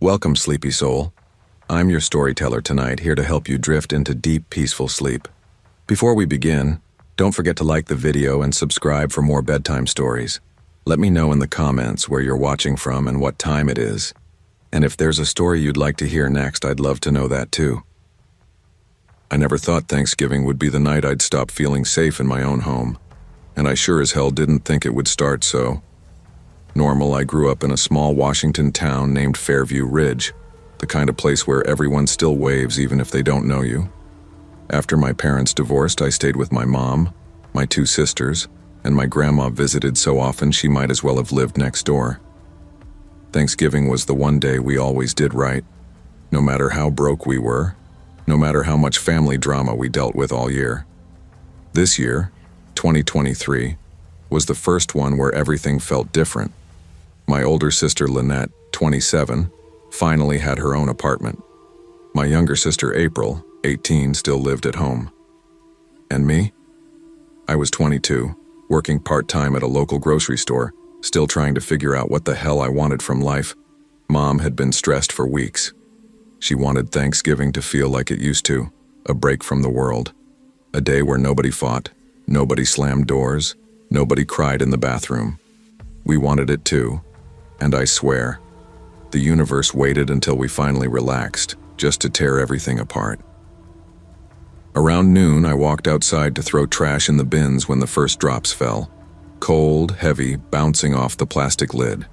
Welcome, sleepy soul. I'm your storyteller tonight, here to help you drift into deep, peaceful sleep. Before we begin, don't forget to like the video and subscribe for more bedtime stories. Let me know in the comments where you're watching from and what time it is. And if there's a story you'd like to hear next, I'd love to know that too. I never thought Thanksgiving would be the night I'd stop feeling safe in my own home. And I sure as hell didn't think it would start so. Normal, I grew up in a small Washington town named Fairview Ridge, the kind of place where everyone still waves even if they don't know you. After my parents divorced, I stayed with my mom, my two sisters, and my grandma visited so often she might as well have lived next door. Thanksgiving was the one day we always did right, no matter how broke we were, no matter how much family drama we dealt with all year. This year, 2023, was the first one where everything felt different. My older sister Lynette, 27, finally had her own apartment. My younger sister April, 18, still lived at home. And me? I was 22, working part-time at a local grocery store, still trying to figure out what the hell I wanted from life. Mom had been stressed for weeks. She wanted Thanksgiving to feel like it used to, a break from the world. A day where nobody fought, nobody slammed doors, nobody cried in the bathroom. We wanted it too, and I swear, the universe waited until we finally relaxed, just to tear everything apart. Around noon, I walked outside to throw trash in the bins when the first drops fell. Cold, heavy, bouncing off the plastic lid.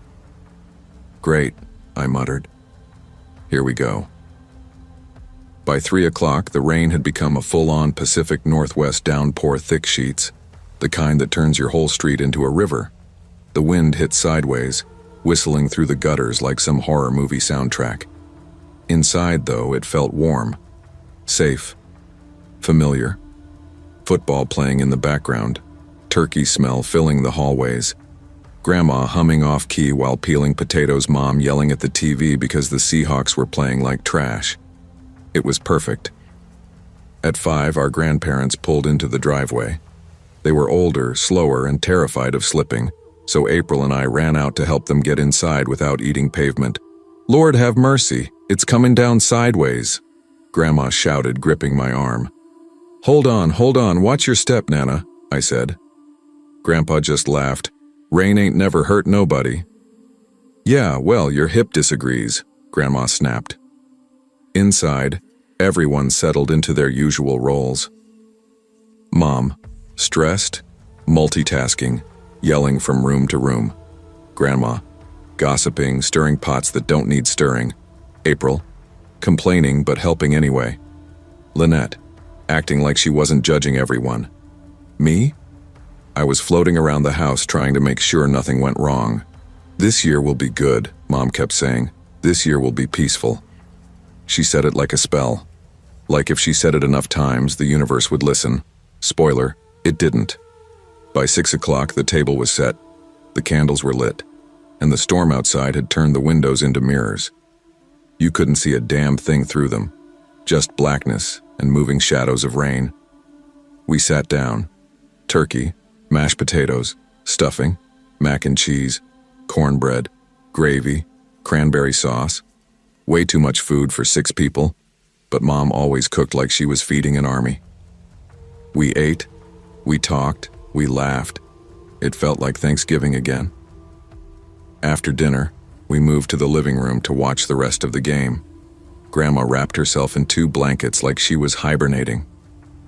"Great," I muttered. "Here we go." By 3 o'clock, the rain had become a full-on Pacific Northwest downpour, thick sheets, the kind that turns your whole street into a river. The wind hit sideways, whistling through the gutters like some horror movie soundtrack. Inside, though, it felt warm, safe, familiar. Football playing in the background, turkey smell filling the hallways, Grandma humming off-key while peeling potatoes, Mom yelling at the TV because the Seahawks were playing like trash. It was perfect. At 5, our grandparents pulled into the driveway. They were older, slower, and terrified of slipping, so April and I ran out to help them get inside without eating pavement. "Lord have mercy, it's coming down sideways," Grandma shouted, gripping my arm. Hold on, watch your step, Nana," I said. Grandpa just laughed. "Rain ain't never hurt nobody." "Yeah, well, your hip disagrees," Grandma snapped. Inside, everyone settled into their usual roles. Mom, stressed, multitasking, yelling from room to room. Grandma, gossiping, stirring pots that don't need stirring. April, complaining but helping anyway. Lynette, acting like she wasn't judging everyone. Me? I was floating around the house trying to make sure nothing went wrong. "This year will be good," Mom kept saying. "This year will be peaceful." She said it like a spell. Like if she said it enough times, the universe would listen. Spoiler, it didn't. By 6 o'clock, the table was set, the candles were lit, and the storm outside had turned the windows into mirrors. You couldn't see a damn thing through them, just blackness and moving shadows of rain. We sat down. Turkey, mashed potatoes, stuffing, mac and cheese, cornbread, gravy, cranberry sauce. Way too much food for 6 people, but Mom always cooked like she was feeding an army. We ate, we talked, we laughed. It felt like Thanksgiving again. After dinner, we moved to the living room to watch the rest of the game. Grandma wrapped herself in 2 blankets like she was hibernating.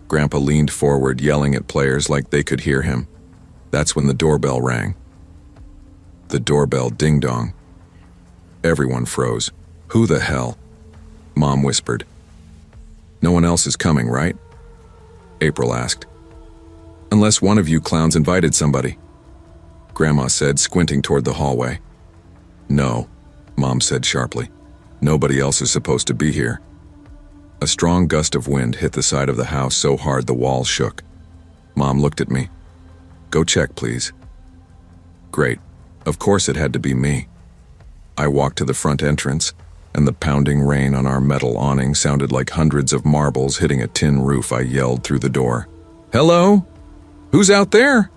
Grandpa leaned forward, yelling at players like they could hear him. That's when the doorbell rang. The doorbell ding-dong. Everyone froze. "Who the hell?" Mom whispered. "No one else is coming, right?" April asked. "Unless one of you clowns invited somebody," Grandma said, squinting toward the hallway. "No," Mom said sharply. "Nobody else is supposed to be here." A strong gust of wind hit the side of the house so hard the walls shook. Mom looked at me. "Go check, please." Great. Of course it had to be me. I walked to the front entrance, and the pounding rain on our metal awning sounded like hundreds of marbles hitting a tin roof. I yelled through the door. "Hello? Who's out there?"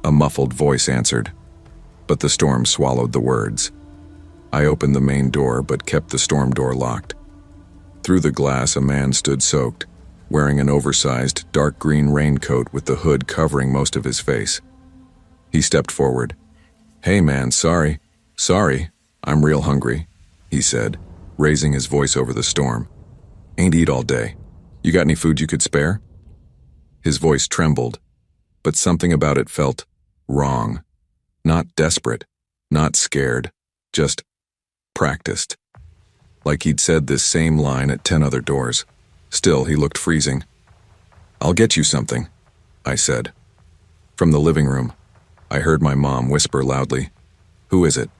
A muffled voice answered, but the storm swallowed the words. I opened the main door but kept the storm door locked. Through the glass, a man stood soaked, wearing an oversized, dark green raincoat with the hood covering most of his face. He stepped forward. "Hey man, sorry, I'm real hungry," he said, raising his voice over the storm. "Ain't eat all day. You got any food you could spare?" His voice trembled, but something about it felt wrong. Not desperate, not scared, just practiced. Like he'd said this same line at 10 other doors. Still, he looked freezing. "I'll get you something," I said. From the living room, I heard my mom whisper loudly, "Who is it?"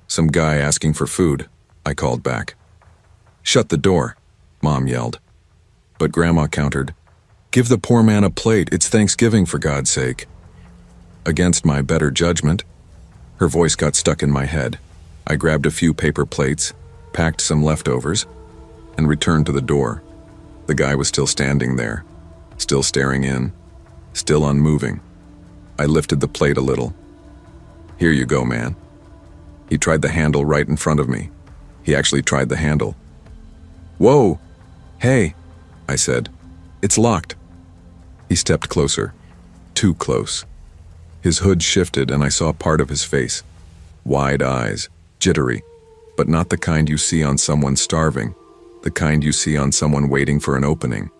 "Some guy asking for food," I called back. "Shut the door," Mom yelled. But Grandma countered, "Give the poor man a plate, it's Thanksgiving for God's sake." Against my better judgment, her voice got stuck in my head. I grabbed a few paper plates, packed some leftovers, and returned to the door. The guy was still standing there, still staring in, still unmoving. I lifted the plate a little. "Here you go, man." He tried the handle right in front of me. He actually tried the handle. "Whoa! Hey," I said. "It's locked." He stepped closer. Too close. His hood shifted and I saw part of his face. Wide eyes, jittery, but not the kind you see on someone starving, the kind you see on someone waiting for an opening.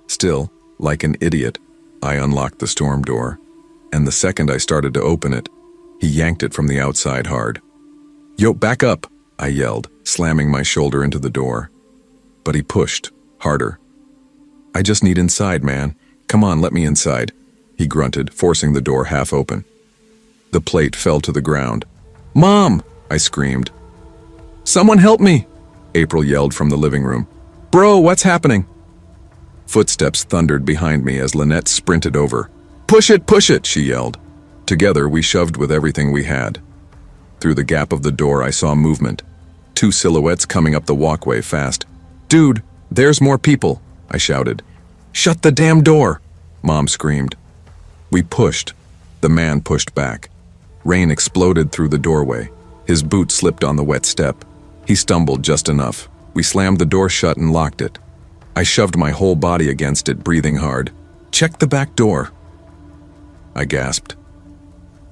Still, like an idiot, I unlocked the storm door, and the second I started to open it, he yanked it from the outside hard. "Yo, back up," I yelled, slamming my shoulder into the door. But he pushed, harder. "I just need inside, man. Come on, let me inside," he grunted, forcing the door half open. The plate fell to the ground. "Mom!" I screamed. "Someone help me!" April yelled from the living room. "Bro, what's happening?" Footsteps thundered behind me as Lynette sprinted over. Push it, she yelled. Together, we shoved with everything we had. Through the gap of the door, I saw movement. 2 silhouettes coming up the walkway fast. "Dude, there's more people," I shouted. "Shut the damn door," Mom screamed. We pushed. The man pushed back. Rain exploded through the doorway. His boot slipped on the wet step. He stumbled just enough. We slammed the door shut and locked it. I shoved my whole body against it, breathing hard. "Check the back door," I gasped.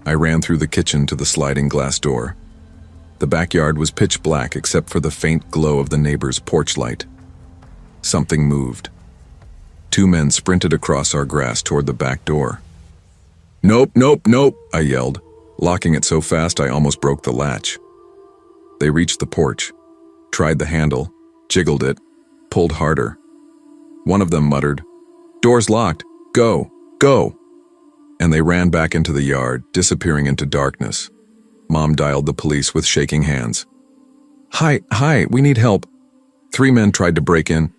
I ran through the kitchen to the sliding glass door. The backyard was pitch black except for the faint glow of the neighbor's porch light. Something moved. 2 men sprinted across our grass toward the back door. Nope, I yelled, locking it so fast I almost broke the latch. They reached the porch, tried the handle, jiggled it, pulled harder. One of them muttered, "Door's locked, go, go!" And they ran back into the yard, disappearing into darkness. Mom dialed the police with shaking hands. Hi, we need help." 3 men tried to break in.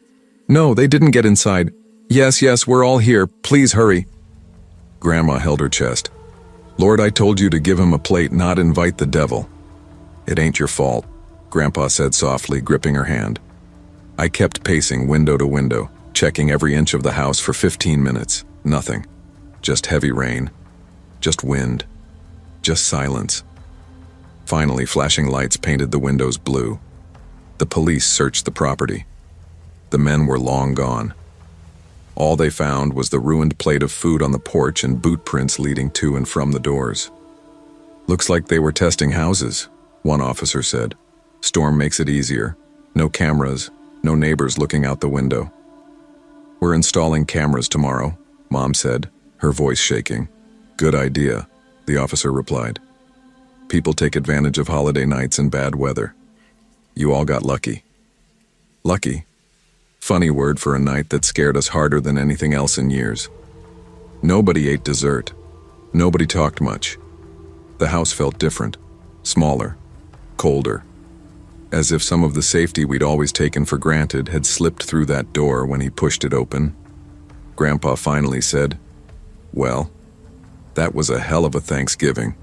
"No, they didn't get inside." Yes, we're all here, please hurry." Grandma held her chest. "Lord, I told you to give him a plate, not invite the devil." "It ain't your fault," Grandpa said softly, gripping her hand. I kept pacing window to window, checking every inch of the house for 15 minutes. Nothing. Just heavy rain. Just wind. Just silence. Finally, flashing lights painted the windows blue. The police searched the property. The men were long gone. All they found was the ruined plate of food on the porch and boot prints leading to and from the doors. "Looks like they were testing houses," one officer said. "Storm makes it easier. No cameras, no neighbors looking out the window." "We're installing cameras tomorrow," Mom said, her voice shaking. "Good idea," the officer replied. "People take advantage of holiday nights and bad weather. You all got lucky." Lucky? Funny word for a night that scared us harder than anything else in years. Nobody ate dessert. Nobody talked much. The house felt different, smaller, colder, as if some of the safety we'd always taken for granted had slipped through that door when he pushed it open. Grandpa finally said, "Well, that was a hell of a Thanksgiving."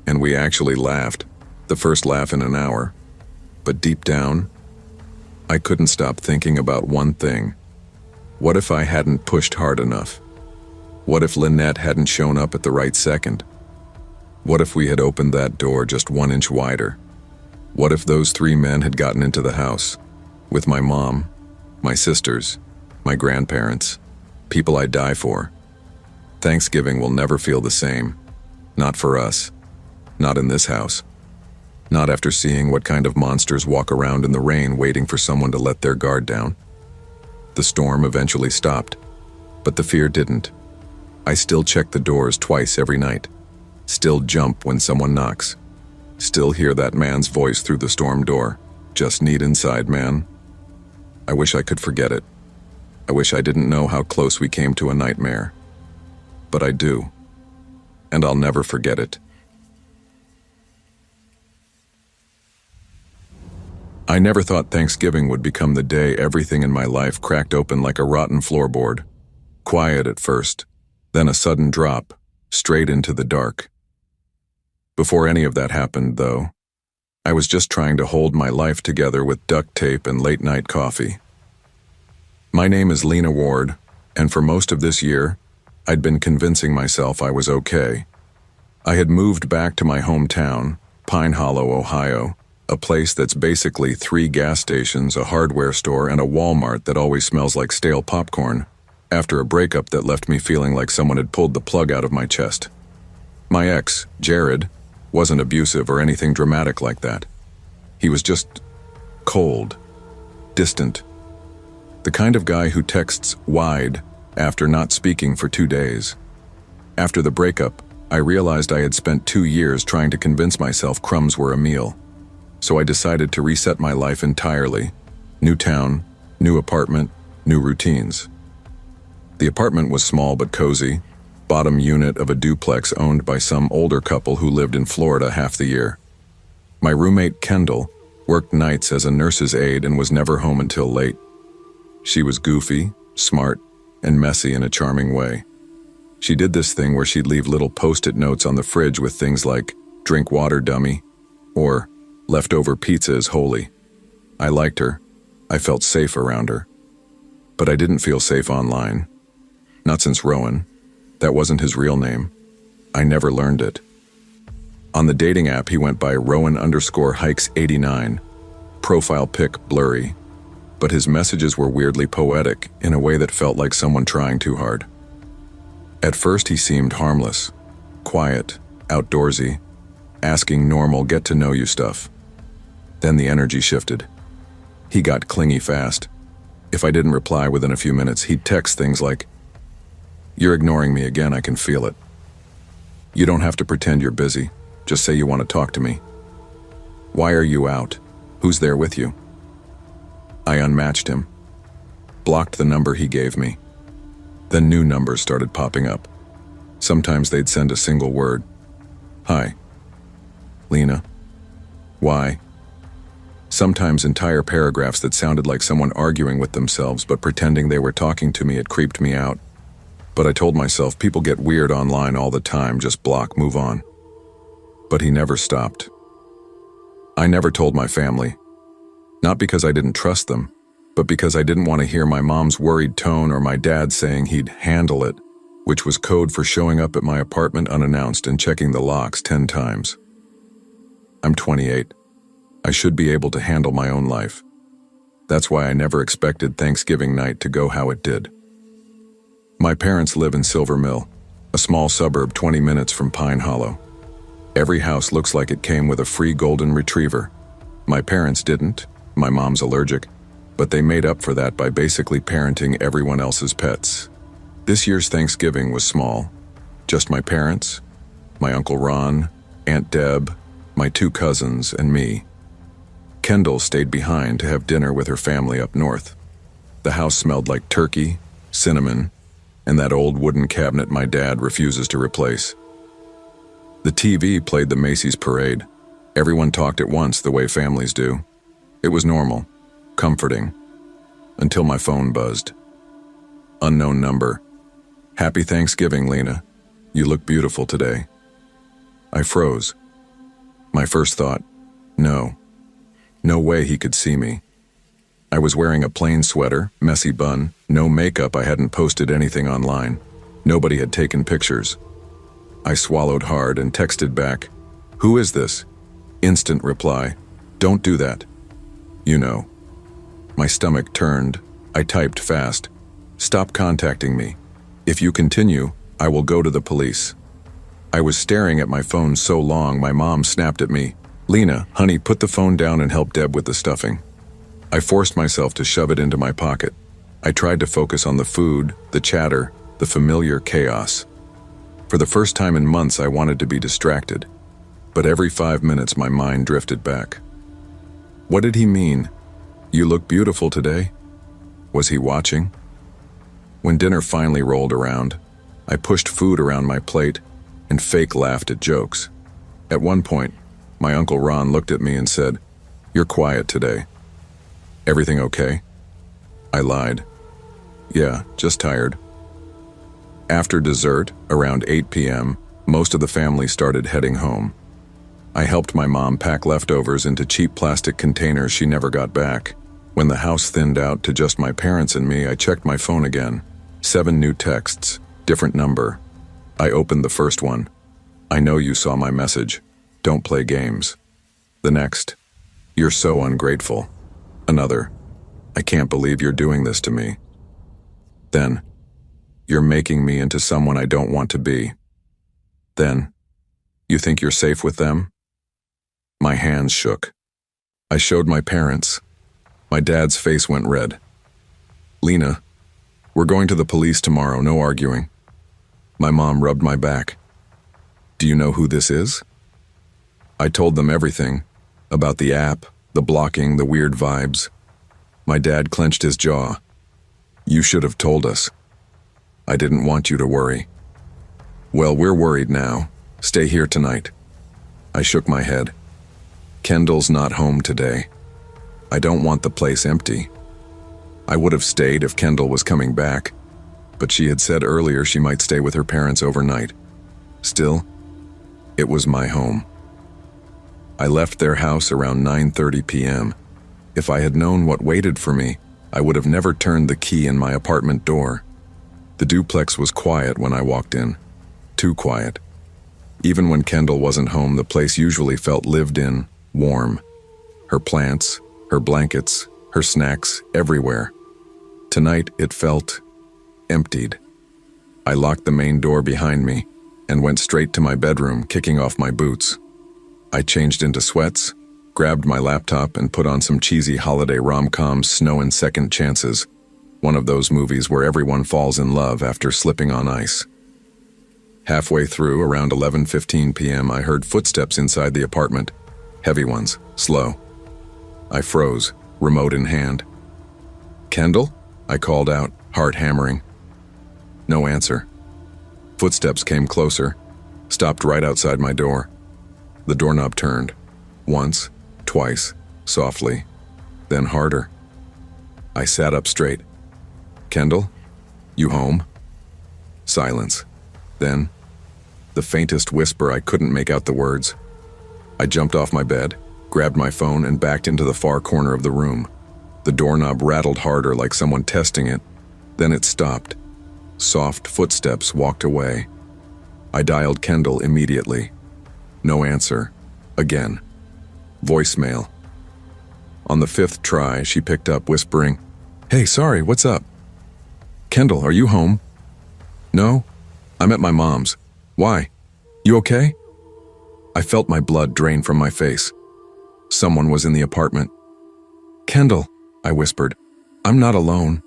And we actually laughed, the first laugh in an hour. But deep down, I couldn't stop thinking about one thing. What if I hadn't pushed hard enough? What if Lynette hadn't shown up at the right second? What if we had opened that door just 1 inch wider? What if those 3 men had gotten into the house? With my mom, my sisters, my grandparents, people I die for. Thanksgiving will never feel the same. Not for us. Not in this house. Not after seeing what kind of monsters walk around in the rain waiting for someone to let their guard down. The storm eventually stopped, but the fear didn't. I still check the doors twice every night. Still jump when someone knocks. Still hear that man's voice through the storm door. Just need inside, man. I wish I could forget it. I wish I didn't know how close we came to a nightmare. But I do. And I'll never forget it. I never thought Thanksgiving would become the day everything in my life cracked open like a rotten floorboard. Quiet at first, then a sudden drop, straight into the dark. Before any of that happened, though, I was just trying to hold my life together with duct tape and late-night coffee. My name is Lena Ward, and for most of this year, I'd been convincing myself I was okay. I had moved back to my hometown, Pine Hollow, Ohio, a place that's basically 3 gas stations, a hardware store, and a Walmart that always smells like stale popcorn, after a breakup that left me feeling like someone had pulled the plug out of my chest. My ex, Jared, wasn't abusive or anything dramatic like that. He was just cold, distant. The kind of guy who texts wide after not speaking for 2 days. After the breakup, I realized I had spent 2 years trying to convince myself crumbs were a meal. So I decided to reset my life entirely. New town, new apartment, new routines. The apartment was small but cozy, bottom unit of a duplex owned by some older couple who lived in Florida half the year. My roommate, Kendall, worked nights as a nurse's aide and was never home until late. She was goofy, smart, and messy in a charming way. She did this thing where she'd leave little post-it notes on the fridge with things like, "Drink water, dummy," or "Leftover pizza is holy." I liked her. I felt safe around her. But I didn't feel safe online. Not since Rowan. That wasn't his real name. I never learned it. On the dating app, he went by Rowan_Hikes89. Profile pic blurry. But his messages were weirdly poetic in a way that felt like someone trying too hard. At first, he seemed harmless, quiet, outdoorsy, asking normal get-to-know-you stuff. Then the energy shifted. He got clingy fast. If I didn't reply within a few minutes, he'd text things like, "You're ignoring me again, I can feel it. You don't have to pretend you're busy. Just say you want to talk to me. Why are you out? Who's there with you?" I unmatched him. Blocked the number he gave me. Then new numbers started popping up. Sometimes they'd send a single word. "Hi. Lena. Why?" Sometimes entire paragraphs that sounded like someone arguing with themselves but pretending they were talking to me. It creeped me out. But I told myself people get weird online all the time, just block, move on. But he never stopped. I never told my family. Not because I didn't trust them, but because I didn't want to hear my mom's worried tone or my dad saying he'd handle it, which was code for showing up at my apartment unannounced and checking the locks 10 times. I'm 28. I should be able to handle my own life. That's why I never expected Thanksgiving night to go how it did. My parents live in Silver Mill, a small suburb 20 minutes from Pine Hollow. Every house looks like it came with a free golden retriever. My parents didn't. My mom's allergic. But they made up for that by basically parenting everyone else's pets. This year's Thanksgiving was small. Just my parents, my Uncle Ron, Aunt Deb, my 2 cousins, and me. Kendall stayed behind to have dinner with her family up north. The house smelled like turkey, cinnamon, and that old wooden cabinet my dad refuses to replace. The TV played the Macy's parade. Everyone talked at once the way families do. It was normal, comforting, until my phone buzzed. Unknown number. "Happy Thanksgiving, Lena. You look beautiful today." I froze. My first thought, no. No way he could see me. I was wearing a plain sweater, messy bun, no makeup. I hadn't posted anything online. Nobody had taken pictures. I swallowed hard and texted back, "Who is this?" Instant reply, Don't do that. You know. My stomach turned. I typed fast. Stop contacting me. If you continue, I will go to the police. I was staring at my phone so long my mom snapped at me. Lena, honey, put the phone down and help Deb with the stuffing. I forced myself to shove it into my pocket. I tried to focus on the food, the chatter, the familiar chaos. For the first time in months I wanted to be distracted, but every 5 minutes my mind drifted back. What did he mean? You look beautiful today. Was he watching? When dinner finally rolled around, I pushed food around my plate and fake laughed at jokes. At one point, my Uncle Ron looked at me and said, "You're quiet today. Everything okay?" I lied. "Yeah, just tired." After dessert, around 8 p.m., most of the family started heading home. I helped my mom pack leftovers into cheap plastic containers she never got back. When the house thinned out to just my parents and me, I checked my phone again. 7 new texts, different number. I opened the first one. "I know you saw my message. Don't play games." The next, "You're so ungrateful." Another, "I can't believe you're doing this to me." Then, "You're making me into someone I don't want to be." Then, "You think you're safe with them?" My hands shook. I showed my parents. My dad's face went red. "Lena, we're going to the police tomorrow, no arguing." My mom rubbed my back. "Do you know who this is?" I told them everything, about the app, the blocking, the weird vibes. My dad clenched his jaw. "You should have told us. I didn't want you to worry." "Well, we're worried now. Stay here tonight." I shook my head. "Kendall's not home today. I don't want the place empty." I would have stayed if Kendall was coming back, but she had said earlier she might stay with her parents overnight. Still, it was my home. I left their house around 9:30 p.m. If I had known what waited for me, I would have never turned the key in my apartment door. The duplex was quiet when I walked in. Too quiet. Even when Kendall wasn't home, the place usually felt lived in, warm. Her plants, her blankets, her snacks, everywhere. Tonight, it felt emptied. I locked the main door behind me and went straight to my bedroom, kicking off my boots. I changed into sweats, grabbed my laptop, and put on some cheesy holiday rom-coms, Snow and Second Chances, one of those movies where everyone falls in love after slipping on ice. Halfway through, around 11:15 p.m., I heard footsteps inside the apartment. Heavy ones, slow. I froze, remote in hand. "Kendall?" I called out, heart hammering. No answer. Footsteps came closer, stopped right outside my door. The doorknob turned. Once, twice, softly, then harder. I sat up straight. "Kendall? You home?" Silence. Then, the faintest whisper, I couldn't make out the words. I jumped off my bed, grabbed my phone, and backed into the far corner of the room. The doorknob rattled harder, like someone testing it. Then it stopped. Soft footsteps walked away. I dialed Kendall immediately. No answer. Again. Voicemail. On the 5th try, she picked up, whispering, "Hey, sorry, what's up?" "Kendall, are you home?" "No, I'm at my mom's." "Why? You okay?" I felt my blood drain from my face. Someone was in the apartment. "Kendall," I whispered, "I'm not alone."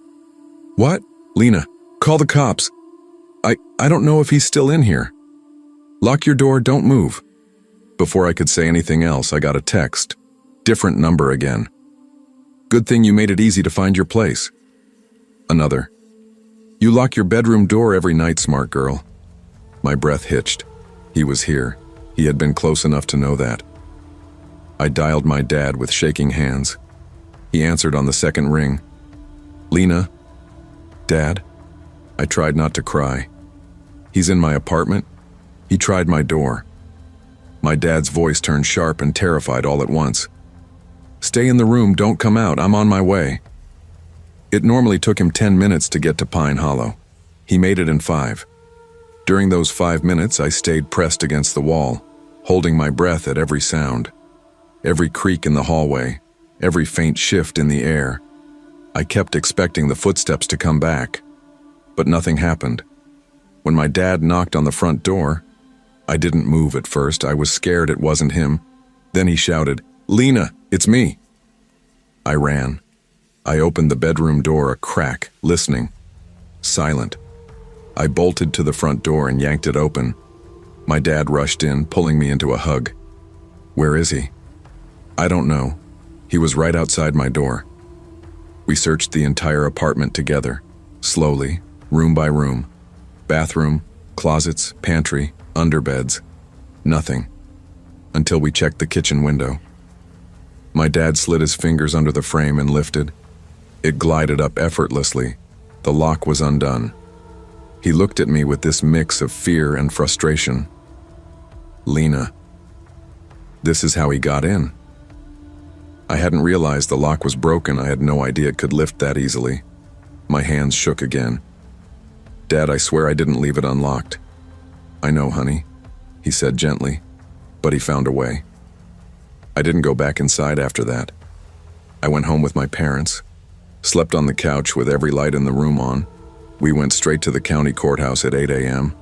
"What?" "Lena, call the cops. I don't know if he's still in here." "Lock your door, don't move." Before I could say anything else, I got a text. Different number again. "Good thing you made it easy to find your place." Another. "You lock your bedroom door every night, smart girl." My breath hitched. He was here. He had been close enough to know that. I dialed my dad with shaking hands. He answered on the second ring. "Lena?" "Dad?" I tried not to cry. "He's in my apartment?" He tried my door. My dad's voice turned sharp and terrified all at once. "Stay in the room, don't come out, I'm on my way." It normally took him 10 minutes to get to Pine Hollow. He made it in 5. During those 5 minutes, I stayed pressed against the wall, holding my breath at every sound. every creak in the hallway, every faint shift in the air. I kept expecting the footsteps to come back, but nothing happened. When my dad knocked on the front door, I didn't move at first. I was scared it wasn't him. Then he shouted, "Lena, it's me." I ran. I opened the bedroom door a crack, listening. Silent. I bolted to the front door and yanked it open. My dad rushed in, pulling me into a hug. "Where is he?" "I don't know. He was right outside my door." We searched the entire apartment together, slowly, room by room. Bathroom, closets, pantry, underbeds. Nothing. Until we checked the kitchen window. My dad slid his fingers under the frame and lifted. It glided up effortlessly. The lock was undone. He looked at me with this mix of fear and frustration. "Lena. This is how he got in." I hadn't realized the lock was broken. I had no idea it could lift that easily. My hands shook again. "Dad, I swear I didn't leave it unlocked." "I know, honey," he said gently, but he found a way. I didn't go back inside after that. I went home with my parents, slept on the couch with every light in the room on. We went straight to the county courthouse at 8 a.m.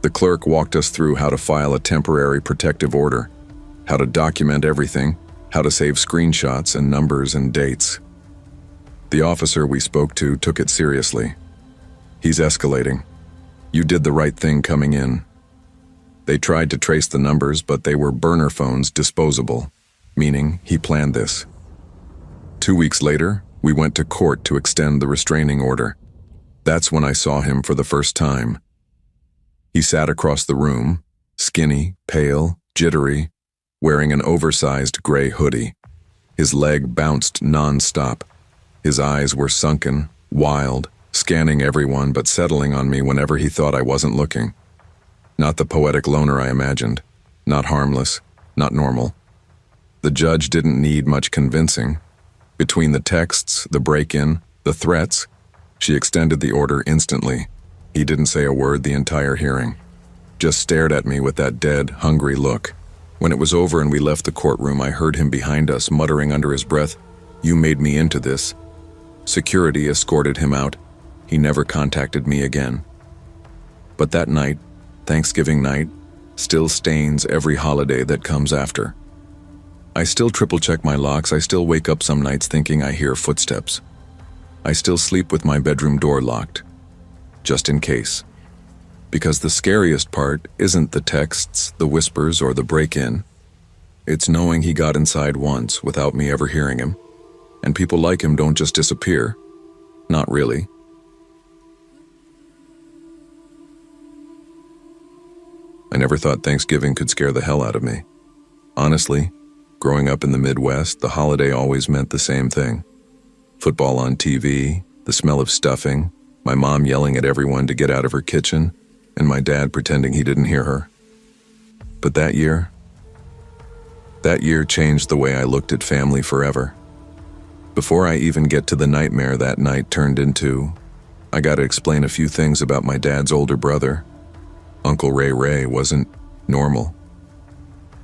The clerk walked us through how to file a temporary protective order, how to document everything, how to save screenshots and numbers and dates. The officer we spoke to took it seriously. "He's escalating. You did the right thing coming in." They tried to trace the numbers, but they were burner phones, disposable, meaning he planned this. 2 weeks later, we went to court to extend the restraining order. That's when I saw him for the first time. He sat across the room, skinny, pale, jittery, wearing an oversized gray hoodie. His leg bounced non-stop. His eyes were sunken, wild, scanning everyone but settling on me whenever he thought I wasn't looking. Not the poetic loner I imagined. Not harmless. Not normal. The judge didn't need much convincing. Between the texts, the break-in, the threats, she extended the order instantly. He didn't say a word the entire hearing. Just stared at me with that dead, hungry look. When it was over and we left the courtroom, I heard him behind us muttering under his breath, "You made me into this." Security escorted him out. He never contacted me again. But that night, Thanksgiving night, still stains every holiday that comes after. I still triple-check my locks. I still wake up some nights thinking I hear footsteps. I still sleep with my bedroom door locked, just in case. Because the scariest part isn't the texts, the whispers, or the break-in. It's knowing he got inside once without me ever hearing him. And people like him don't just disappear. Not really. I never thought Thanksgiving could scare the hell out of me. Honestly, growing up in the Midwest, the holiday always meant the same thing. Football on TV, the smell of stuffing, my mom yelling at everyone to get out of her kitchen, and my dad pretending he didn't hear her. But that year changed the way I looked at family forever. Before I even get to the nightmare that night turned into, I gotta explain a few things about my dad's older brother. Uncle Ray wasn't normal.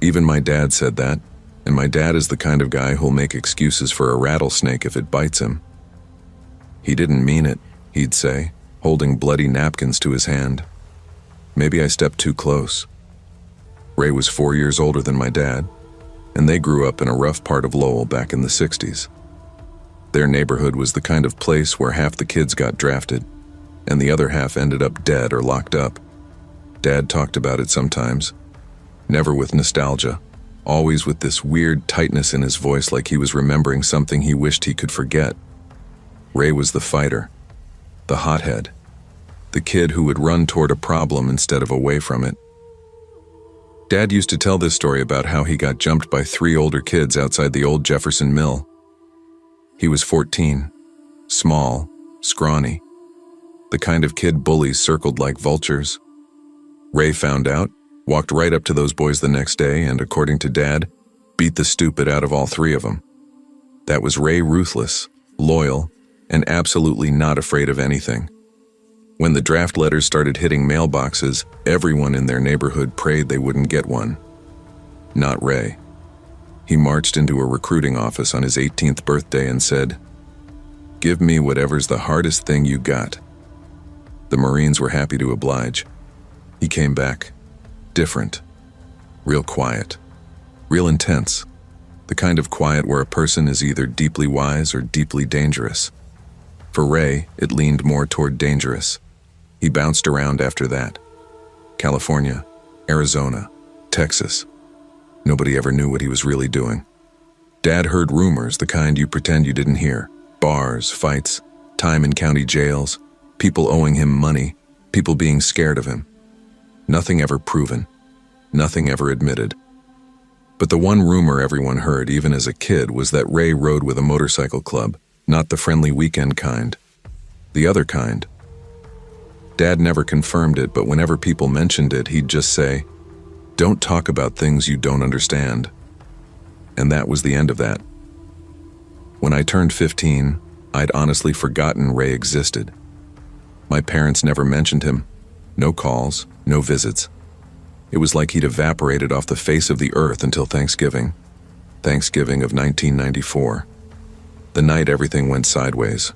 Even my dad said that, and my dad is the kind of guy who'll make excuses for a rattlesnake if it bites him. He didn't mean it, he'd say, holding bloody napkins to his hand. Maybe I stepped too close. Ray was 4 years older than my dad, and they grew up in a rough part of Lowell back in the 60s. Their neighborhood was the kind of place where half the kids got drafted, and the other half ended up dead or locked up. Dad talked about it sometimes, never with nostalgia, always with this weird tightness in his voice like he was remembering something he wished he could forget. Ray was the fighter, the hothead, the kid who would run toward a problem instead of away from it. Dad used to tell this story about how he got jumped by 3 older kids outside the old Jefferson Mill. He was 14, small, scrawny, the kind of kid bullies circled like vultures. Ray found out, walked right up to those boys the next day, and according to Dad, beat the stupid out of all 3 of them. That was Ray, ruthless, loyal, and absolutely not afraid of anything. When the draft letters started hitting mailboxes, everyone in their neighborhood prayed they wouldn't get one. Not Ray. He marched into a recruiting office on his 18th birthday and said, "Give me whatever's the hardest thing you got." The Marines were happy to oblige. He came back, different, real quiet, real intense, the kind of quiet where a person is either deeply wise or deeply dangerous. For Ray, it leaned more toward dangerous. He bounced around after that. California, Arizona, Texas. Nobody ever knew what he was really doing. Dad heard rumors, the kind you pretend you didn't hear. Bars, fights, time in county jails, people owing him money, people being scared of him. Nothing ever proven, nothing ever admitted. But the one rumor everyone heard, even as a kid, was that Ray rode with a motorcycle club, not the friendly weekend kind. The other kind. Dad never confirmed it, but whenever people mentioned it, he'd just say, "Don't talk about things you don't understand." And that was the end of that. When I turned 15, I'd honestly forgotten Ray existed. My parents never mentioned him. No calls, no visits. It was like he'd evaporated off the face of the earth until Thanksgiving. Thanksgiving of 1994. The night everything went sideways.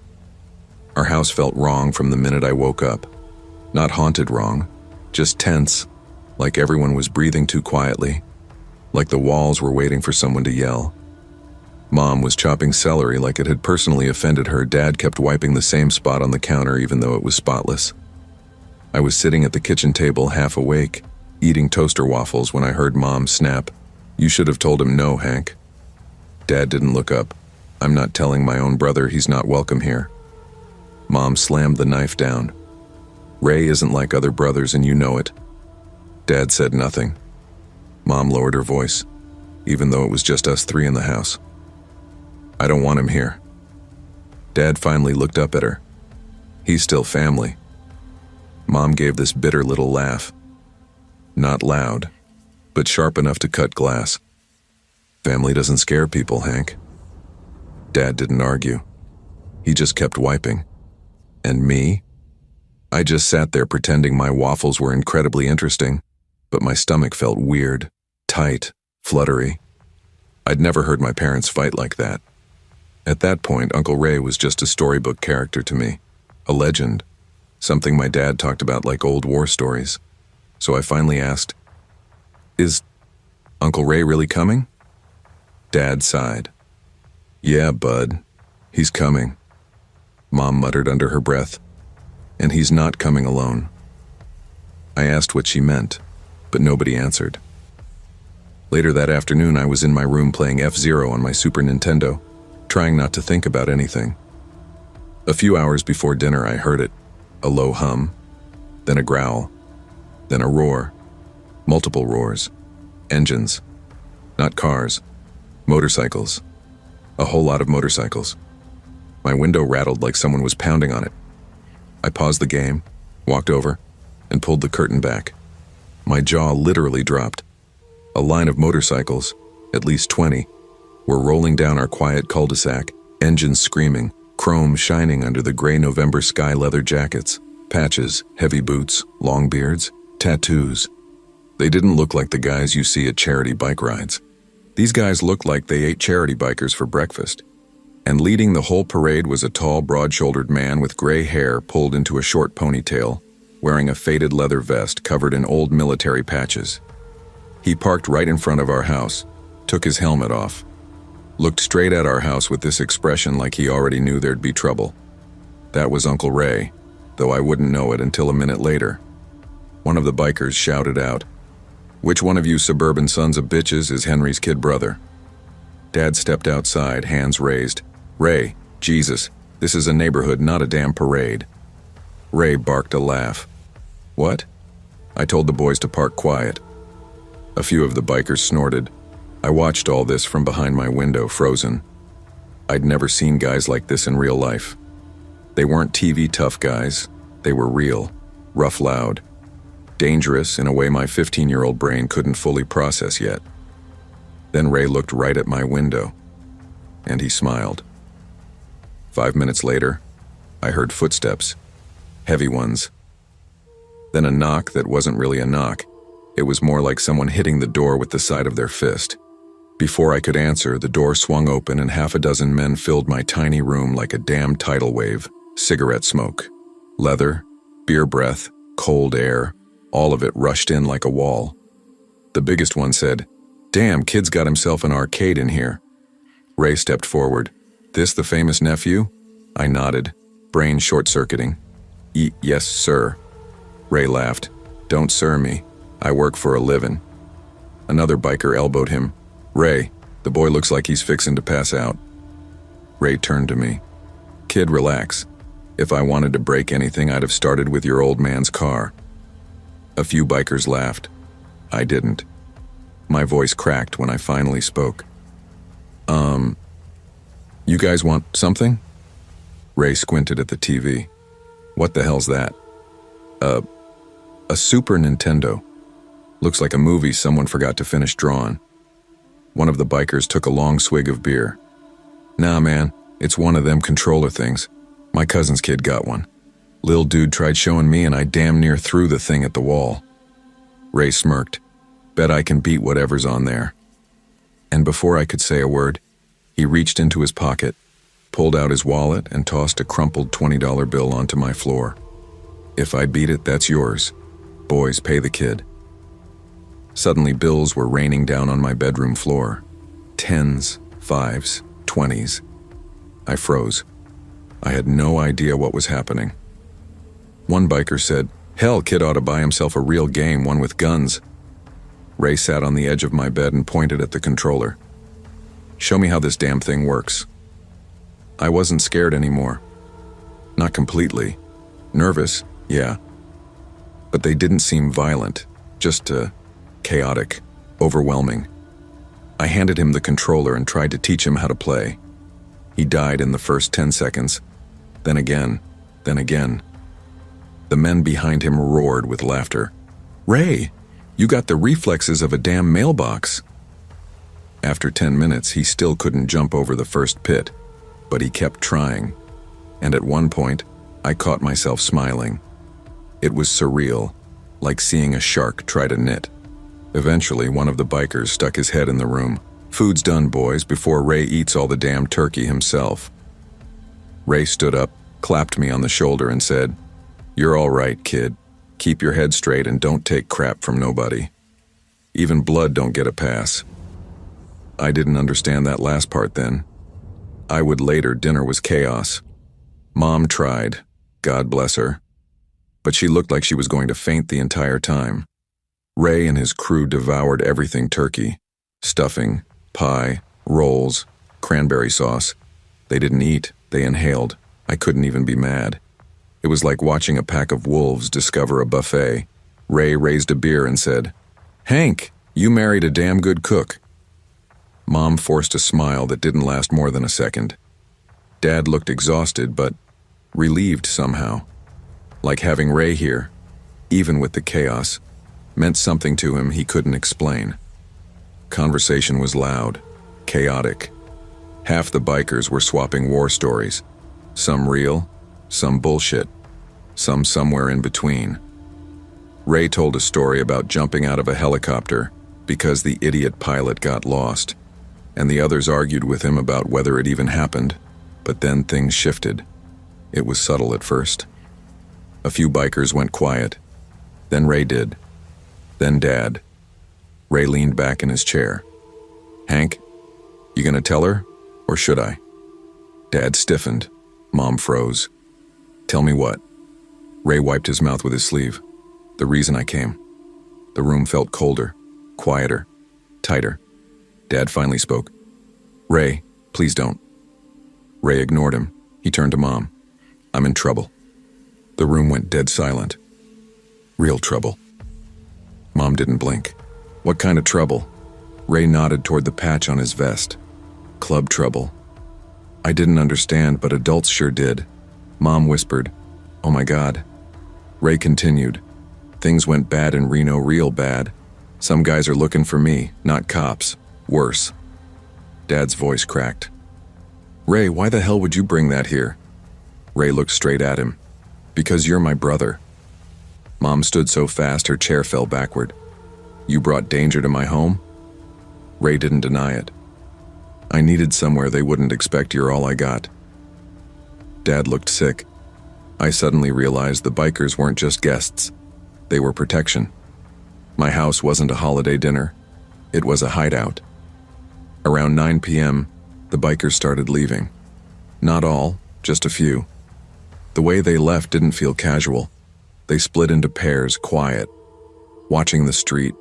Our house felt wrong from the minute I woke up. Not haunted wrong, just tense, like everyone was breathing too quietly, like the walls were waiting for someone to yell. Mom was chopping celery like it had personally offended her. Dad kept wiping the same spot on the counter even though it was spotless. I was sitting at the kitchen table half awake, eating toaster waffles when I heard Mom snap, "You should have told him no, Hank." Dad didn't look up. I'm not telling my own brother he's not welcome here. Mom slammed the knife down. "Ray isn't like other brothers and you know it." Dad said nothing. Mom lowered her voice, even though it was just us three in the house. "I don't want him here." Dad finally looked up at her. "He's still family." Mom gave this bitter little laugh. Not loud, but sharp enough to cut glass. "Family doesn't scare people, Hank." Dad didn't argue. He just kept wiping. And me? I just sat there pretending my waffles were incredibly interesting, but my stomach felt weird, tight, fluttery. I'd never heard my parents fight like that. At that point, Uncle Ray was just a storybook character to me, a legend, something my dad talked about like old war stories. So I finally asked, "Is Uncle Ray really coming?" Dad sighed. "Yeah, bud, he's coming." Mom muttered under her breath, "And he's not coming alone." I asked what she meant, but nobody answered. Later that afternoon, I was in my room playing F-Zero on my Super Nintendo, trying not to think about anything. A few hours before dinner, I heard it, a low hum, then a growl, then a roar, multiple roars, engines, not cars, motorcycles, a whole lot of motorcycles. My window rattled like someone was pounding on it. I paused the game, walked over, and pulled the curtain back. My jaw literally dropped. A line of motorcycles, at least 20, were rolling down our quiet cul-de-sac, engines screaming, chrome shining under the gray November sky, leather jackets, patches, heavy boots, long beards, tattoos. They didn't look like the guys you see at charity bike rides. These guys looked like they ate charity bikers for breakfast. And leading the whole parade was a tall, broad-shouldered man with gray hair pulled into a short ponytail, wearing a faded leather vest covered in old military patches. He parked right in front of our house, took his helmet off, looked straight at our house with this expression like he already knew there'd be trouble. That was Uncle Ray, though I wouldn't know it until a minute later. One of the bikers shouted out, "Which one of you suburban sons of bitches is Henry's kid brother?" Dad stepped outside, hands raised. "Ray, Jesus, this is a neighborhood, not a damn parade." Ray barked a laugh. "What?" I told the boys to park quiet. A few of the bikers snorted. I watched all this from behind my window, frozen. I'd never seen guys like this in real life. They weren't TV tough guys. They were real, rough, loud, dangerous in a way my 15-year-old brain couldn't fully process yet. Then Ray looked right at my window, and he smiled. 5 minutes later, I heard footsteps, heavy ones. Then a knock that wasn't really a knock. It was more like someone hitting the door with the side of their fist. Before I could answer, the door swung open and half a dozen men filled my tiny room like a damn tidal wave. Cigarette smoke, leather, beer breath, cold air, all of it rushed in like a wall. The biggest one said, "Damn, kid's got himself an arcade in here." Ray stepped forward. "This the famous nephew?" I nodded, brain short-circuiting. Yes, sir." Ray laughed. "Don't sir me. I work for a livin'." Another biker elbowed him. "Ray, the boy looks like he's fixin' to pass out." Ray turned to me. "Kid, relax. If I wanted to break anything, I'd have started with your old man's car." A few bikers laughed. I didn't. My voice cracked when I finally spoke. You guys want something?" Ray squinted at the TV. "What the hell's that?" A Super Nintendo. Looks like a movie someone forgot to finish drawing." One of the bikers took a long swig of beer. "Nah, man, it's one of them controller things. My cousin's kid got one. Lil dude tried showing me and I damn near threw the thing at the wall." Ray smirked. "Bet I can beat whatever's on there." And before I could say a word, he reached into his pocket, pulled out his wallet, and tossed a crumpled $20 bill onto my floor. "If I beat it, that's yours. Boys, pay the kid." Suddenly, bills were raining down on my bedroom floor. 10s, 5s, 20s. I froze. I had no idea what was happening. One biker said, "Hell, kid ought to buy himself a real game, one with guns." Ray sat on the edge of my bed and pointed at the controller. "Show me how this damn thing works." I wasn't scared anymore. Not completely. Nervous, yeah. But they didn't seem violent, just chaotic, overwhelming. I handed him the controller and tried to teach him how to play. He died in the first 10 seconds. Then again, then again. The men behind him roared with laughter. "Ray, you got the reflexes of a damn mailbox." After 10 minutes, he still couldn't jump over the first pit, but he kept trying. And at one point, I caught myself smiling. It was surreal, like seeing a shark try to knit. Eventually, one of the bikers stuck his head in the room. "Food's done, boys, before Ray eats all the damn turkey himself." Ray stood up, clapped me on the shoulder, and said, "You're all right, kid. Keep your head straight and don't take crap from nobody. Even blood don't get a pass." I didn't understand that last part then. I would later. Dinner was chaos. Mom tried, God bless her, but she looked like she was going to faint the entire time. Ray and his crew devoured everything turkey. Stuffing, pie, rolls, cranberry sauce. They didn't eat, they inhaled. I couldn't even be mad. It was like watching a pack of wolves discover a buffet. Ray raised a beer and said, "Hank, you married a damn good cook." Mom forced a smile that didn't last more than a second. Dad looked exhausted, but relieved somehow. Like having Ray here, even with the chaos, meant something to him he couldn't explain. Conversation was loud, chaotic. Half the bikers were swapping war stories. Some real, some bullshit, some somewhere in between. Ray told a story about jumping out of a helicopter because the idiot pilot got lost, and the others argued with him about whether it even happened, but then things shifted. It was subtle at first. A few bikers went quiet. Then Ray did. Then Dad. Ray leaned back in his chair. "Hank, you gonna tell her, or should I?" Dad stiffened. Mom froze. "Tell me what?" Ray wiped his mouth with his sleeve. "The reason I came." The room felt colder, quieter, tighter. Dad finally spoke. "Ray, please don't." Ray ignored him. He turned to Mom. "I'm in trouble." The room went dead silent. "Real trouble." Mom didn't blink. "What kind of trouble?" Ray nodded toward the patch on his vest. "Club trouble." I didn't understand, but adults sure did. Mom whispered, "Oh my God." Ray continued, "Things went bad in Reno, real bad. Some guys are looking for me, not cops. Worse." Dad's voice cracked. "Ray, why the hell would you bring that here?" Ray looked straight at him. "Because you're my brother." Mom stood so fast her chair fell backward. "You brought danger to my home?" Ray didn't deny it. I needed somewhere they wouldn't expect you're all I got. Dad looked sick. I suddenly realized the bikers weren't just guests. They were protection. My house wasn't a holiday dinner. It was a hideout. Around 9 p.m., the bikers started leaving. Not all, just a few. The way they left didn't feel casual. They split into pairs, quiet, watching the street.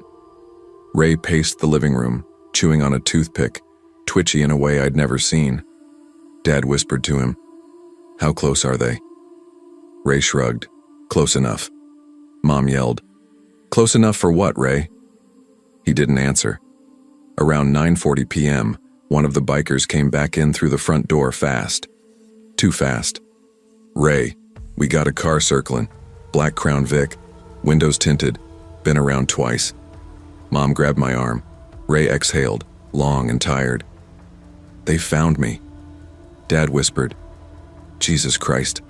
Ray paced the living room, chewing on a toothpick, twitchy in a way I'd never seen. Dad whispered to him, "How close are they?" Ray shrugged. "Close enough." Mom yelled, "Close enough for what, Ray?" He didn't answer. Around 9:40 p.m., one of the bikers came back in through the front door fast. Too fast. "Ray, we got a car circling. Black Crown Vic, windows tinted, been around twice." Mom grabbed my arm. Ray exhaled, long and tired. "They found me." Dad whispered, "Jesus Christ."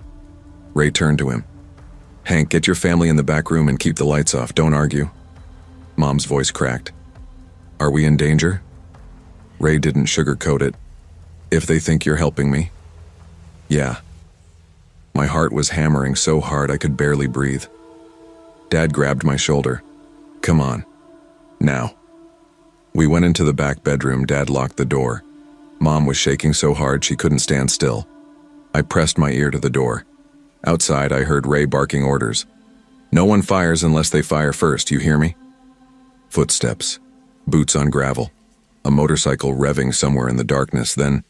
Ray turned to him. "Hank, get your family in the back room and keep the lights off. Don't argue." Mom's voice cracked. "Are we in danger?" Ray didn't sugarcoat it. "If they think you're helping me." "Yeah." My heart was hammering so hard I could barely breathe. Dad grabbed my shoulder. "Come on. Now." We went into the back bedroom. Dad locked the door. Mom was shaking so hard she couldn't stand still. I pressed my ear to the door. Outside, I heard Ray barking orders. "No one fires unless they fire first, you hear me?" Footsteps. Boots on gravel. A motorcycle revving somewhere in the darkness. Then,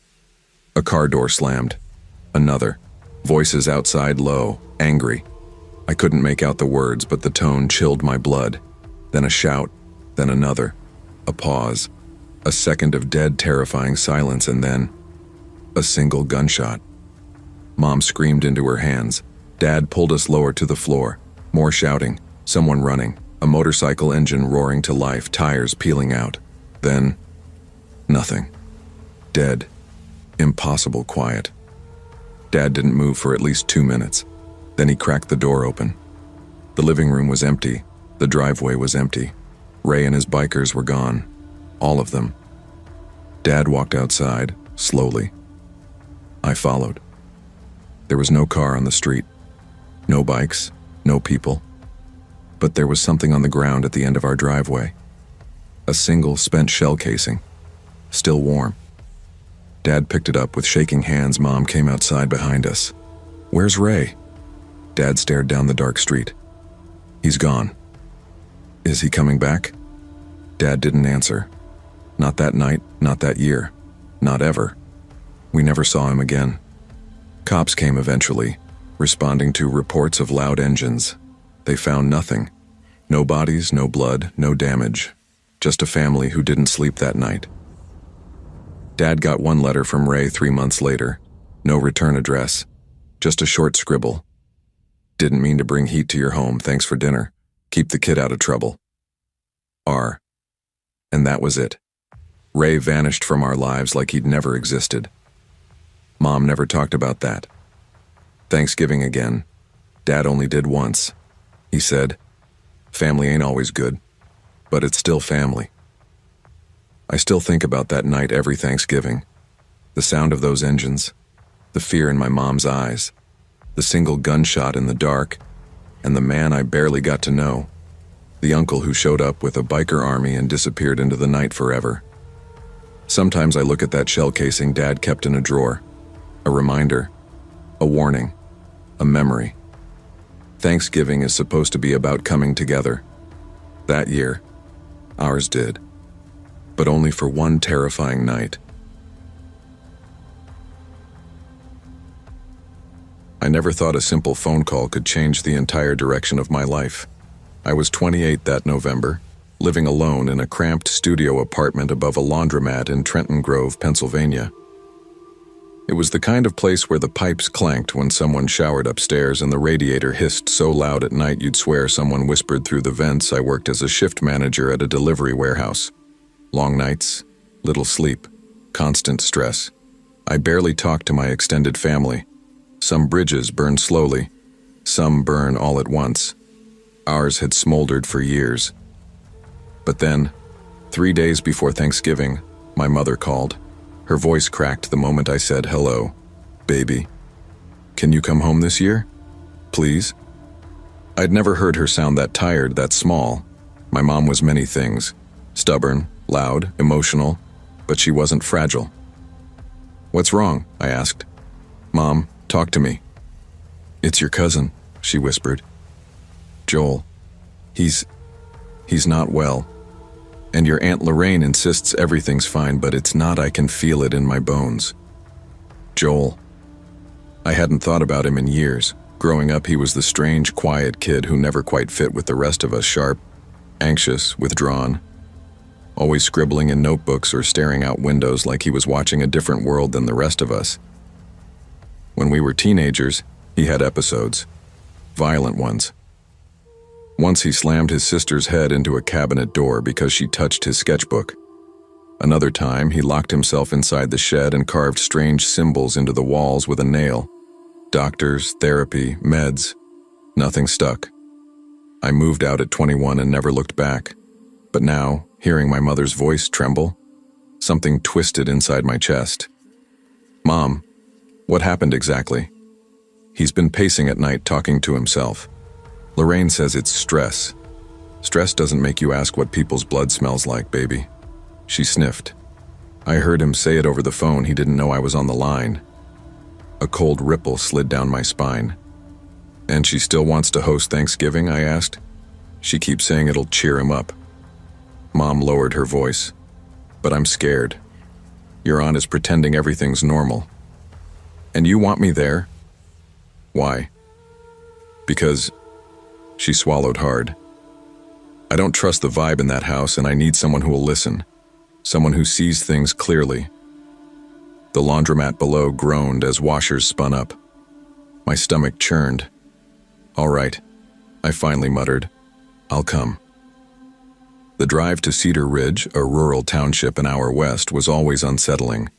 a car door slammed. Another. Voices outside, low, angry. I couldn't make out the words, but the tone chilled my blood. Then a shout. Then another. A pause. A second of dead, terrifying silence, and then a single gunshot. Mom screamed into her hands. Dad pulled us lower to the floor. More shouting. Someone running. A motorcycle engine roaring to life, tires peeling out. Then, nothing. Dead. Impossible quiet. Dad didn't move for at least 2 minutes. Then he cracked the door open. The living room was empty. The driveway was empty. Ray and his bikers were gone. All of them. Dad walked outside, slowly. I followed. There was no car on the street. No bikes, no people. But there was something on the ground at the end of our driveway. A single spent shell casing. Still warm. Dad picked it up with shaking hands. Mom came outside behind us. "Where's Ray?" Dad stared down the dark street. "He's gone." "Is he coming back?" Dad didn't answer. Not that night, not that year, not ever. We never saw him again. Cops came eventually, responding to reports of loud engines. They found nothing. No bodies, no blood, no damage. Just a family who didn't sleep that night. Dad got one letter from Ray 3 months later. No return address. Just a short scribble. "Didn't mean to bring heat to your home. Thanks for dinner. Keep the kid out of trouble. R." And that was it. Ray vanished from our lives like he'd never existed. Mom never talked about that. Thanksgiving again. Dad only did once. He said, "Family ain't always good, but it's still family." I still think about that night every Thanksgiving. The sound of those engines, the fear in my mom's eyes, the single gunshot in the dark, and the man I barely got to know, the uncle who showed up with a biker army and disappeared into the night forever. Sometimes I look at that shell casing Dad kept in a drawer, a reminder, a warning, a memory. Thanksgiving is supposed to be about coming together. That year, ours did, but only for one terrifying night. I never thought a simple phone call could change the entire direction of my life. I was 28 that November, living alone in a cramped studio apartment above a laundromat in Trenton Grove, Pennsylvania. It was the kind of place where the pipes clanked when someone showered upstairs and the radiator hissed so loud at night you'd swear someone whispered through the vents. I worked as a shift manager at a delivery warehouse. Long nights, little sleep, constant stress. I barely talked to my extended family. Some bridges burn slowly, some burn all at once. Ours had smoldered for years. But then, 3 days before Thanksgiving, my mother called. Her voice cracked the moment I said, "Hello, baby. Can you come home this year? Please?" I'd never heard her sound that tired, that small. My mom was many things. Stubborn, loud, emotional, but she wasn't fragile. "What's wrong?" I asked. "Mom, talk to me." "It's your cousin," she whispered. "Joel. He's not well. And your Aunt Lorraine insists everything's fine, but it's not. I can feel it in my bones." Joel. I hadn't thought about him in years. Growing up, he was the strange, quiet kid who never quite fit with the rest of us. Sharp, anxious, withdrawn, always scribbling in notebooks or staring out windows like he was watching a different world than the rest of us. When we were teenagers, he had episodes, violent ones. Once he slammed his sister's head into a cabinet door because she touched his sketchbook. Another time, he locked himself inside the shed and carved strange symbols into the walls with a nail. Doctors, therapy, meds, nothing stuck. I moved out at 21 and never looked back. But now, hearing my mother's voice tremble, something twisted inside my chest. "Mom, what happened exactly?" He's been pacing at night, talking to himself. "Lorraine says it's stress. Stress doesn't make you ask what people's blood smells like, baby." She sniffed. I heard him say it over the phone. He didn't know I was on the line. A cold ripple slid down my spine. "And she still wants to host Thanksgiving?" I asked. "She keeps saying it'll cheer him up." Mom lowered her voice. "But I'm scared. Your aunt is pretending everything's normal. And you want me there?" "Why?" "Because..." She swallowed hard. "I don't trust the vibe in that house, and I need someone who will listen. Someone who sees things clearly." The laundromat below groaned as washers spun up. My stomach churned. "All right," I finally muttered. "I'll come." The drive to Cedar Ridge, a rural township an hour west, was always unsettling.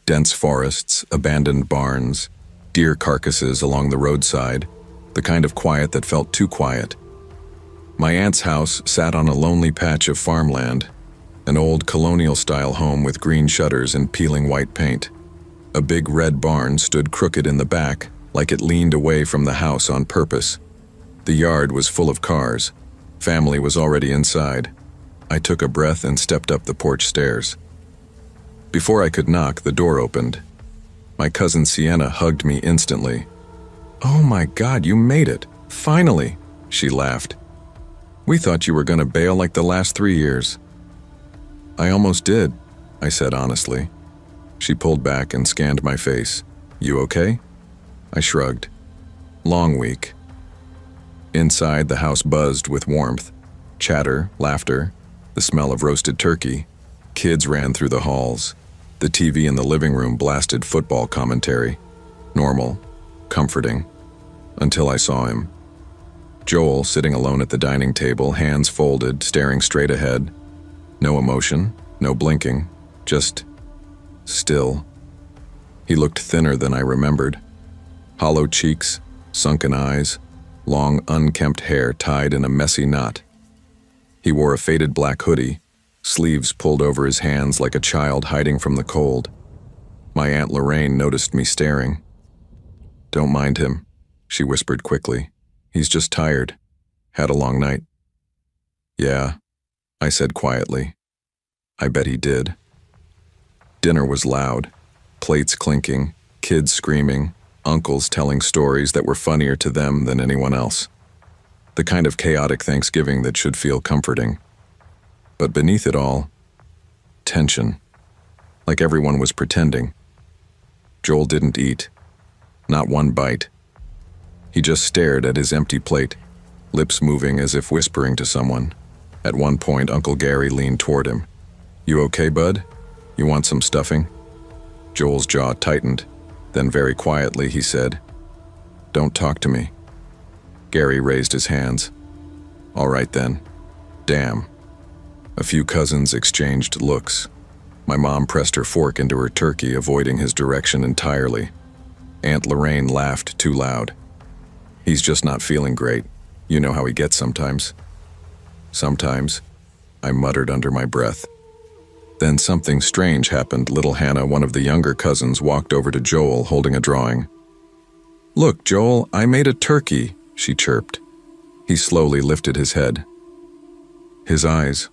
Dense forests, abandoned barns, deer carcasses along the roadside, the kind of quiet that felt too quiet. My aunt's house sat on a lonely patch of farmland, an old colonial-style home with green shutters and peeling white paint. A big red barn stood crooked in the back, like it leaned away from the house on purpose. The yard was full of cars. Family was already inside. I took a breath and stepped up the porch stairs. Before I could knock, the door opened. My cousin Sienna hugged me instantly. "Oh my God, you made it! Finally!" she laughed. "We thought you were going to bail like the last 3 years." "I almost did," I said honestly. She pulled back and scanned my face. "You okay?" I shrugged. "Long week." Inside, the house buzzed with warmth. Chatter, laughter, the smell of roasted turkey. Kids ran through the halls. The TV in the living room blasted football commentary. Normal, comforting, until I saw him. Joel, sitting alone at the dining table, hands folded, staring straight ahead. No emotion, no blinking, just still. He looked thinner than I remembered. Hollow cheeks, sunken eyes, long unkempt hair tied in a messy knot. He wore a faded black hoodie, sleeves pulled over his hands like a child hiding from the cold. My Aunt Lorraine noticed me staring. "Don't mind him," she whispered quickly. "He's just tired. Had a long night." "Yeah," I said quietly. I bet he did. Dinner was loud, plates clinking, kids screaming, uncles telling stories that were funnier to them than anyone else. The kind of chaotic Thanksgiving that should feel comforting. But beneath it all, tension. Like everyone was pretending. Joel didn't eat. Not one bite. He just stared at his empty plate, lips moving as if whispering to someone. At one point, Uncle Gary leaned toward him. "You okay, bud? You want some stuffing?" Joel's jaw tightened. Then very quietly he said, "Don't talk to me." Gary raised his hands. "All right then. Damn." A few cousins exchanged looks. My mom pressed her fork into her turkey, avoiding his direction entirely. Aunt Lorraine laughed too loud. "He's just not feeling great. You know how he gets sometimes." "Sometimes," I muttered under my breath. Then something strange happened. Little Hannah, one of the younger cousins, walked over to Joel holding a drawing. "Look, Joel, I made a turkey," she chirped. He slowly lifted his head. His eyes,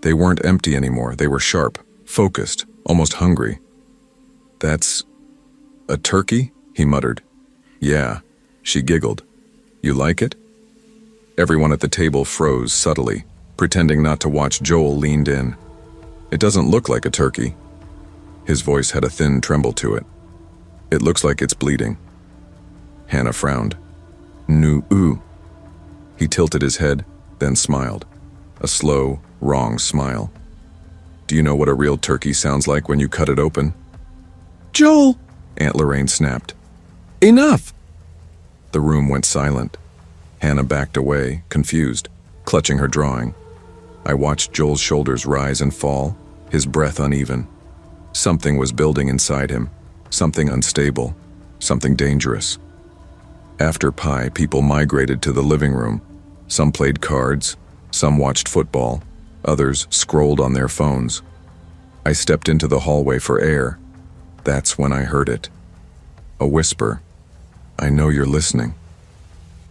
they weren't empty anymore. They were sharp, focused, almost hungry. "That's a turkey?" he muttered. "Yeah," she giggled. "You like it?" Everyone at the table froze subtly, pretending not to watch. Joel leaned in. "It doesn't look like a turkey." His voice had a thin tremble to it. "It looks like it's bleeding." Hannah frowned. "No." He tilted his head, then smiled. A slow, wrong smile. "Do you know what a real turkey sounds like when you cut it open?" "Joel!" Aunt Lorraine snapped. "Enough!" The room went silent. Hannah backed away, confused, clutching her drawing. I watched Joel's shoulders rise and fall, his breath uneven. Something was building inside him, something unstable, something dangerous. After pie, people migrated to the living room. Some played cards, some watched football, others scrolled on their phones. I stepped into the hallway for air. That's when I heard it. A whisper. "I know you're listening."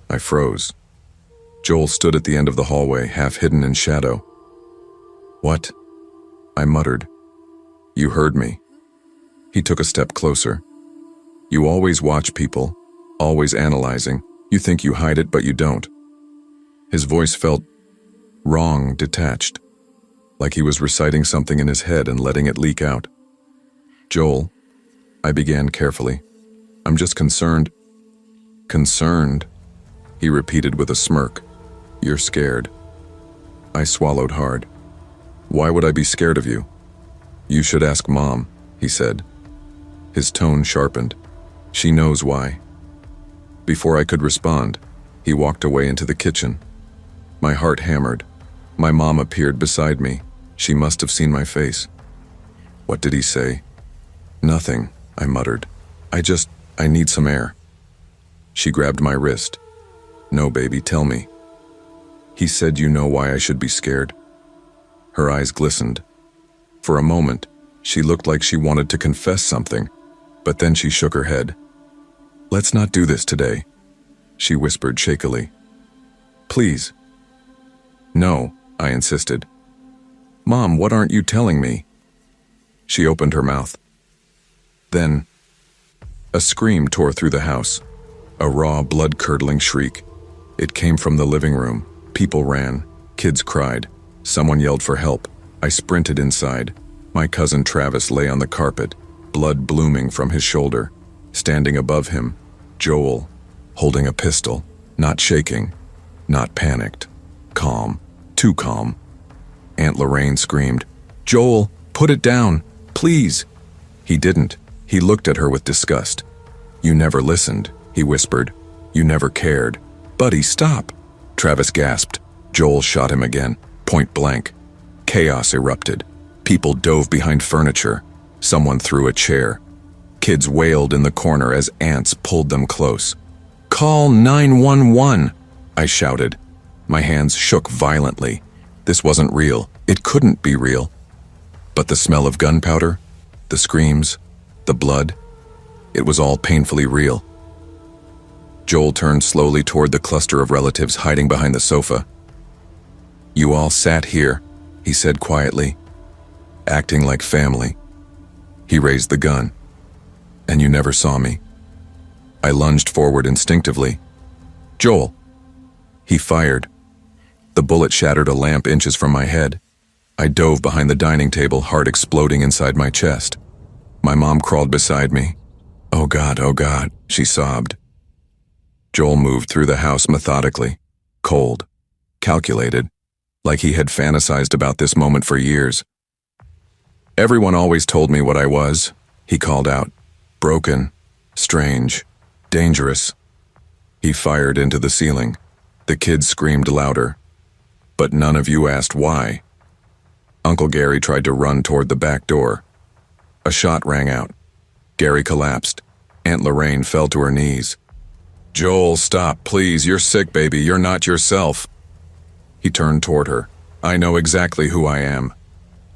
I froze. Joel stood at the end of the hallway, half hidden in shadow. "What?" I muttered. "You heard me." He took a step closer. "You always watch people, always analyzing. You think you hide it, but you don't." His voice felt wrong, detached, like he was reciting something in his head and letting it leak out. "Joel," I began carefully, "I'm just concerned." "Concerned?" he repeated with a smirk. "You're scared." I swallowed hard. "Why would I be scared of you?" "You should ask Mom," he said. His tone sharpened. "She knows why." Before I could respond, he walked away into the kitchen. My heart hammered. My mom appeared beside me. She must have seen my face. "What did he say?" "Nothing," I muttered. I need some air." She grabbed my wrist. "No, baby, tell me." "He said you know why I should be scared." Her eyes glistened. For a moment, she looked like she wanted to confess something, but then she shook her head. "Let's not do this today," she whispered shakily. "Please." "No," I insisted. "Mom, what aren't you telling me?" She opened her mouth. Then, a scream tore through the house, a raw, blood-curdling shriek. It came from the living room. People ran, kids cried, someone yelled for help. I sprinted inside. My cousin Travis lay on the carpet, blood blooming from his shoulder. Standing above him, Joel, holding a pistol, not shaking, not panicked, calm, too calm. Aunt Lorraine screamed, "Joel, put it down, please." He didn't. He looked at her with disgust. "You never listened," he whispered. "You never cared." "Buddy, stop!" Travis gasped. Joel shot him again, point blank. Chaos erupted. People dove behind furniture. Someone threw a chair. Kids wailed in the corner as ants pulled them close. "Call 911!" I shouted. My hands shook violently. This wasn't real. It couldn't be real. But the smell of gunpowder, the screams, the blood, it was all painfully real. Joel turned slowly toward the cluster of relatives hiding behind the sofa. "You all sat here," he said quietly, "acting like family." He raised the gun. "And you never saw me." I lunged forward instinctively. "Joel!" He fired. The bullet shattered a lamp inches from my head. I dove behind the dining table, heart exploding inside my chest. My mom crawled beside me. Oh God," she sobbed. Joel moved through the house methodically, cold, calculated, like he had fantasized about this moment for years. "Everyone always told me what I was," he called out. "Broken, strange, dangerous." He fired into the ceiling. The kids screamed louder. "But none of you asked why." Uncle Gary tried to run toward the back door. A shot rang out. Gary collapsed. Aunt Lorraine fell to her knees. "Joel, stop, please. You're sick, baby. You're not yourself." He turned toward her. "I know exactly who I am."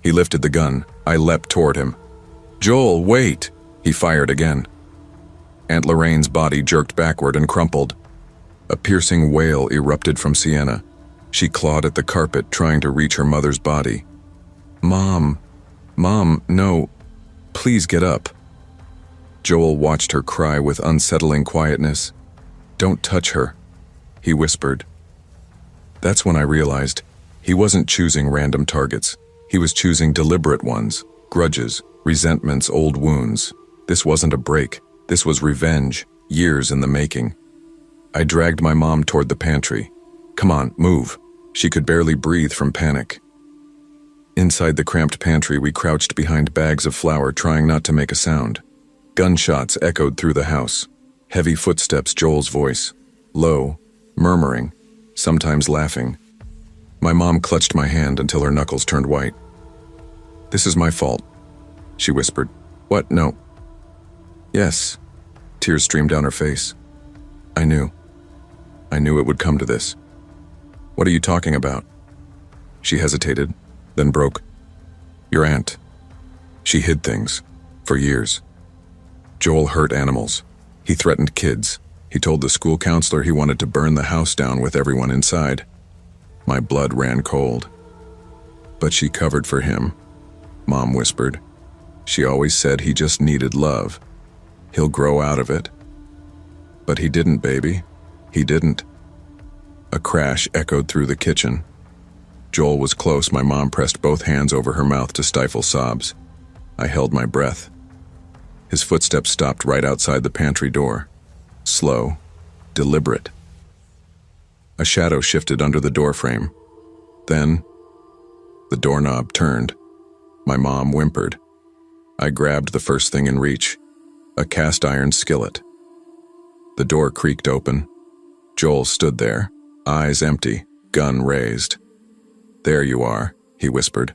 He lifted the gun. I leapt toward him. "Joel, wait!" He fired again. Aunt Lorraine's body jerked backward and crumpled. A piercing wail erupted from Sienna. She clawed at the carpet, trying to reach her mother's body. Mom, no, please get up." Joel watched her cry with unsettling quietness. "Don't touch her," he whispered. That's when I realized he wasn't choosing random targets. He was choosing deliberate ones, grudges, resentments, old wounds. This wasn't a break. This was revenge, years in the making. I dragged my mom toward the pantry. "Come on, move." She could barely breathe from panic. Inside the cramped pantry, we crouched behind bags of flour, trying not to make a sound. Gunshots echoed through the house. Heavy footsteps, Joel's voice. Low, murmuring, sometimes laughing. My mom clutched my hand until her knuckles turned white. "This is my fault," she whispered. "What? No." "Yes." Tears streamed down her face. I knew it would come to this." "What are you talking about?" She hesitated, then broke. "Your aunt. She hid things. For years. Joel hurt animals. He threatened kids. He told the school counselor he wanted to burn the house down with everyone inside." My blood ran cold. "But she covered for him," Mom whispered. "She always said he just needed love. He'll grow out of it." "But he didn't, baby. He didn't." A crash echoed through the kitchen. Joel was close. My mom pressed both hands over her mouth to stifle sobs. I held my breath. His footsteps stopped right outside the pantry door. Slow, deliberate. A shadow shifted under the doorframe. Then, the doorknob turned. My mom whimpered. I grabbed the first thing in reach, a cast-iron skillet. The door creaked open. Joel stood there, eyes empty, gun raised. "There you are," he whispered.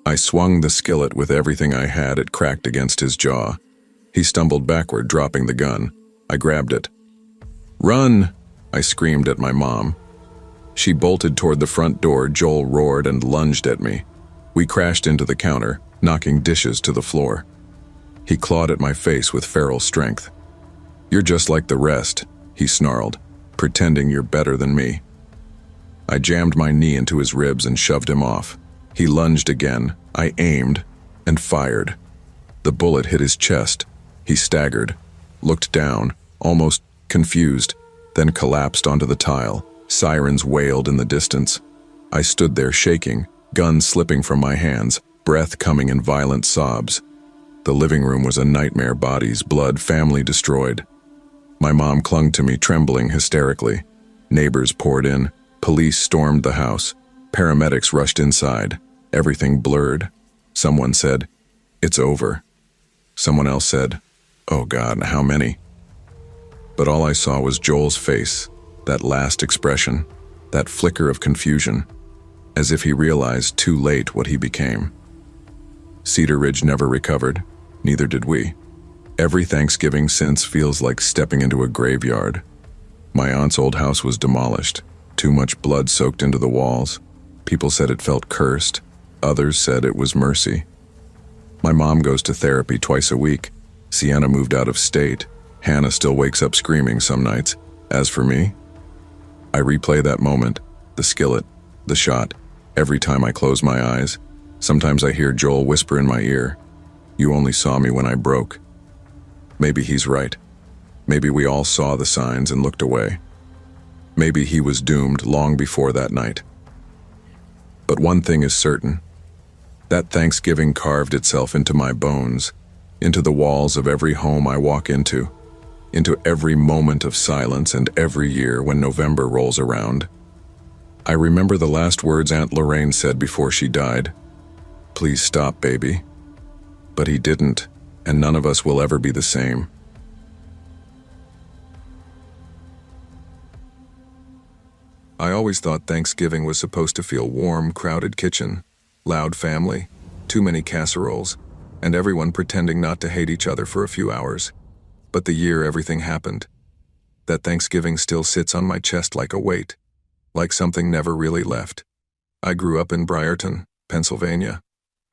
I swung the skillet with everything I had. It cracked against his jaw. He stumbled backward, dropping the gun. I grabbed it. "Run!" I screamed at my mom. She bolted toward the front door. Joel roared and lunged at me. We crashed into the counter, knocking dishes to the floor. He clawed at my face with feral strength. "You're just like the rest," he snarled, "pretending you're better than me." I jammed my knee into his ribs and shoved him off. He lunged again. I aimed and fired. The bullet hit his chest. He staggered, looked down, almost confused, then collapsed onto the tile. Sirens wailed in the distance. I stood there shaking, gun slipping from my hands, breath coming in violent sobs. The living room was a nightmare. Bodies, blood, family destroyed. My mom clung to me, trembling hysterically. Neighbors poured in. Police stormed the house. Paramedics rushed inside. Everything blurred. Someone said, "It's over." Someone else said, "Oh God, how many?" But all I saw was Joel's face, that last expression, that flicker of confusion, as if he realized too late what he became. Cedar Ridge never recovered, neither did we. Every Thanksgiving since feels like stepping into a graveyard. My aunt's old house was demolished. Too much blood soaked into the walls. People said it felt cursed. Others said it was mercy. My mom goes to therapy twice a week. Sienna moved out of state. Hannah still wakes up screaming some nights. As for me, I replay that moment, the skillet, the shot, every time I close my eyes. Sometimes I hear Joel whisper in my ear, "You only saw me when I broke." Maybe he's right. Maybe we all saw the signs and looked away. Maybe he was doomed long before that night. But one thing is certain. That Thanksgiving carved itself into my bones, into the walls of every home I walk into every moment of silence, and every year when November rolls around. I remember the last words Aunt Lorraine said before she died. "Please stop, baby." But he didn't, and none of us will ever be the same. I always thought Thanksgiving was supposed to feel warm, crowded kitchen, loud family, too many casseroles, and everyone pretending not to hate each other for a few hours. But the year everything happened, that Thanksgiving still sits on my chest like a weight, like something never really left. I grew up in Briarton, Pennsylvania.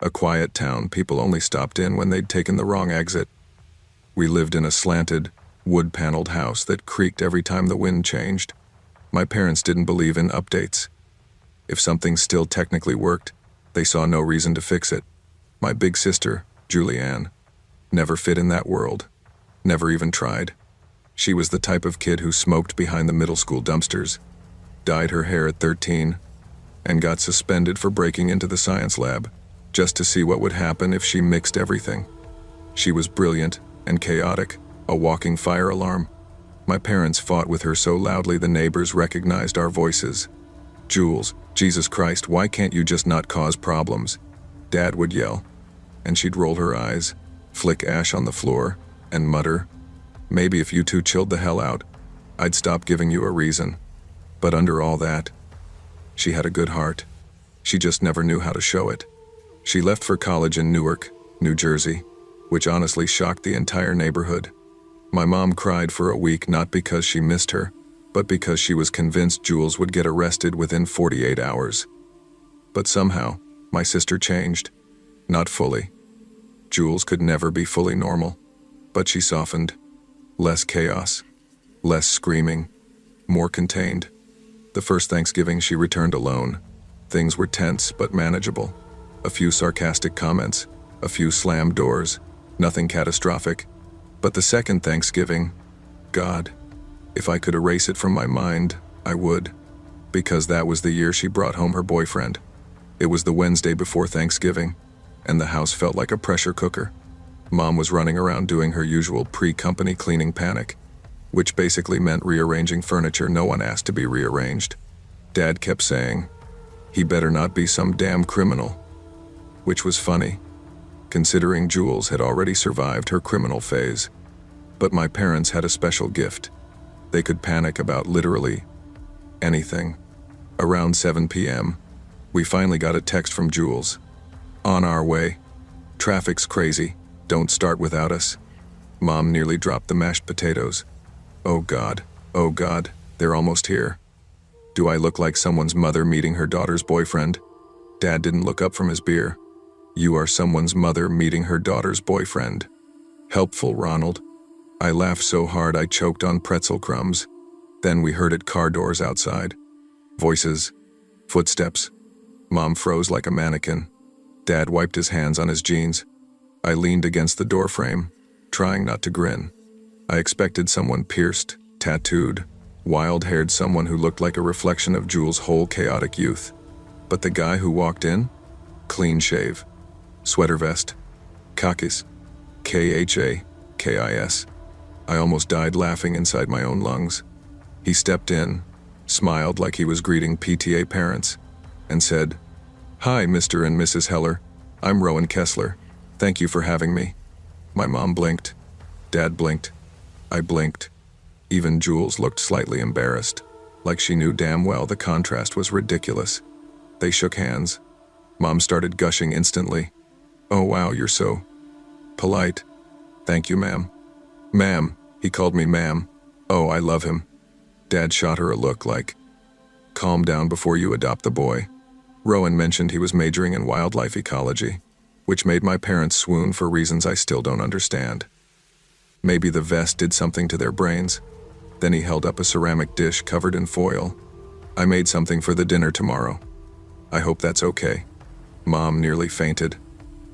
A quiet town, people only stopped in when they'd taken the wrong exit. We lived in a slanted, wood-paneled house that creaked every time the wind changed. My parents didn't believe in updates. If something still technically worked, they saw no reason to fix it. My big sister, Julianne, never fit in that world. Never even tried. She was the type of kid who smoked behind the middle school dumpsters, dyed her hair at 13, and got suspended for breaking into the science lab, just to see what would happen if she mixed everything. She was brilliant and chaotic, a walking fire alarm. My parents fought with her so loudly the neighbors recognized our voices. "Jules, Jesus Christ, why can't you just not cause problems?" Dad would yell, and she'd roll her eyes, flick ash on the floor, and mutter, "Maybe if you two chilled the hell out, I'd stop giving you a reason." But under all that, she had a good heart. She just never knew how to show it. She left for college in Newark, New Jersey, which honestly shocked the entire neighborhood. My mom cried for a week not because she missed her, but because she was convinced Jules would get arrested within 48 hours. But somehow, my sister changed. Not fully. Jules could never be fully normal, but she softened. Less chaos, less screaming, more contained. The first Thanksgiving she returned alone. Things were tense but manageable. A few sarcastic comments, a few slammed doors, nothing catastrophic. But the second Thanksgiving, God, if I could erase it from my mind, I would. Because that was the year she brought home her boyfriend. It was the Wednesday before Thanksgiving, and the house felt like a pressure cooker. Mom was running around doing her usual pre-company cleaning panic, which basically meant rearranging furniture no one asked to be rearranged. Dad kept saying, "He better not be some damn criminal," which was funny, considering Jules had already survived her criminal phase. But my parents had a special gift. They could panic about literally anything. Around 7 p.m., we finally got a text from Jules. "On our way. Traffic's crazy. Don't start without us." Mom nearly dropped the mashed potatoes. Oh God, they're almost here. Do I look like someone's mother meeting her daughter's boyfriend? Dad didn't look up from his beer. You are someone's mother meeting her daughter's boyfriend. Helpful, Ronald. I laughed so hard I choked on pretzel crumbs. Then we heard car doors outside. Voices. Footsteps. Mom froze like a mannequin. Dad wiped his hands on his jeans. I leaned against the doorframe, trying not to grin. I expected someone pierced, tattooed, wild-haired, someone who looked like a reflection of Jules' whole chaotic youth. But the guy who walked in? Clean shave. Sweater vest. Khakis. Khakis. I almost died laughing inside my own lungs. He stepped in, smiled like he was greeting PTA parents, and said, "Hi, Mr. and Mrs. Heller. I'm Rowan Kessler. Thank you for having me." My mom blinked. Dad blinked. I blinked. Even Jules looked slightly embarrassed, like she knew damn well the contrast was ridiculous. They shook hands. Mom started gushing instantly. "Oh wow, you're so polite." "Thank you, ma'am." "Ma'am," he called me ma'am. "Oh, I love him." Dad shot her a look like, "Calm down before you adopt the boy." Rowan mentioned he was majoring in wildlife ecology, which made my parents swoon for reasons I still don't understand. Maybe the vest did something to their brains. Then he held up a ceramic dish covered in foil. "I made something for the dinner tomorrow. I hope that's okay." Mom nearly fainted.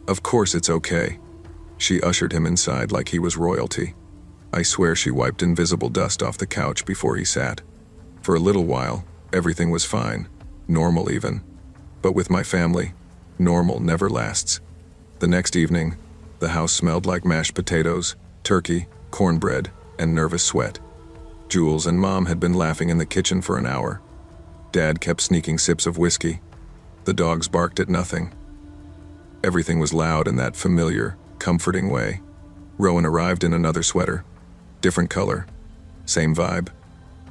"Of course it's okay." She ushered him inside like he was royalty. I swear she wiped invisible dust off the couch before he sat. For a little while, everything was fine, normal even. But with my family, normal never lasts. The next evening, the house smelled like mashed potatoes, turkey, cornbread, and nervous sweat. Jules and Mom had been laughing in the kitchen for an hour. Dad kept sneaking sips of whiskey. The dogs barked at nothing. Everything was loud in that familiar, comforting way. Rowan arrived in another sweater. Different color. Same vibe.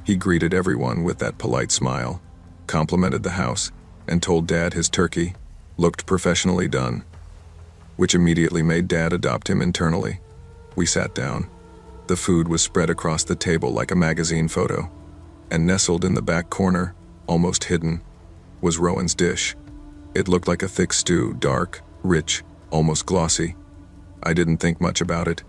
He greeted everyone with that polite smile, complimented the house, and told Dad his turkey looked professionally done, which immediately made Dad adopt him internally. We sat down. The food was spread across the table like a magazine photo, and nestled in the back corner, almost hidden, was Rowan's dish. It looked like a thick stew, dark, rich, almost glossy. I didn't think much about it.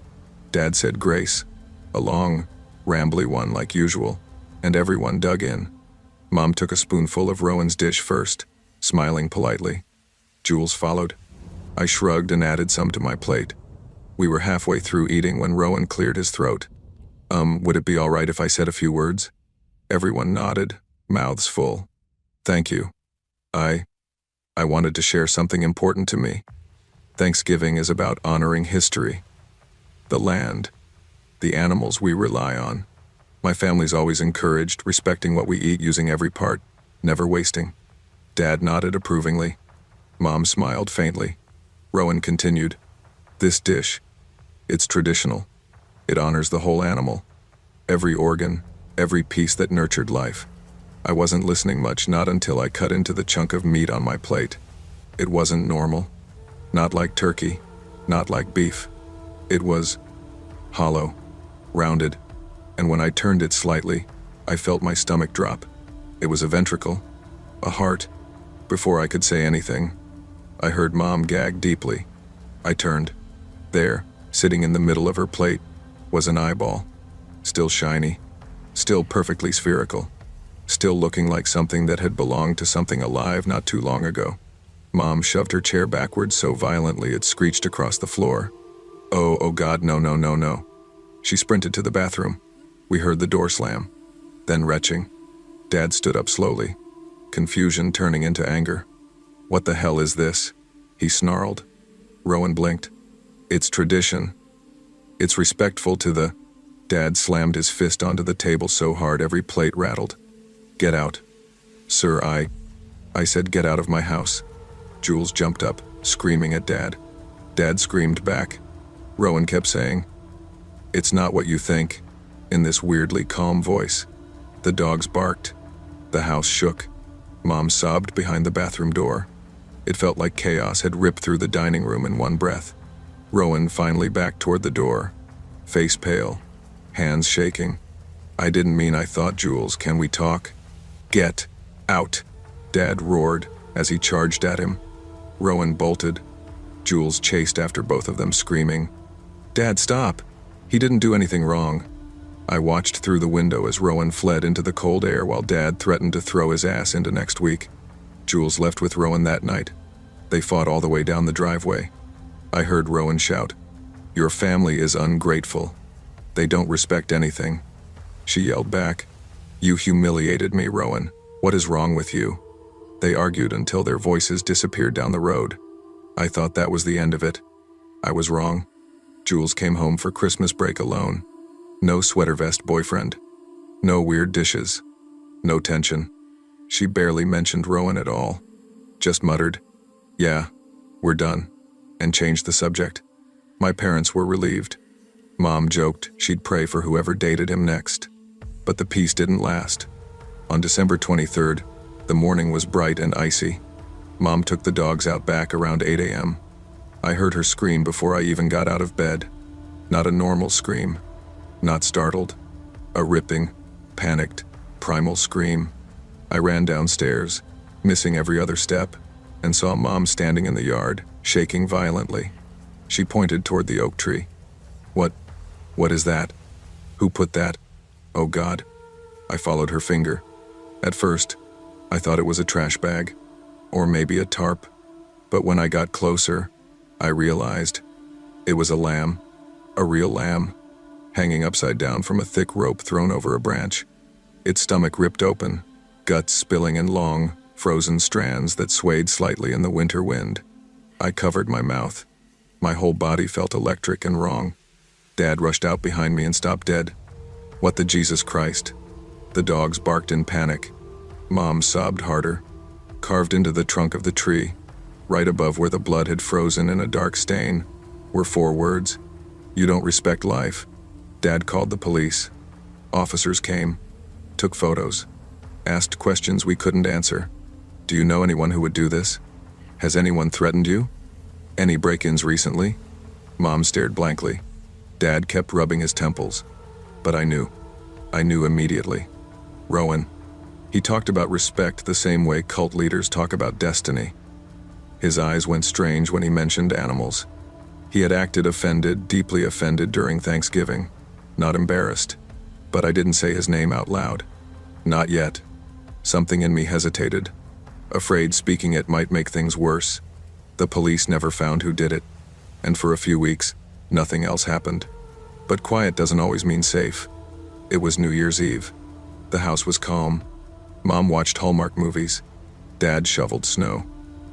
Dad said grace, a long, rambly one like usual, and everyone dug in. Mom took a spoonful of Rowan's dish first, smiling politely. Jules followed. I shrugged and added some to my plate. We were halfway through eating when Rowan cleared his throat. Would it be all right if I said a few words? Everyone nodded, mouths full. Thank you. I wanted to share something important to me. Thanksgiving is about honoring history. The land. The animals we rely on. My family's always encouraged respecting what we eat, using every part, never wasting. Dad nodded approvingly. Mom smiled faintly. Rowan continued. This dish, it's traditional. It honors the whole animal. Every organ, every piece that nurtured life. I wasn't listening much, not until I cut into the chunk of meat on my plate. It wasn't normal. Not like turkey, not like beef. It was hollow, rounded, and when I turned it slightly, I felt my stomach drop. It was a ventricle, a heart. Before I could say anything, I heard Mom gag deeply. I turned. There, sitting in the middle of her plate, was an eyeball. Still shiny, still perfectly spherical, still looking like something that had belonged to something alive not too long ago. Mom shoved her chair backwards so violently it screeched across the floor. Oh God, no, no, no, no. She sprinted to the bathroom. We heard the door slam. Then retching. Dad stood up slowly, confusion turning into anger. What the hell is this? He snarled. Rowan blinked. It's tradition. It's respectful to the... Dad slammed his fist onto the table so hard every plate rattled. Get out. Sir, I said get out of my house. Jules jumped up, screaming at Dad. Dad screamed back. Rowan kept saying, it's not what you think, in this weirdly calm voice. The dogs barked. The house shook. Mom sobbed behind the bathroom door. It felt like chaos had ripped through the dining room in one breath. Rowan finally backed toward the door, face pale, hands shaking. I didn't mean I thought, Jules, can we talk? Get out, Dad roared as he charged at him. Rowan bolted. Jules chased after both of them, screaming, Dad, stop! He didn't do anything wrong. I watched through the window as Rowan fled into the cold air while Dad threatened to throw his ass into next week. Jules left with Rowan that night. They fought all the way down the driveway. I heard Rowan shout, your family is ungrateful. They don't respect anything. She yelled back, you humiliated me, Rowan. What is wrong with you? They argued until their voices disappeared down the road. I thought that was the end of it. I was wrong. Jules came home for Christmas break alone. No sweater vest boyfriend. No weird dishes. No tension. She barely mentioned Rowan at all. Just muttered, yeah, we're done, and changed the subject. My parents were relieved. Mom joked she'd pray for whoever dated him next. But the peace didn't last. On December 23rd, the morning was bright and icy. Mom took the dogs out back around 8 a.m. I heard her scream before I even got out of bed. Not a normal scream. Not startled. A ripping, panicked, primal scream. I ran downstairs, missing every other step, and saw Mom standing in the yard, shaking violently. She pointed toward the oak tree. What is that? Who put that? Oh God. I followed her finger. At first, I thought it was a trash bag, or maybe a tarp. But when I got closer, I realized it was a lamb, a real lamb, hanging upside down from a thick rope thrown over a branch. Its stomach ripped open, guts spilling in long, frozen strands that swayed slightly in the winter wind. I covered my mouth. My whole body felt electric and wrong. Dad rushed out behind me and stopped dead. What the Jesus Christ? The dogs barked in panic. Mom sobbed harder. Carved into the trunk of the tree, right above where the blood had frozen in a dark stain, were 4 words. You don't respect life. Dad called the police. Officers came, took photos, asked questions we couldn't answer. Do you know anyone who would do this? Has anyone threatened you? Any break-ins recently? Mom stared blankly. Dad kept rubbing his temples. But I knew. I knew immediately. Rowan. He talked about respect the same way cult leaders talk about destiny. His eyes went strange when he mentioned animals. He had acted offended, deeply offended during Thanksgiving. Not embarrassed. But I didn't say his name out loud. Not yet. Something in me hesitated, afraid speaking it might make things worse. The police never found who did it, and for a few weeks, nothing else happened. But quiet doesn't always mean safe. It was New Year's Eve. The house was calm. Mom watched Hallmark movies. Dad shoveled snow.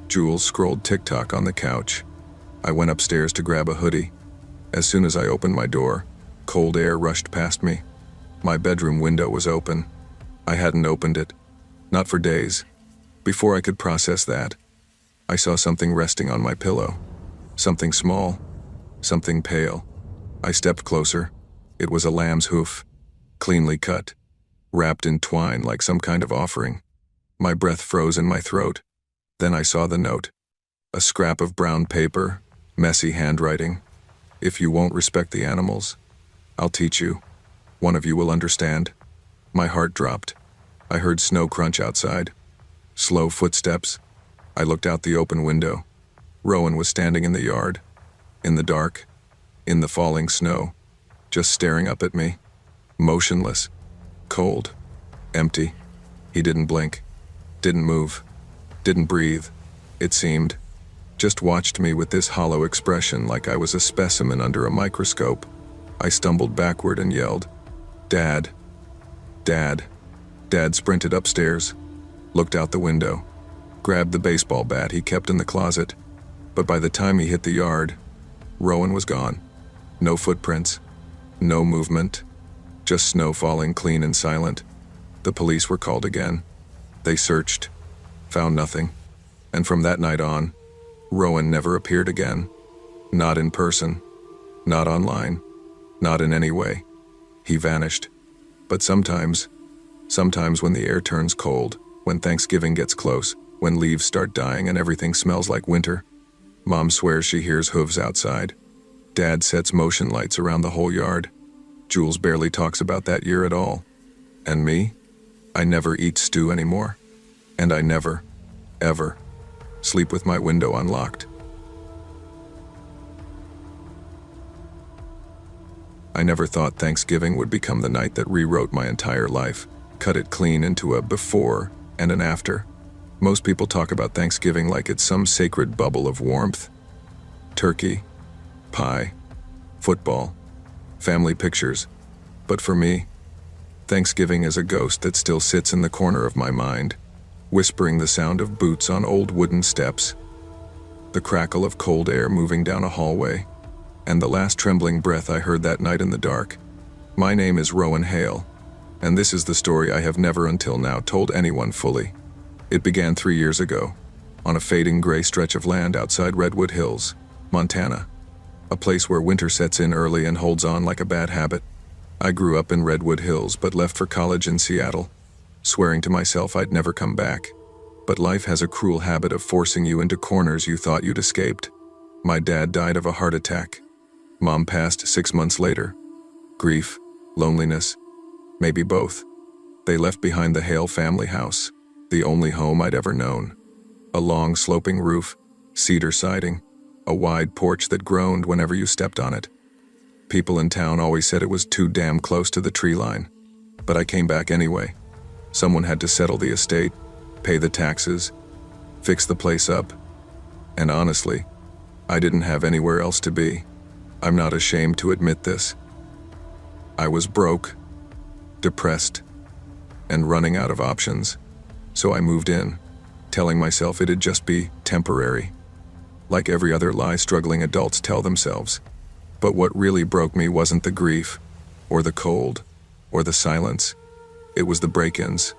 Jules scrolled TikTok on the couch. I went upstairs to grab a hoodie. As soon as I opened my door, cold air rushed past me. My bedroom window was open. I hadn't opened it. Not for days. Before I could process that, I saw something resting on my pillow. Something small. Something pale. I stepped closer. It was a lamb's hoof. Cleanly cut. Wrapped in twine like some kind of offering. My breath froze in my throat. Then I saw the note. A scrap of brown paper, messy handwriting. If you won't respect the animals, I'll teach you. One of you will understand. My heart dropped. I heard snow crunch outside. Slow footsteps. I looked out the open window. Rowan was standing in the yard. In the dark. In the falling snow. Just staring up at me. Motionless. Cold. Empty. He didn't blink. Didn't move. Didn't breathe. It seemed. Just watched me with this hollow expression like I was a specimen under a microscope. I stumbled backward and yelled, "Dad! Dad!" Dad sprinted upstairs, looked out the window, grabbed the baseball bat he kept in the closet. But by the time he hit the yard, Rowan was gone. No footprints, no movement, just snow falling clean and silent. The police were called again. They searched, found nothing. And from that night on, Rowan never appeared again. Not in person, not online, not in any way. He vanished. But sometimes when the air turns cold, when Thanksgiving gets close, when leaves start dying and everything smells like winter, Mom swears she hears hooves outside. Dad sets motion lights around the whole yard. Jules barely talks about that year at all. And me? I never eat stew anymore. And I never, ever, sleep with my window unlocked. I never thought Thanksgiving would become the night that rewrote my entire life, cut it clean into a before and an after. Most people talk about Thanksgiving like it's some sacred bubble of warmth. Turkey, pie, football, family pictures. But for me, Thanksgiving is a ghost that still sits in the corner of my mind, whispering the sound of boots on old wooden steps, the crackle of cold air moving down a hallway, and the last trembling breath I heard that night in the dark. My name is Rowan Hale, and this is the story I have never until now told anyone fully. It began 3 years ago, on a fading gray stretch of land outside Redwood Hills, Montana, a place where winter sets in early and holds on like a bad habit. I grew up in Redwood Hills but left for college in Seattle, swearing to myself I'd never come back. But life has a cruel habit of forcing you into corners you thought you'd escaped. My dad died of a heart attack. Mom passed 6 months later. Grief, loneliness, maybe both. They left behind the Hale family house, the only home I'd ever known. A long sloping roof, cedar siding, a wide porch that groaned whenever you stepped on it. People in town always said it was too damn close to the tree line. But I came back anyway. Someone had to settle the estate, pay the taxes, fix the place up. And honestly, I didn't have anywhere else to be. I'm not ashamed to admit this. I was broke, depressed, and running out of options. So I moved in, telling myself it'd just be temporary, like every other lie struggling adults tell themselves. But what really broke me wasn't the grief, or the cold, or the silence. It was the break-ins.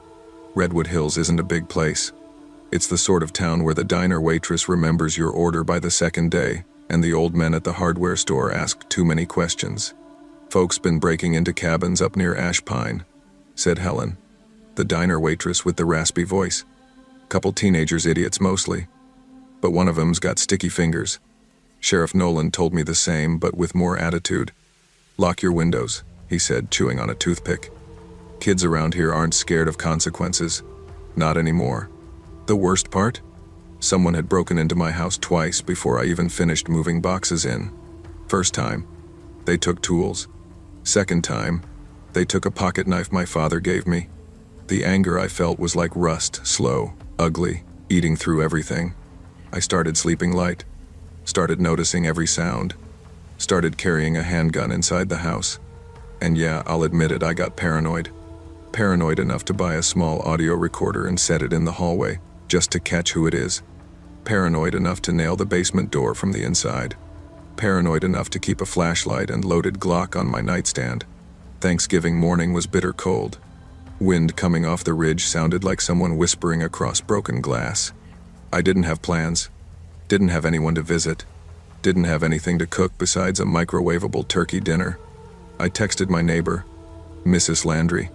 Redwood Hills isn't a big place. It's the sort of town where the diner waitress remembers your order by the second day, and the old men at the hardware store ask too many questions. Folks been breaking into cabins up near Ash Pine, said Helen, the diner waitress with the raspy voice. Couple teenagers, idiots mostly. But one of them's got sticky fingers. Sheriff Nolan told me the same, but with more attitude. Lock your windows, he said, chewing on a toothpick. Kids around here aren't scared of consequences. Not anymore. The worst part? Someone had broken into my house twice before I even finished moving boxes in. First time, they took tools. Second time, they took a pocket knife my father gave me. The anger I felt was like rust, slow, ugly, eating through everything. I started sleeping light, started noticing every sound, started carrying a handgun inside the house. And yeah, I'll admit it, I got paranoid. Paranoid enough to buy a small audio recorder and set it in the hallway, just to catch who it is. Paranoid enough to nail the basement door from the inside. Paranoid enough to keep a flashlight and loaded Glock on my nightstand. Thanksgiving morning was bitter cold. Wind coming off the ridge sounded like someone whispering across broken glass. I didn't have plans. Didn't have anyone to visit. Didn't have anything to cook besides a microwavable turkey dinner. I texted my neighbor, Mrs. Landry,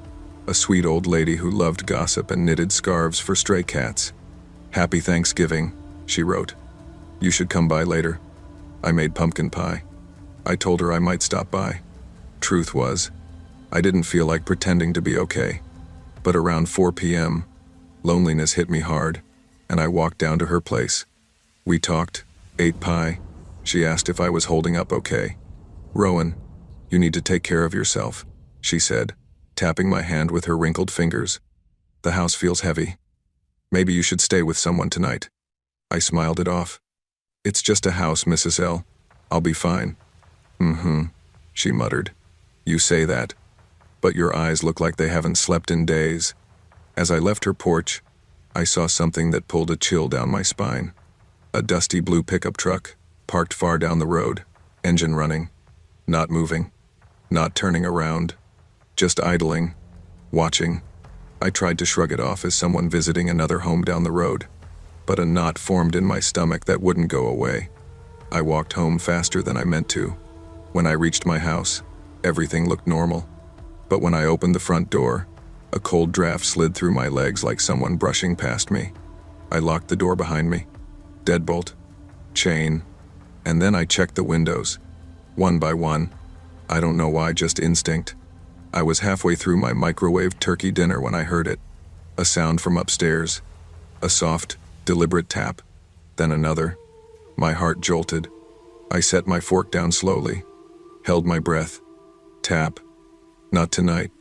a sweet old lady who loved gossip and knitted scarves for stray cats. "Happy Thanksgiving," she wrote. "You should come by later. I made pumpkin pie." I told her I might stop by. Truth was, I didn't feel like pretending to be okay. But around 4 p.m., loneliness hit me hard, and I walked down to her place. We talked, ate pie. She asked if I was holding up okay. "Rowan, you need to take care of yourself," she said, tapping my hand with her wrinkled fingers. "The house feels heavy. Maybe you should stay with someone tonight." I smiled it off. "It's just a house, Mrs. L. I'll be fine." She muttered. "You say that, but your eyes look like they haven't slept in days." As I left her porch, I saw something that pulled a chill down my spine. A dusty blue pickup truck, parked far down the road, engine running, not moving, not turning around, just idling, watching. I tried to shrug it off as someone visiting another home down the road, but a knot formed in my stomach that wouldn't go away. I walked home faster than I meant to. When I reached my house, everything looked normal. But when I opened the front door, a cold draft slid through my legs like someone brushing past me. I locked the door behind me. Deadbolt, chain, and then I checked the windows, one by one. I don't know why, just instinct. I was halfway through my microwave turkey dinner when I heard it. A sound from upstairs. A soft, deliberate tap. Then another. My heart jolted. I set my fork down slowly. Held my breath. Tap. "Not tonight,"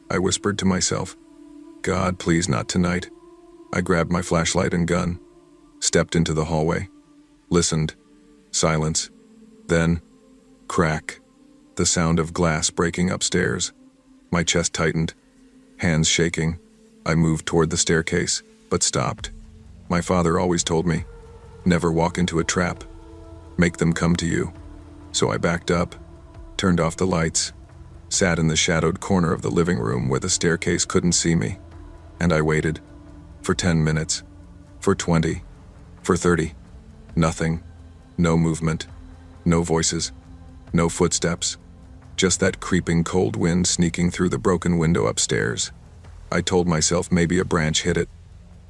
I whispered to myself. "God, please, not tonight." I grabbed my flashlight and gun. Stepped into the hallway. Listened. Silence. Then, crack. The sound of glass breaking upstairs. My chest tightened. Hands shaking. I moved toward the staircase, but stopped. My father always told me, never walk into a trap. Make them come to you. So I backed up, turned off the lights, sat in the shadowed corner of the living room where the staircase couldn't see me, and I waited. For 10 minutes. For 20. For 30. Nothing. No movement. No voices. No footsteps. Just that creeping cold wind sneaking through the broken window upstairs. I told myself maybe a branch hit it.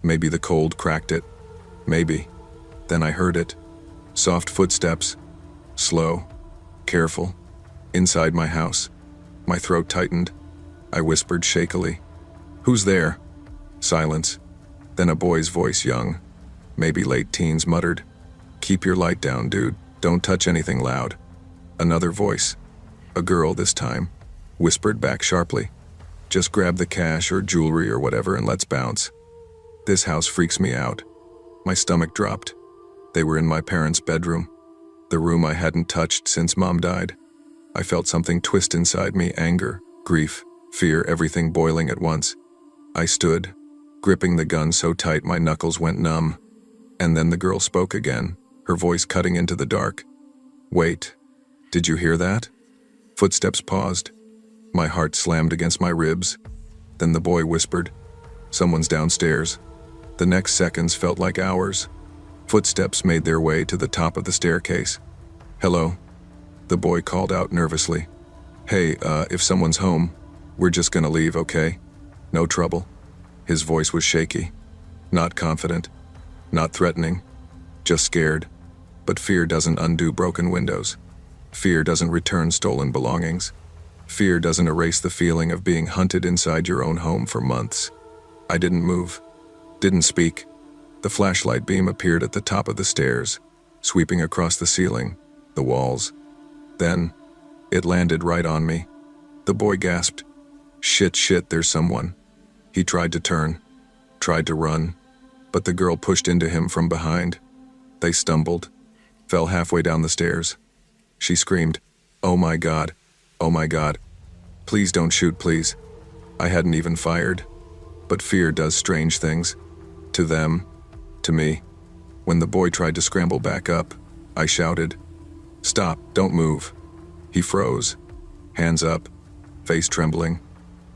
Maybe the cold cracked it. Maybe. Then I heard it. Soft footsteps. Slow. Careful. Inside my house. My throat tightened. I whispered shakily, "Who's there?" Silence. Then a boy's voice, young, maybe late teens, muttered, "Keep your light down, dude. Don't touch anything loud." Another voice, a girl this time, whispered back sharply, "Just grab the cash or jewelry or whatever and let's bounce." This house freaks me out. My stomach dropped. They were in my parents' bedroom, the room I hadn't touched since Mom died. I felt something twist inside me, anger, grief, fear, everything boiling at once. I stood, gripping the gun so tight my knuckles went numb. And then the girl spoke again, her voice cutting into the dark. "Wait, did you hear that?" Footsteps paused. My heart slammed against my ribs. Then the boy whispered, "Someone's downstairs." The next seconds felt like hours. Footsteps made their way to the top of the staircase. "Hello?" The boy called out nervously. "Hey, if someone's home, we're just gonna leave, okay? No trouble." His voice was shaky, not confident, not threatening, just scared. But fear doesn't undo broken windows. Fear doesn't return stolen belongings. Fear doesn't erase the feeling of being hunted inside your own home for months. I didn't move, didn't speak, The flashlight beam appeared at the top of the stairs, sweeping across the ceiling, the walls. Then, it landed right on me. The boy gasped. Shit, there's someone. He tried to turn, tried to run, but the girl pushed into him from behind. They stumbled, fell halfway down the stairs. She screamed, "Oh my God, oh my God. Please don't shoot, please." I hadn't even fired. But fear does strange things. To them, to me. When the boy tried to scramble back up, I shouted, "Stop, don't move." He froze, hands up, face trembling.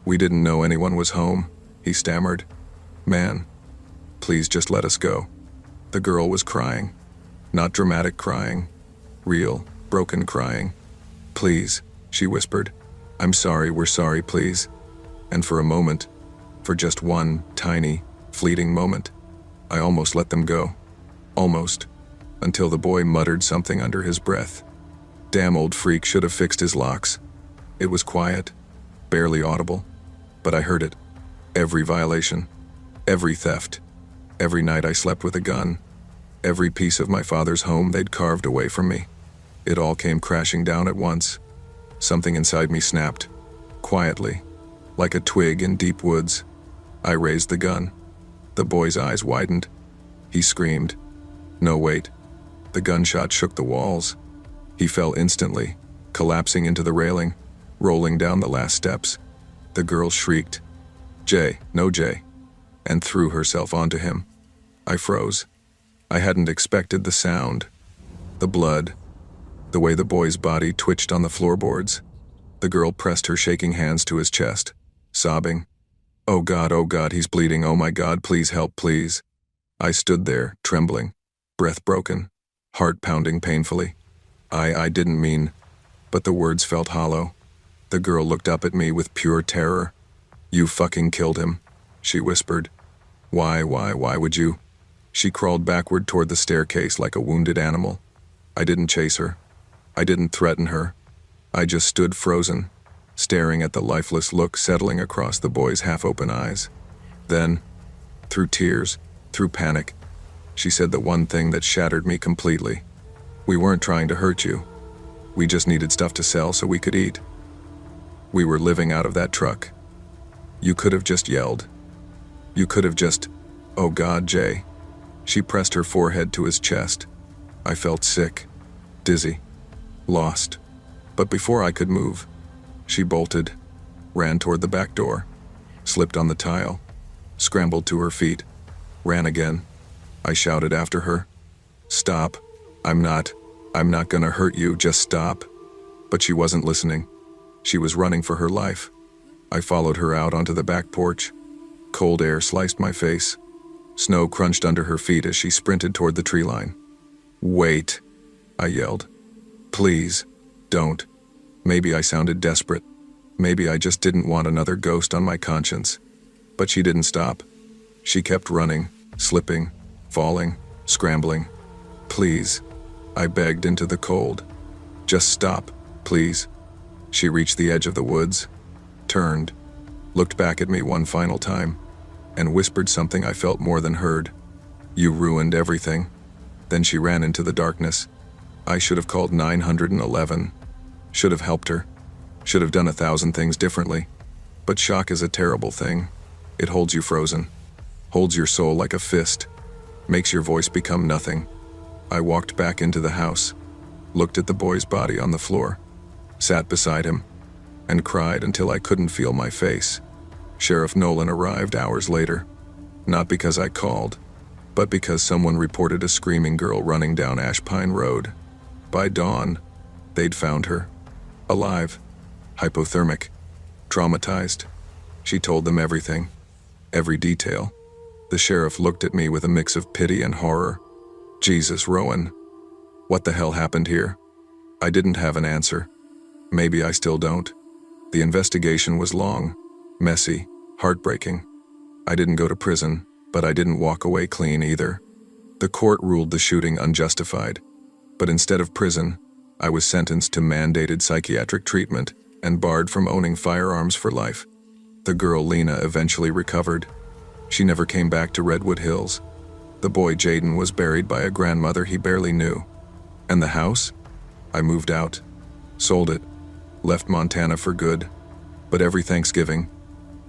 "We didn't know anyone was home," he stammered. "Man, please just let us go." The girl was crying. Not dramatic crying. Real, broken crying. "Please," she whispered. "I'm sorry, we're sorry, please." And for a moment, for just one tiny, fleeting moment, I almost let them go. Almost. Until the boy muttered something under his breath. Damn old freak should have fixed his locks. It was quiet, barely audible, but I heard it. Every violation, every theft, every night I slept with a gun, every piece of my father's home they'd carved away from me. It all came crashing down at once. Something inside me snapped, quietly, like a twig in deep woods. I raised the gun. The boy's eyes widened. He screamed. No, wait. The gunshot shook the walls. He fell instantly, collapsing into the railing, rolling down the last steps. The girl shrieked, "Jay, no Jay," and threw herself onto him. I froze. I hadn't expected the sound, the blood, the way the boy's body twitched on the floorboards. The girl pressed her shaking hands to his chest, sobbing, oh God, he's bleeding, oh my God, please help, please." I stood there, trembling, breath broken, heart pounding painfully. I didn't mean, but the words felt hollow. The girl looked up at me with pure terror. "You fucking killed him," she whispered. Why would you?" She crawled backward toward the staircase like a wounded animal. I didn't chase her. I didn't threaten her. I just stood frozen, staring at the lifeless look settling across the boy's half-open eyes. Then, through tears, through panic, she said the one thing that shattered me completely. "We weren't trying to hurt you. We just needed stuff to sell so we could eat. We were living out of that truck. You could have just yelled. You could have just, oh God, Jay." She pressed her forehead to his chest. I felt sick, dizzy, lost. But before I could move, she bolted, ran toward the back door, slipped on the tile, scrambled to her feet, ran again. I shouted after her, "Stop. I'm not gonna hurt you, just stop." But she wasn't listening. She was running for her life. I followed her out onto the back porch. Cold air sliced my face. Snow crunched under her feet as she sprinted toward the tree line. "Wait," I yelled. "Please, don't." Maybe I sounded desperate. Maybe I just didn't want another ghost on my conscience. But she didn't stop. She kept running, slipping, falling, scrambling. "Please," I begged into the cold. "Just stop, please." She reached the edge of the woods, turned, looked back at me one final time, and whispered something I felt more than heard. "You ruined everything." Then she ran into the darkness. I should have called 911. Should have helped her. Should have done 1,000 things differently. But shock is a terrible thing. It holds you frozen. Holds your soul like a fist. Makes your voice become nothing. I walked back into the house, looked at the boy's body on the floor, sat beside him, and cried until I couldn't feel my face. Sheriff Nolan arrived hours later, not because I called, but because someone reported a screaming girl running down Ashpine Road. By dawn, they'd found her, alive, hypothermic, traumatized. She told them everything, every detail. The sheriff looked at me with a mix of pity and horror. Jesus, Rowan. What the hell happened here? I didn't have an answer. Maybe I still don't. The investigation was long, messy, heartbreaking. I didn't go to prison, but I didn't walk away clean either. The court ruled the shooting unjustified, but instead of prison, I was sentenced to mandated psychiatric treatment and barred from owning firearms for life. The girl Lena eventually recovered. She never came back to Redwood Hills. The boy Jaden was buried by a grandmother he barely knew. And the house? I moved out, sold it, left Montana for good. But every Thanksgiving,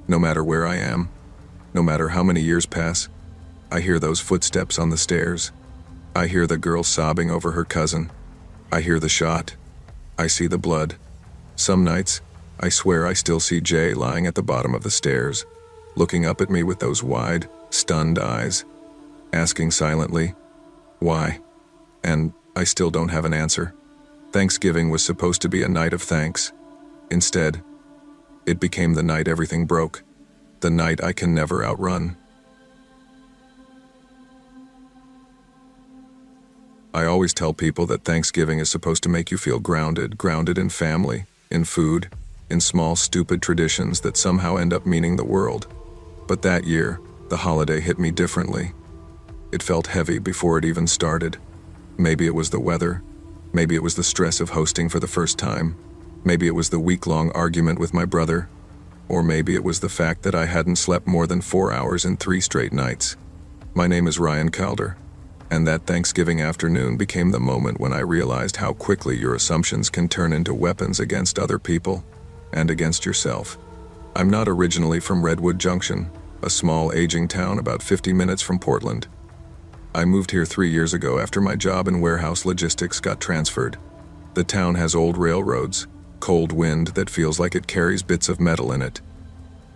no matter where I am, no matter how many years pass, I hear those footsteps on the stairs. I hear the girl sobbing over her cousin. I hear the shot. I see the blood. Some nights, I swear I still see Jay lying at the bottom of the stairs, looking up at me with those wide, stunned eyes, asking silently, why? And I still don't have an answer. Thanksgiving was supposed to be a night of thanks. Instead, it became the night everything broke, the night I can never outrun. I always tell people that Thanksgiving is supposed to make you feel grounded in family, in food, in small stupid traditions that somehow end up meaning the world. But that year, the holiday hit me differently. It felt heavy before it even started. Maybe it was the weather. Maybe it was the stress of hosting for the first time. Maybe it was the week-long argument with my brother. Or maybe it was the fact that I hadn't slept more than 4 hours in 3 straight nights. My name is Ryan Calder, and that Thanksgiving afternoon became the moment when I realized how quickly your assumptions can turn into weapons against other people and against yourself. I'm not originally from Redwood Junction, a small aging town about 50 minutes from Portland. I moved here 3 years ago after my job in warehouse logistics got transferred. The town has old railroads, cold wind that feels like it carries bits of metal in it,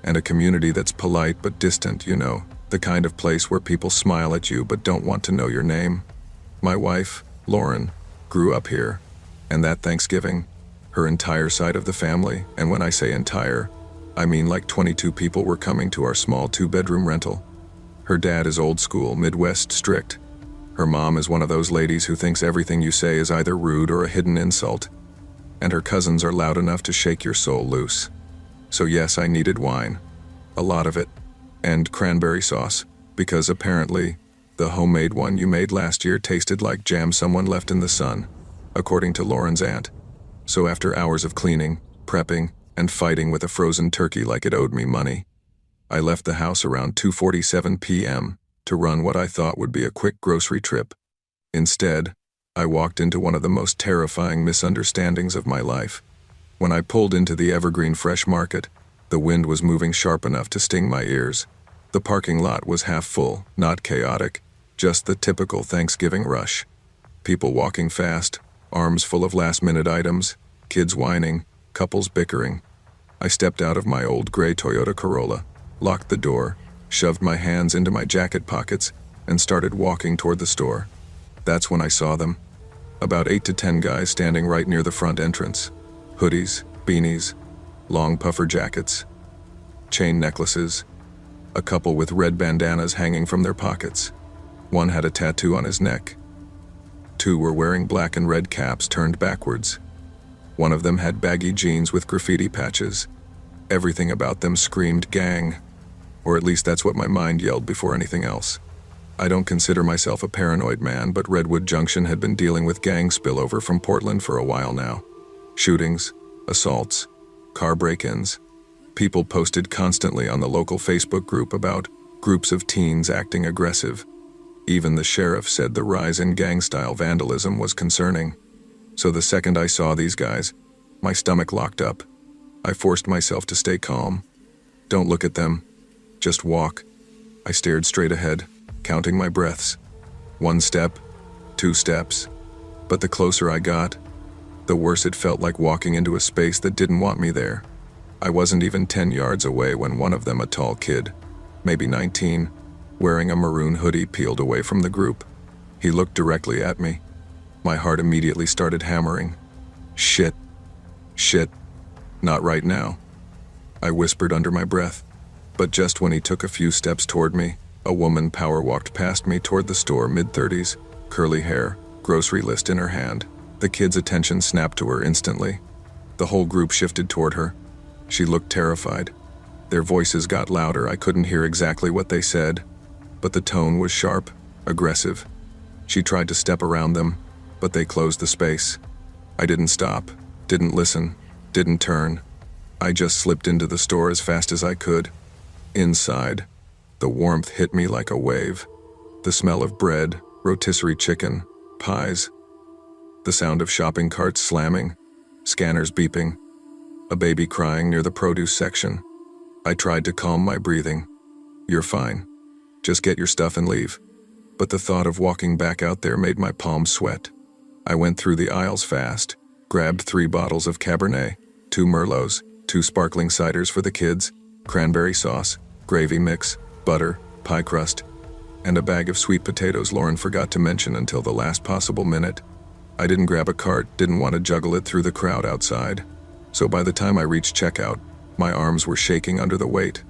and a community that's polite but distant, you know, the kind of place where people smile at you but don't want to know your name. My wife, Lauren, grew up here, and that Thanksgiving, her entire side of the family, and when I say entire, I mean like 22 people were coming to our small 2-bedroom rental. Her dad is old school, Midwest strict. Her mom is one of those ladies who thinks everything you say is either rude or a hidden insult. And her cousins are loud enough to shake your soul loose. So yes, I needed wine. A lot of it. And cranberry sauce, because apparently, the homemade one you made last year tasted like jam someone left in the sun, according to Lauren's aunt. So after hours of cleaning, prepping, and fighting with a frozen turkey like it owed me money, I left the house around 2:47 p.m. to run what I thought would be a quick grocery trip. Instead, I walked into one of the most terrifying misunderstandings of my life. When I pulled into the Evergreen Fresh Market, the wind was moving sharp enough to sting my ears. The parking lot was half full, not chaotic, just the typical Thanksgiving rush. People walking fast, arms full of last-minute items, kids whining, couples bickering. I stepped out of my old gray Toyota Corolla, locked the door, shoved my hands into my jacket pockets, and started walking toward the store. That's when I saw them. About 8 to 10 guys standing right near the front entrance. Hoodies, beanies, long puffer jackets, chain necklaces, a couple with red bandanas hanging from their pockets. One had a tattoo on his neck. 2 were wearing black and red caps turned backwards. One of them had baggy jeans with graffiti patches. Everything about them screamed gang, or at least that's what my mind yelled before anything else. I don't consider myself a paranoid man, but Redwood Junction had been dealing with gang spillover from Portland for a while now. Shootings, assaults, car break-ins. People posted constantly on the local Facebook group about groups of teens acting aggressive. Even the sheriff said the rise in gang-style vandalism was concerning. So the second I saw these guys, my stomach locked up. I forced myself to stay calm. Don't look at them. Just walk. I stared straight ahead, counting my breaths. 1 step, 2 steps. But the closer I got, the worse it felt like walking into a space that didn't want me there. I wasn't even 10 yards away when one of them, a tall kid, maybe 19, wearing a maroon hoodie, peeled away from the group. He looked directly at me. My heart immediately started hammering. Shit. Not right now. I whispered under my breath. But just when he took a few steps toward me, a woman power walked past me toward the store, mid-30s, curly hair, grocery list in her hand. The kid's attention snapped to her instantly. The whole group shifted toward her. She looked terrified. Their voices got louder. I couldn't hear exactly what they said, but the tone was sharp, aggressive. She tried to step around them, but they closed the space. I didn't stop, didn't listen, didn't turn. I just slipped into the store as fast as I could. Inside, the warmth hit me like a wave. The smell of bread, rotisserie chicken, pies. The sound of shopping carts slamming, scanners beeping, a baby crying near the produce section. I tried to calm my breathing. You're fine. Just get your stuff and leave. But the thought of walking back out there made my palms sweat. I went through the aisles fast, grabbed 3 bottles of Cabernet, 2 Merlots, 2 sparkling ciders for the kids, cranberry sauce, gravy mix, butter, pie crust, and a bag of sweet potatoes Lauren forgot to mention until the last possible minute. I didn't grab a cart, didn't want to juggle it through the crowd outside. So by the time I reached checkout, my arms were shaking under the weight.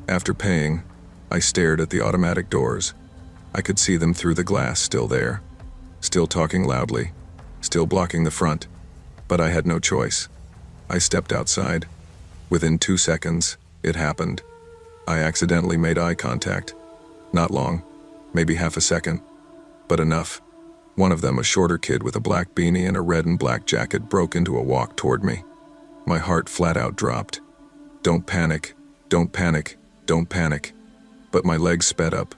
After paying, I stared at the automatic doors. I could see them through the glass still there, still talking loudly, still blocking the front. But I had no choice. I stepped outside. Within 2 seconds, it happened. I accidentally made eye contact. Not long, maybe half a second, but enough. One of them, a shorter kid with a black beanie and a red and black jacket, broke into a walk toward me. My heart flat out dropped. Don't panic, don't panic, don't panic. But my legs sped up.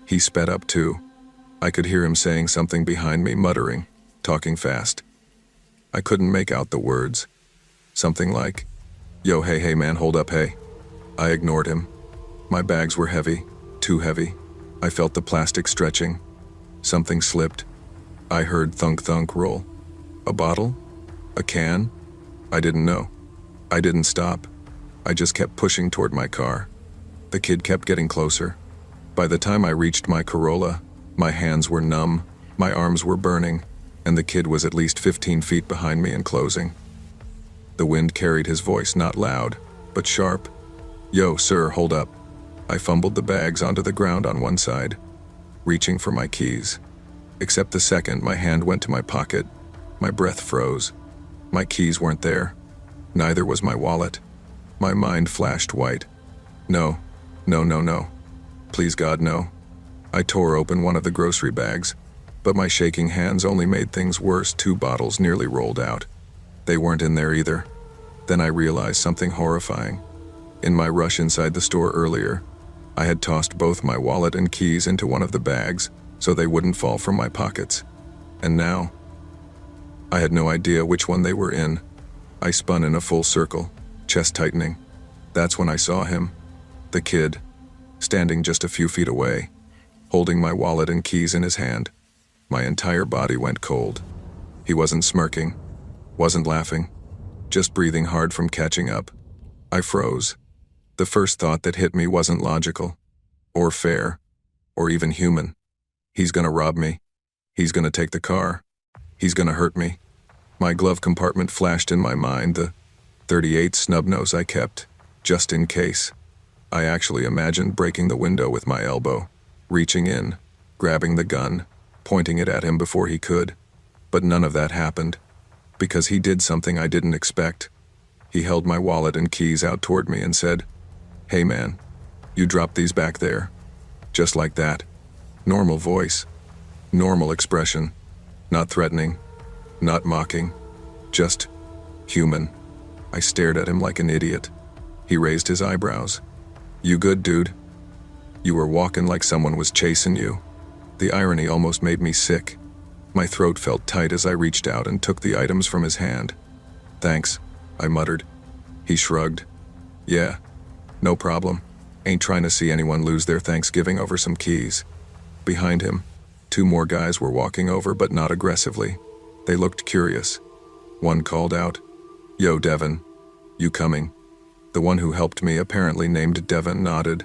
He sped up too. I could hear him saying something behind me, muttering, talking fast. I couldn't make out the words. Something like, "Yo, hey man, hold up, hey." I ignored him. My bags were heavy, too heavy. I felt the plastic stretching. Something slipped. I heard thunk roll. A bottle? A can? I didn't know. I didn't stop. I just kept pushing toward my car. The kid kept getting closer. By the time I reached my Corolla, my hands were numb, my arms were burning, and the kid was at least 15 feet behind me and closing. The wind carried his voice, not loud, but sharp. "Yo, sir, hold up." I fumbled the bags onto the ground on one side, reaching for my keys. Except the second my hand went to my pocket, my breath froze. My keys weren't there. Neither was my wallet. My mind flashed white. No. Please God, no. I tore open one of the grocery bags, but my shaking hands only made things worse. 2 bottles nearly rolled out. They weren't in there either. Then I realized something horrifying. In my rush inside the store earlier, I had tossed both my wallet and keys into one of the bags so they wouldn't fall from my pockets. And now, I had no idea which one they were in. I spun in a full circle, chest tightening. That's when I saw him, the kid, standing just a few feet away, holding my wallet and keys in his hand. My entire body went cold. He wasn't smirking, wasn't laughing, just breathing hard from catching up. I froze. The first thought that hit me wasn't logical, or fair, or even human. He's gonna rob me. He's gonna take the car. He's gonna hurt me. My glove compartment flashed in my mind, the .38 snub nose I kept, just in case. I actually imagined breaking the window with my elbow, reaching in, grabbing the gun, pointing it at him before he could. But none of that happened, because he did something I didn't expect. He held my wallet and keys out toward me and said, "Hey man, you dropped these back there." Just like that. Normal voice, normal expression, not threatening, not mocking, just human. I stared at him like an idiot. He raised his eyebrows. "You good, dude? You were walking like someone was chasing you." The irony almost made me sick. My throat felt tight as I reached out and took the items from his hand. "Thanks," I muttered. He shrugged. "Yeah, no problem. Ain't trying to see anyone lose their Thanksgiving over some keys." Behind him, 2 more guys were walking over, but not aggressively. They looked curious. One called out, "Yo, Devin, you coming?" The one who helped me, apparently named Devin, nodded.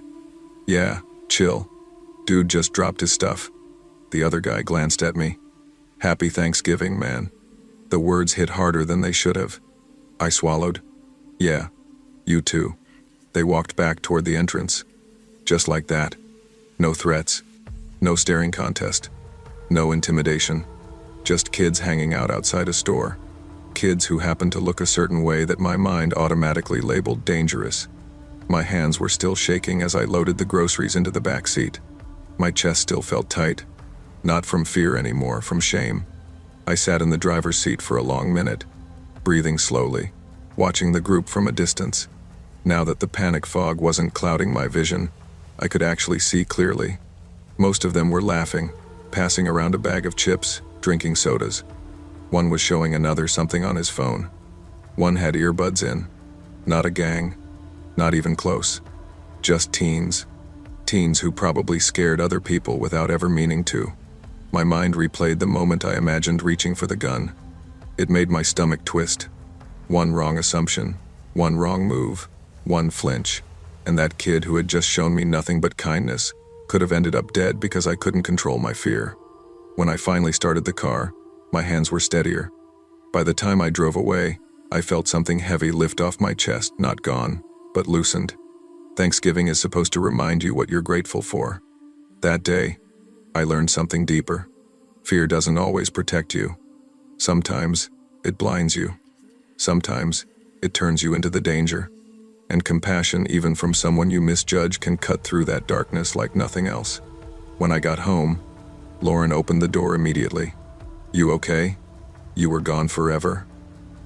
"Yeah, chill. Dude just dropped his stuff." The other guy glanced at me. "Happy Thanksgiving, man." The words hit harder than they should have. I swallowed. "Yeah, you too." They walked back toward the entrance. Just like that. No threats. No staring contest. No intimidation. Just kids hanging out outside a store. Kids who happened to look a certain way that my mind automatically labeled dangerous. My hands were still shaking as I loaded the groceries into the back seat. My chest still felt tight. Not from fear anymore, from shame. I sat in the driver's seat for a long minute, breathing slowly, watching the group from a distance. Now that the panic fog wasn't clouding my vision, I could actually see clearly. Most of them were laughing, passing around a bag of chips, drinking sodas. One was showing another something on his phone. One had earbuds in. Not a gang, not even close. Just teens. Teens who probably scared other people without ever meaning to. My mind replayed the moment I imagined reaching for the gun. It made my stomach twist. One wrong assumption, one wrong move, one flinch, and that kid who had just shown me nothing but kindness could have ended up dead because I couldn't control my fear. When I finally started the car, my hands were steadier. By the time I drove away, I felt something heavy lift off my chest, not gone, but loosened. Thanksgiving is supposed to remind you what you're grateful for. That day, I learned something deeper. Fear doesn't always protect you. Sometimes, it blinds you. Sometimes, it turns you into the danger. And compassion, even from someone you misjudge, can cut through that darkness like nothing else. When I got home, Lauren opened the door immediately. "You okay? You were gone forever?"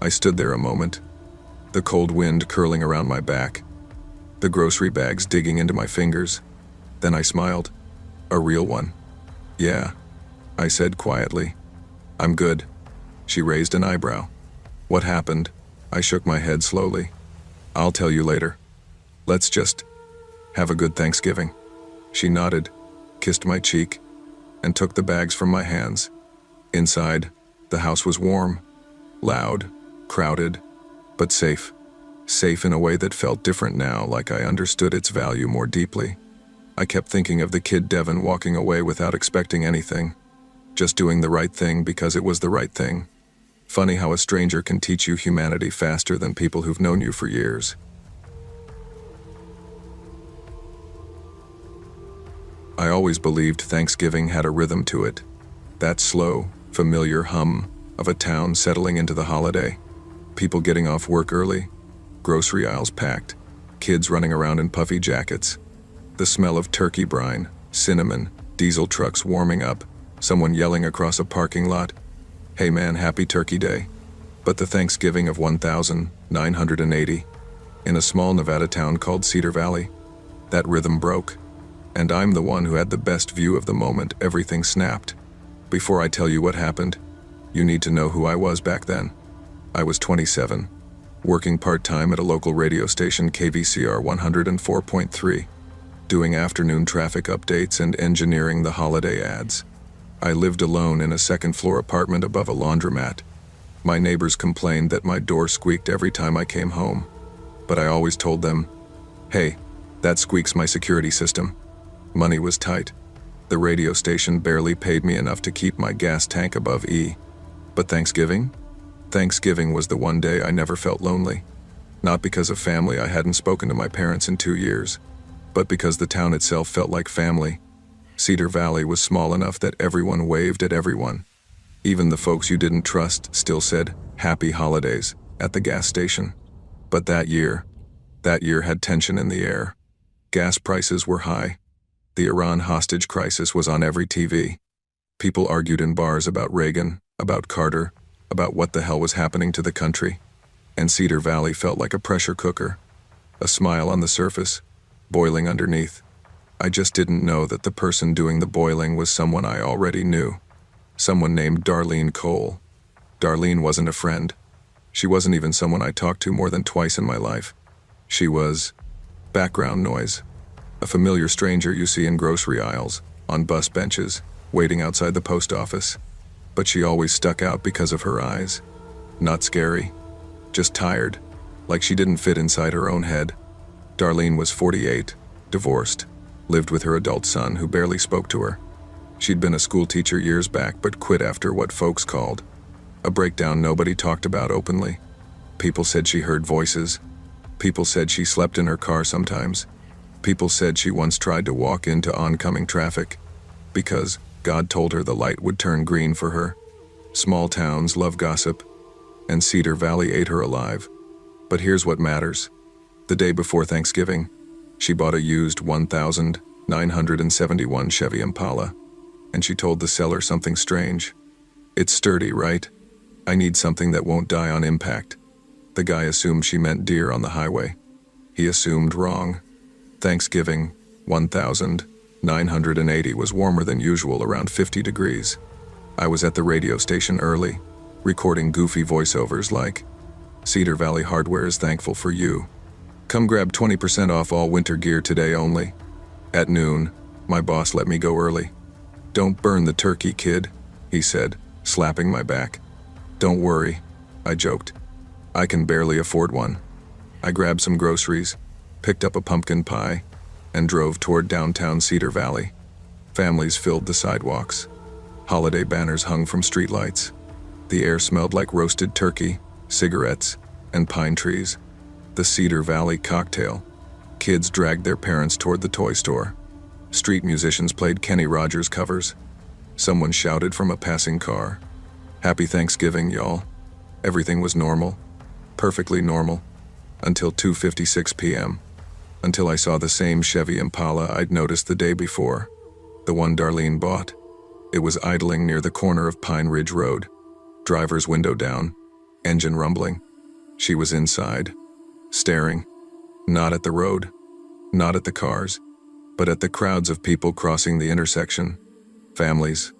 I stood there a moment, the cold wind curling around my back, the grocery bags digging into my fingers. Then I smiled. A real one. "Yeah," I said quietly. "I'm good." She raised an eyebrow. "What happened?" I shook my head slowly. "I'll tell you later. Let's just have a good Thanksgiving." She nodded, kissed my cheek, and took the bags from my hands. Inside, the house was warm, loud, crowded, but safe. Safe in a way that felt different now, like I understood its value more deeply. I kept thinking of the kid Devin walking away without expecting anything, just doing the right thing because it was the right thing. Funny how a stranger can teach you humanity faster than people who've known you for years. I always believed Thanksgiving had a rhythm to it. That slow, familiar hum of a town settling into the holiday. People getting off work early, grocery aisles packed, kids running around in puffy jackets. The smell of turkey brine, cinnamon, diesel trucks warming up, someone yelling across a parking lot, "Hey man, happy Turkey Day." But the Thanksgiving of 1980, in a small Nevada town called Cedar Valley, that rhythm broke. And I'm the one who had the best view of the moment everything snapped. Before I tell you what happened, you need to know who I was back then. I was 27, working part-time at a local radio station, KVCR 104.3, doing afternoon traffic updates and engineering the holiday ads. I lived alone in a second-floor apartment above a laundromat. My neighbors complained that my door squeaked every time I came home, but I always told them, "Hey, that squeaks my security system." Money was tight. The radio station barely paid me enough to keep my gas tank above E. But Thanksgiving? Thanksgiving was the one day I never felt lonely. Not because of family, I hadn't spoken to my parents in 2 years, but because the town itself felt like family. Cedar Valley was small enough that everyone waved at everyone. Even the folks you didn't trust still said, "Happy Holidays," at the gas station. But that year had tension in the air. Gas prices were high. The Iran hostage crisis was on every TV. People argued in bars about Reagan, about Carter, about what the hell was happening to the country. And Cedar Valley felt like a pressure cooker. A smile on the surface, boiling underneath. I just didn't know that the person doing the boiling was someone I already knew. Someone named Darlene Cole. Darlene wasn't a friend. She wasn't even someone I talked to more than twice in my life. She was background noise. A familiar stranger you see in grocery aisles, on bus benches, waiting outside the post office. But she always stuck out because of her eyes. Not scary, just tired, like she didn't fit inside her own head. Darlene was 48, divorced, lived with her adult son who barely spoke to her. She'd been a school teacher years back but quit after what folks called a breakdown nobody talked about openly. People said she heard voices. People said she slept in her car sometimes. People said she once tried to walk into oncoming traffic because God told her the light would turn green for her. Small towns love gossip, and Cedar Valley ate her alive. But here's what matters. The day before Thanksgiving, she bought a used 1971 Chevy Impala, and she told the seller something strange. "It's sturdy, right? I need something that won't die on impact." The guy assumed she meant deer on the highway. He assumed wrong. Thanksgiving, 19 980 was warmer than usual, around 50 degrees. I was at the radio station early, recording goofy voiceovers like, "Cedar Valley Hardware is thankful for you. Come grab 20% off all winter gear today only." At noon, my boss let me go early. "Don't burn the turkey, kid," he said, slapping my back. "Don't worry," I joked. "I can barely afford one." I grabbed some groceries, picked up a pumpkin pie, and drove toward downtown Cedar Valley. Families filled the sidewalks. Holiday banners hung from streetlights. The air smelled like roasted turkey, cigarettes, and pine trees. The Cedar Valley cocktail. Kids dragged their parents toward the toy store. Street musicians played Kenny Rogers covers. Someone shouted from a passing car, "Happy Thanksgiving, y'all." Everything was normal, perfectly normal, until 2:56 p.m., until I saw the same Chevy Impala I'd noticed the day before, the one Darlene bought. It was idling near the corner of Pine Ridge Road, driver's window down, engine rumbling. She was inside, staring, not at the road, not at the cars, but at the crowds of people crossing the intersection. Families,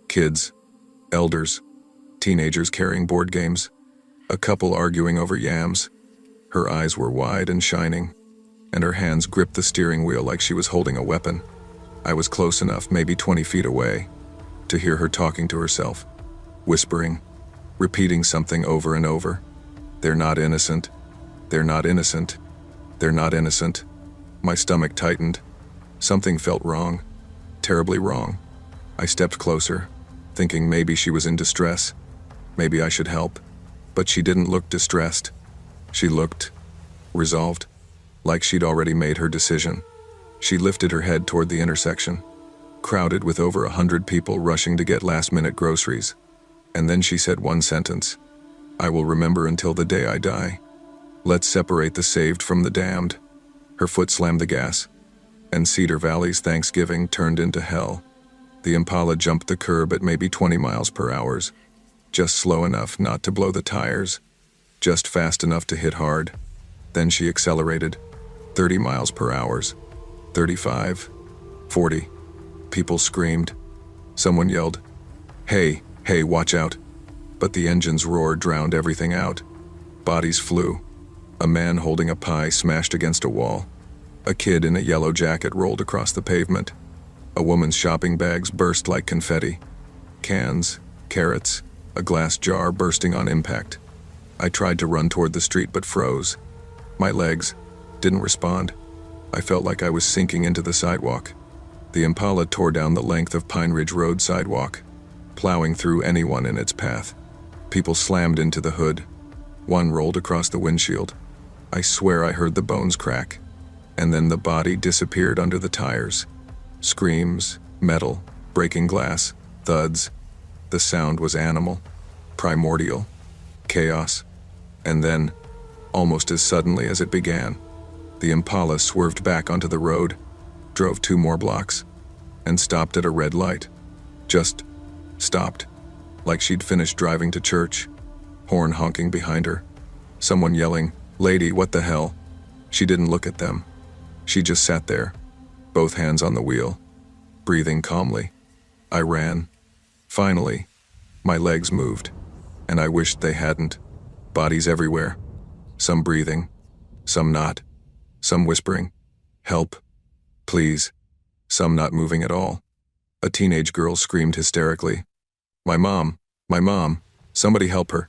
kids, elders, teenagers carrying board games, a couple arguing over yams. Her eyes were wide and shining, and her hands gripped the steering wheel like she was holding a weapon. I was close enough, maybe 20 feet away, to hear her talking to herself, whispering, repeating something over and over. "They're not innocent. They're not innocent. They're not innocent." My stomach tightened. Something felt wrong, terribly wrong. I stepped closer, thinking maybe she was in distress. Maybe I should help. But she didn't look distressed. She looked resolved, like she'd already made her decision. She lifted her head toward the intersection, crowded with over 100 people rushing to get last-minute groceries. And then she said one sentence, "I will remember until the day I die. Let's separate the saved from the damned." Her foot slammed the gas, and Cedar Valley's Thanksgiving turned into hell. The Impala jumped the curb at maybe 20 miles per hour, just slow enough not to blow the tires, just fast enough to hit hard. Then she accelerated, 30 miles per hour, 35, 40. People screamed. Someone yelled, "Hey, hey, watch out." But the engine's roar drowned everything out. Bodies flew. A man holding a pie smashed against a wall. A kid in a yellow jacket rolled across the pavement. A woman's shopping bags burst like confetti. Cans, carrots, a glass jar bursting on impact. I tried to run toward the street but froze. My legs didn't respond. I felt like I was sinking into the sidewalk. The Impala tore down the length of Pine Ridge Road sidewalk, plowing through anyone in its path. People slammed into the hood. One rolled across the windshield. I swear I heard the bones crack. And then the body disappeared under the tires. Screams, metal, breaking glass, thuds. The sound was animal, primordial, chaos. And then, almost as suddenly as it began, the Impala swerved back onto the road, drove 2 more blocks, and stopped at a red light. Just stopped, like she'd finished driving to church, horn honking behind her. Someone yelling, "Lady, what the hell?" She didn't look at them. She just sat there, both hands on the wheel, breathing calmly. I ran. Finally, my legs moved, and I wished they hadn't. Bodies everywhere. Some breathing, some not. Some whispering, "Help, please." Some not moving at all. A teenage girl screamed hysterically, my mom, somebody help her."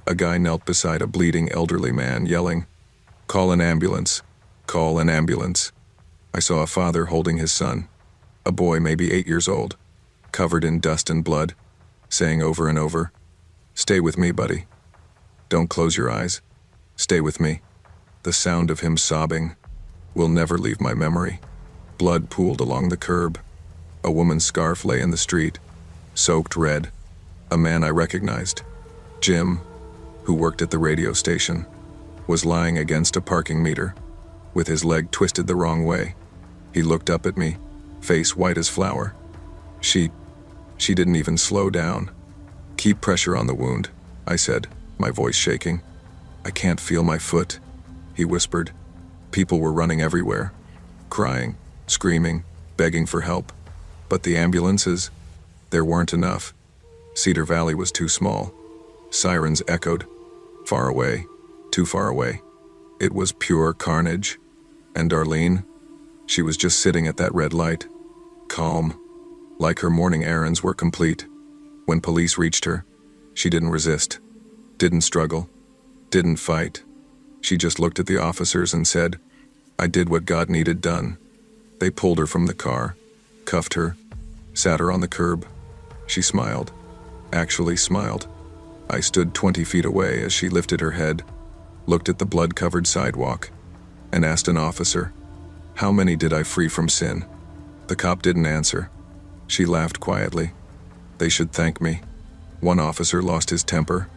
A guy knelt beside a bleeding elderly man, yelling, "Call an ambulance, call an ambulance." I saw a father holding his son, a boy maybe 8 years old, covered in dust and blood, saying over and over, "Stay with me, buddy. Don't close your eyes. Stay with me." The sound of him sobbing will never leave my memory. Blood pooled along the curb. A woman's scarf lay in the street, soaked red. A man I recognized, Jim, who worked at the radio station, was lying against a parking meter, with his leg twisted the wrong way. He looked up at me, face white as flour. She didn't even slow down. "Keep pressure on the wound," I said, my voice shaking. "I can't feel my foot," he whispered. People were running everywhere, crying, screaming, begging for help. But the ambulances, there weren't enough. Cedar Valley was too small. Sirens echoed. Far away, too far away. It was pure carnage. And Darlene, she was just sitting at that red light, calm, like her morning errands were complete. When police reached her, she didn't resist, didn't struggle, didn't fight. She just looked at the officers and said, "I did what God needed done." They pulled her from the car, cuffed her, sat her on the curb. She smiled, actually smiled. I stood 20 feet away as she lifted her head, looked at the blood-covered sidewalk, and asked an officer, "How many did I free from sin?" The cop didn't answer. She laughed quietly. "They should thank me." One officer lost his temper.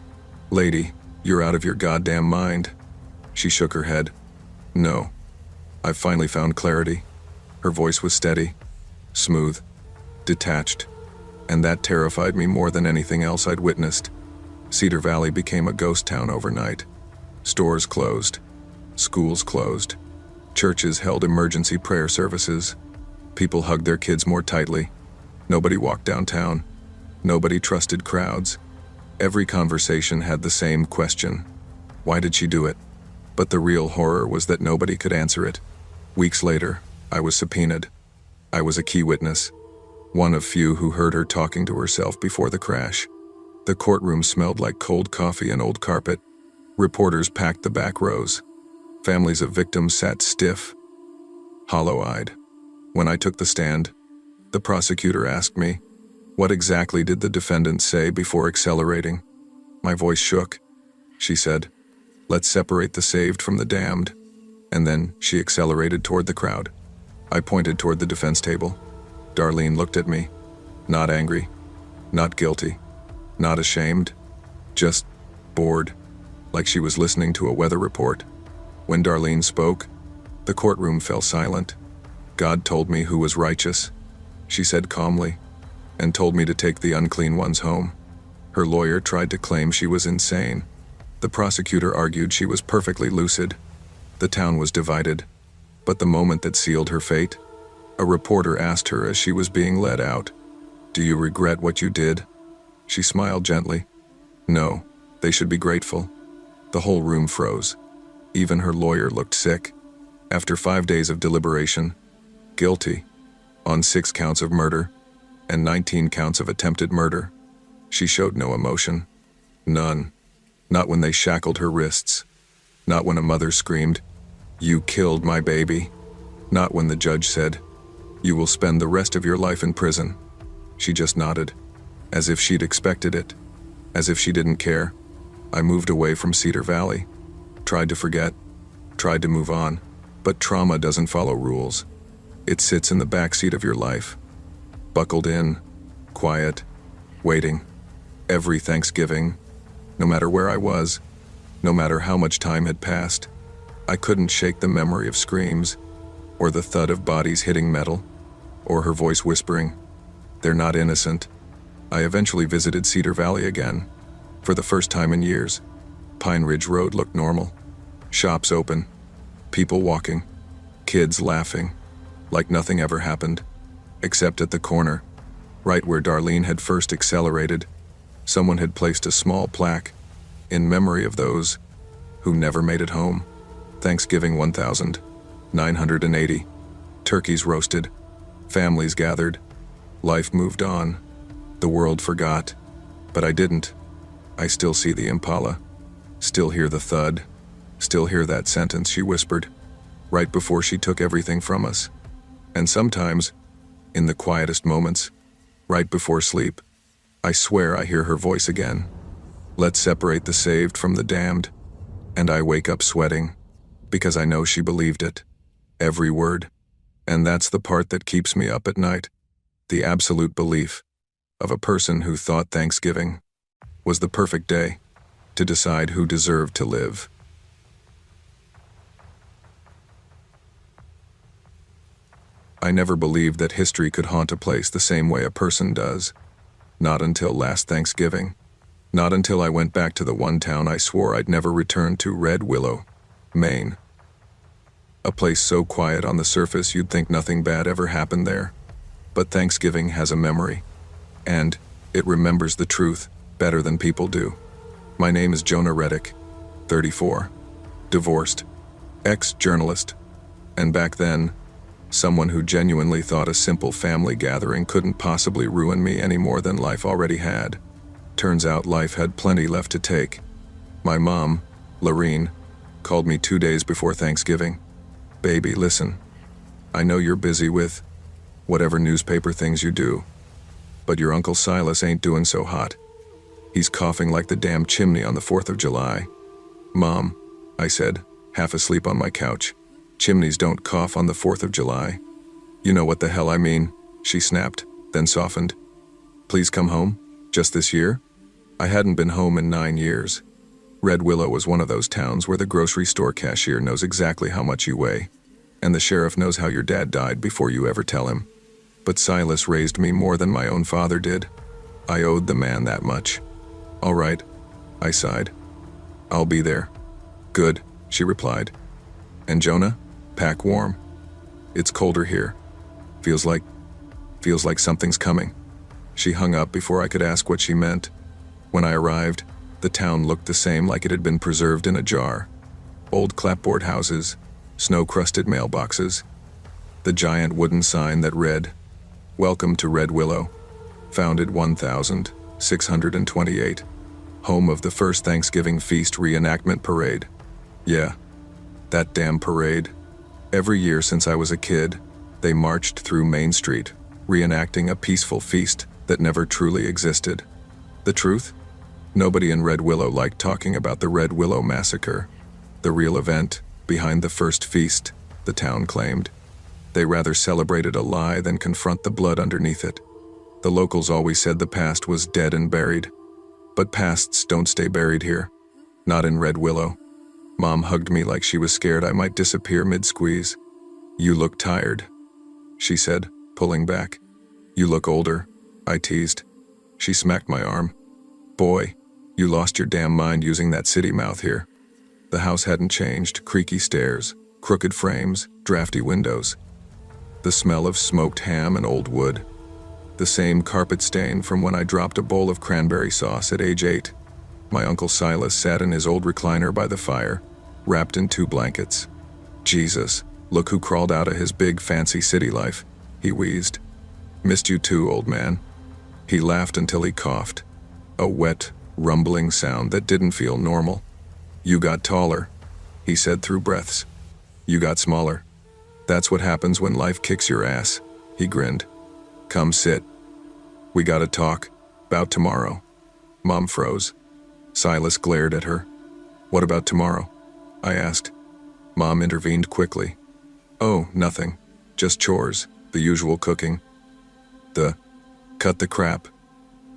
"Lady, you're out of your goddamn mind." She shook her head. "No. I've finally found clarity." Her voice was steady, smooth, detached, and that terrified me more than anything else I'd witnessed. Cedar Valley became a ghost town overnight. Stores closed. Schools closed. Churches held emergency prayer services. People hugged their kids more tightly. Nobody walked downtown. Nobody trusted crowds. Every conversation had the same question. Why did she do it? But the real horror was that nobody could answer it. Weeks later, I was subpoenaed. I was a key witness, one of few who heard her talking to herself before the crash. The courtroom smelled like cold coffee and old carpet. Reporters packed the back rows. Families of victims sat stiff, hollow-eyed. When I took the stand, the prosecutor asked me, "What exactly did the defendant say before accelerating?" My voice shook. She said, "Let's separate the saved from the damned." And then she accelerated toward the crowd. I pointed toward the defense table. Darlene looked at me, not angry, not guilty, not ashamed, just bored, like she was listening to a weather report. When Darlene spoke, the courtroom fell silent. "God told me who was righteous," she said calmly, and told me to take the unclean ones home. Her lawyer tried to claim she was insane. The prosecutor argued she was perfectly lucid. The town was divided. But the moment that sealed her fate, a reporter asked her as she was being led out, "Do you regret what you did?" She smiled gently. "No, they should be grateful." The whole room froze. Even her lawyer looked sick. After 5 days of deliberation, guilty, on 6 counts of murder, and 19 counts of attempted murder. She showed no emotion. None. Not when they shackled her wrists. Not when a mother screamed, "You killed my baby." Not when the judge said, "You will spend the rest of your life in prison." She just nodded, as if she'd expected it, as if she didn't care. I moved away from Cedar Valley, tried to forget, tried to move on, but trauma doesn't follow rules. It sits in the backseat of your life, buckled in, quiet, waiting. Every Thanksgiving, no matter where I was, no matter how much time had passed, I couldn't shake the memory of screams, or the thud of bodies hitting metal, or her voice whispering, "They're not innocent." I eventually visited Cedar Valley again, for the first time in years. Pine Ridge Road looked normal. Shops open, people walking, kids laughing, like nothing ever happened, except at the corner, right where Darlene had first accelerated. Someone had placed a small plaque in memory of those who never made it home. Thanksgiving 1980. Turkeys roasted. Families gathered. Life moved on. The world forgot. But I didn't. I still see the Impala. Still hear the thud. Still hear that sentence she whispered, right before she took everything from us. And sometimes, in the quietest moments, right before sleep, I swear I hear her voice again. "Let's separate the saved from the damned." And I wake up sweating, because I know she believed it. Every word. And that's the part that keeps me up at night. The absolute belief of a person who thought Thanksgiving was the perfect day to decide who deserved to live. I never believed that history could haunt a place the same way a person does. Not until last Thanksgiving. Not until I went back to the one town I swore I'd never return to, Red Willow, Maine. A place so quiet on the surface you'd think nothing bad ever happened there. But Thanksgiving has a memory. And it remembers the truth better than people do. My name is Jonah Reddick, 34, divorced, ex-journalist, and back then, someone who genuinely thought a simple family gathering couldn't possibly ruin me any more than life already had. Turns out life had plenty left to take. My mom, Lorene, called me 2 days before Thanksgiving. "Baby, listen. I know you're busy with whatever newspaper things you do, but your Uncle Silas ain't doing so hot. He's coughing like the damn chimney on the 4th of July. "Mom," I said, half asleep on my couch, "chimneys don't cough on the 4th of July." "You know what the hell I mean," she snapped, then softened. "Please come home? Just this year?" I hadn't been home in 9 years. Red Willow was one of those towns where the grocery store cashier knows exactly how much you weigh, and the sheriff knows how your dad died before you ever tell him. But Silas raised me more than my own father did. I owed the man that much. "All right," I sighed. "I'll be there." "Good," she replied. "And Jonah, pack warm. It's colder here. Feels like something's coming." She hung up before I could ask what she meant. When I arrived, the town looked the same, like it had been preserved in a jar. Old clapboard houses, snow-crusted mailboxes, the giant wooden sign that read, "Welcome to Red Willow, founded 1628, home of the first Thanksgiving feast reenactment parade." Yeah, that damn parade. Every year since I was a kid, they marched through Main Street, reenacting a peaceful feast that never truly existed. The truth? Nobody in Red Willow liked talking about the Red Willow Massacre, the real event behind the first feast, the town claimed. They rather celebrated a lie than confront the blood underneath it. The locals always said the past was dead and buried. But pasts don't stay buried here. Not in Red Willow. Mom hugged me like she was scared I might disappear mid-squeeze. "You look tired," she said, pulling back. "You look older," I teased. She smacked my arm. "Boy, you lost your damn mind using that city mouth here." The house hadn't changed. Creaky stairs, crooked frames, drafty windows. The smell of smoked ham and old wood. The same carpet stain from when I dropped a bowl of cranberry sauce at age 8. My Uncle Silas sat in his old recliner by the fire, wrapped in 2 blankets. "Jesus, look who crawled out of his big fancy city life," he wheezed. "Missed you too, old man." He laughed until he coughed. A wet, rumbling sound that didn't feel normal. "You got taller," he said through breaths. "You got smaller. That's what happens when life kicks your ass," he grinned. "Come sit. We gotta talk. 'Bout tomorrow." Mom froze. Silas glared at her. "What about tomorrow?" I asked. Mom intervened quickly. "Oh, nothing. Just chores, the usual cooking." Cut the crap,"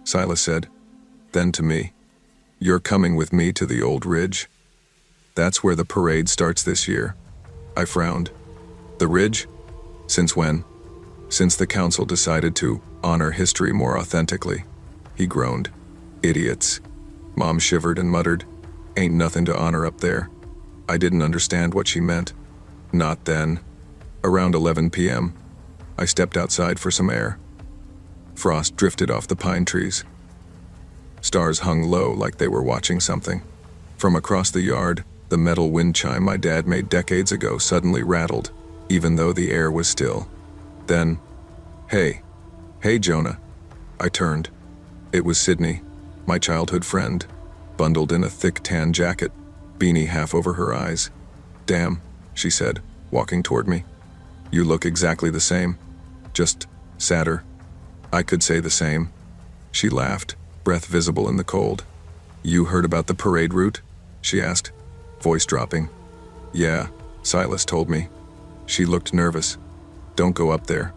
Silas said. Then to me, "You're coming with me to the old ridge. That's where the parade starts this year." I frowned. "The ridge? Since when?" "Since the council decided to honor history more authentically," he groaned. "Idiots." Mom shivered and muttered, "Ain't nothing to honor up there." I didn't understand what she meant. Not then. Around 11 p.m., I stepped outside for some air. Frost drifted off the pine trees. Stars hung low like they were watching something. From across the yard, the metal wind chime my dad made decades ago suddenly rattled, even though the air was still. Then, "Hey, Jonah." I turned. It was Sydney, my childhood friend, bundled in a thick tan jacket, beanie half over her eyes. "Damn," she said, walking toward me. "You look exactly the same. Just sadder." I could say the same. She laughed, breath visible in the cold. "You heard about the parade route?" she asked, voice dropping. "Yeah," Silas told me. She looked nervous. "Don't go up there."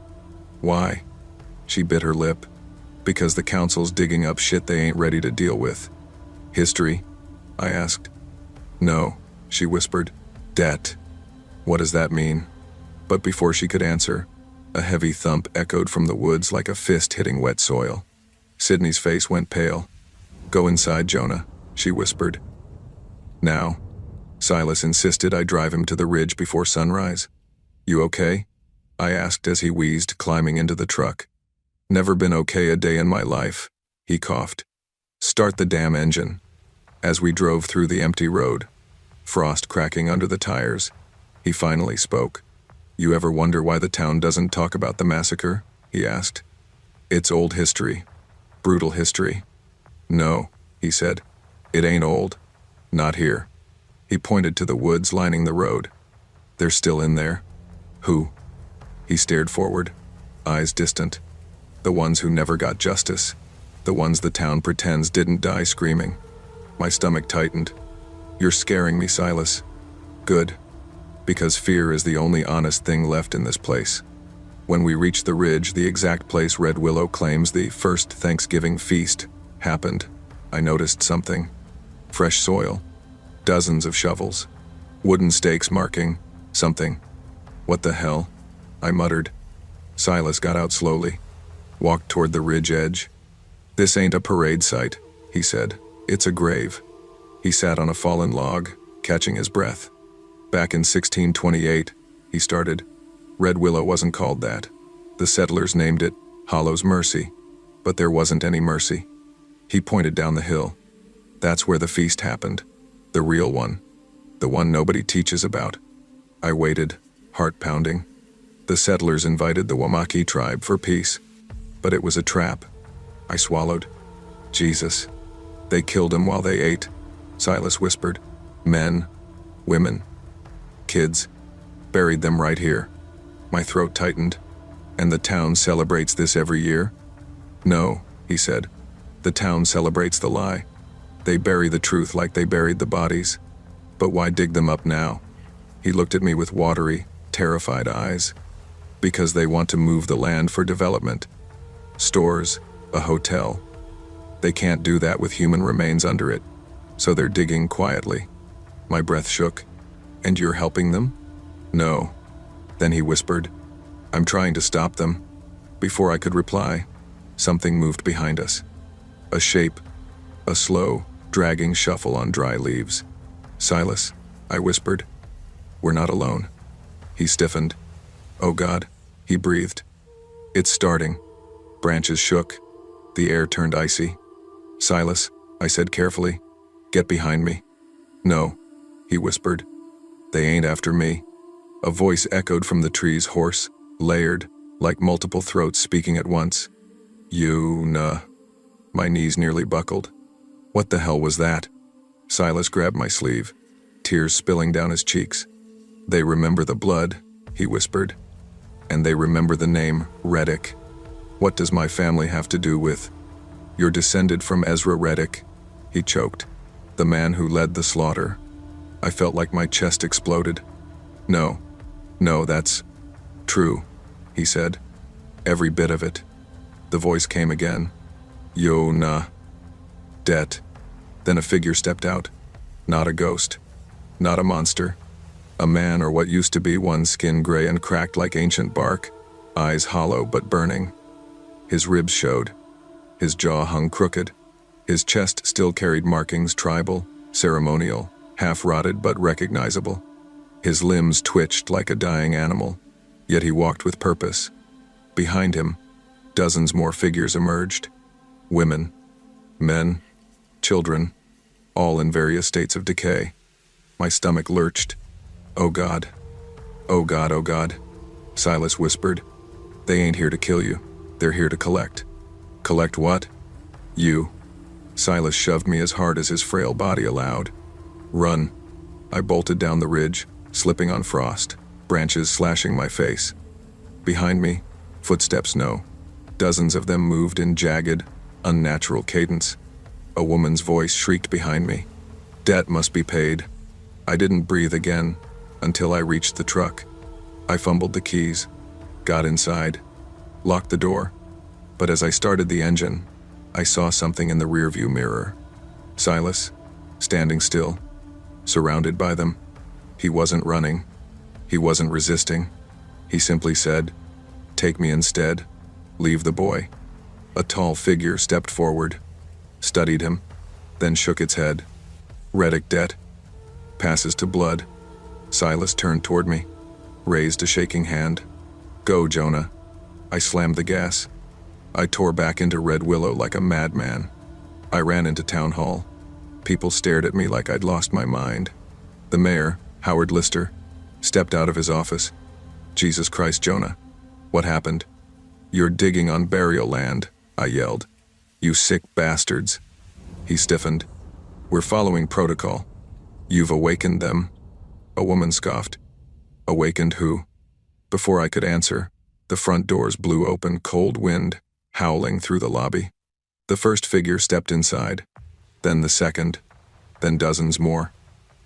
"Why?" She bit her lip. "Because the council's digging up shit they ain't ready to deal with." "History?" I asked. "No," she whispered. "Debt." "What does that mean?" But before she could answer, a heavy thump echoed from the woods like a fist hitting wet soil. Sydney's face went pale. "Go inside, Jonah," she whispered. "Now." Silas insisted I drive him to the ridge before sunrise. You okay? I asked as he wheezed, climbing into the truck. Never been okay a day in my life, he coughed. Start the damn engine. As we drove through the empty road, frost cracking under the tires, he finally spoke. You ever wonder why the town doesn't talk about the massacre? He asked. It's old history. Brutal history. No, he said. It ain't old. Not here. He pointed to the woods lining the road. They're still in there. Who? He stared forward, eyes distant. The ones who never got justice. The ones the town pretends didn't die screaming. My stomach tightened. You're scaring me, Silas. Good. Because fear is the only honest thing left in this place. When we reached the ridge, the exact place Red Willow claims the first Thanksgiving feast happened, I noticed something. Fresh soil. Dozens of shovels. Wooden stakes marking something. What the hell? I muttered. Silas got out slowly, walked toward the ridge edge. This ain't a parade site, he said. It's a grave. He sat on a fallen log, catching his breath. Back in 1628, he started. Red Willow wasn't called that. The settlers named it Hollow's Mercy, but there wasn't any mercy. He pointed down the hill. That's where the feast happened. The real one. The one nobody teaches about. I waited, heart pounding. The settlers invited the Wamakee tribe for peace, but it was a trap. I swallowed. Jesus. They killed him while they ate, Silas whispered. Men, women, kids. Buried them right here. My throat tightened. And the town celebrates this every year? No, he said. The town celebrates the lie. They bury the truth like they buried the bodies. But why dig them up now? He looked at me with watery, terrified eyes. Because they want to move the land for development. Stores, a hotel. They can't do that with human remains under it, so they're digging quietly. My breath shook. And you're helping them? No. Then he whispered, I'm trying to stop them. Before I could reply, something moved behind us. A shape, a slow, dragging shuffle on dry leaves. Silas, I whispered. We're not alone. He stiffened. Oh God, he breathed. It's starting. Branches shook. The air turned icy. Silas, I said carefully, get behind me. No, he whispered. They ain't after me. A voice echoed from the trees, hoarse, layered, like multiple throats speaking at once. Nah. My knees nearly buckled. What the hell was that? Silas grabbed my sleeve, tears spilling down his cheeks. They remember the blood, he whispered. And they remember the name, Reddick. What does my family have to do with? You're descended from Ezra Reddick, he choked. The man who led the slaughter. I felt like my chest exploded. No, that's true, he said. Every bit of it. The voice came again. Nah. Det. Then a figure stepped out. Not a ghost. Not a monster. A man, or what used to be one, skin gray and cracked like ancient bark, eyes hollow but burning. His ribs showed. His jaw hung crooked. His chest still carried markings tribal, ceremonial, half-rotted but recognizable. His limbs twitched like a dying animal, yet he walked with purpose. Behind him, dozens more figures emerged. Women, men, children, all in various states of decay. My stomach lurched. Oh God. Oh God, oh God. Silas whispered. They ain't here to kill you. They're here to collect. Collect what? You. Silas shoved me as hard as his frail body allowed. Run. I bolted down the ridge, slipping on frost, branches slashing my face. Behind me, footsteps no. Dozens of them moved in jagged, unnatural cadence. A woman's voice shrieked behind me. Debt must be paid. I didn't breathe again until I reached the truck. I fumbled the keys, got inside, locked the door. But as I started the engine, I saw something in the rearview mirror. Silas, standing still, surrounded by them. He wasn't running. He wasn't resisting. He simply said, "Take me instead. Leave the boy." A tall figure stepped forward, studied him, then shook its head. "Reddick Det." passes to blood. Silas turned toward me, raised a shaking hand. Go, Jonah. I slammed the gas. I tore back into Red Willow like a madman. I ran into town hall. People stared at me like I'd lost my mind. The mayor, Howard Lister, stepped out of his office. Jesus Christ, Jonah. What happened? You're digging on burial land, I yelled. You sick bastards. He stiffened. We're following protocol. You've awakened them. A woman scoffed. Awakened who? Before I could answer, the front doors blew open, cold wind howling through the lobby. The first figure stepped inside, then the second, then dozens more.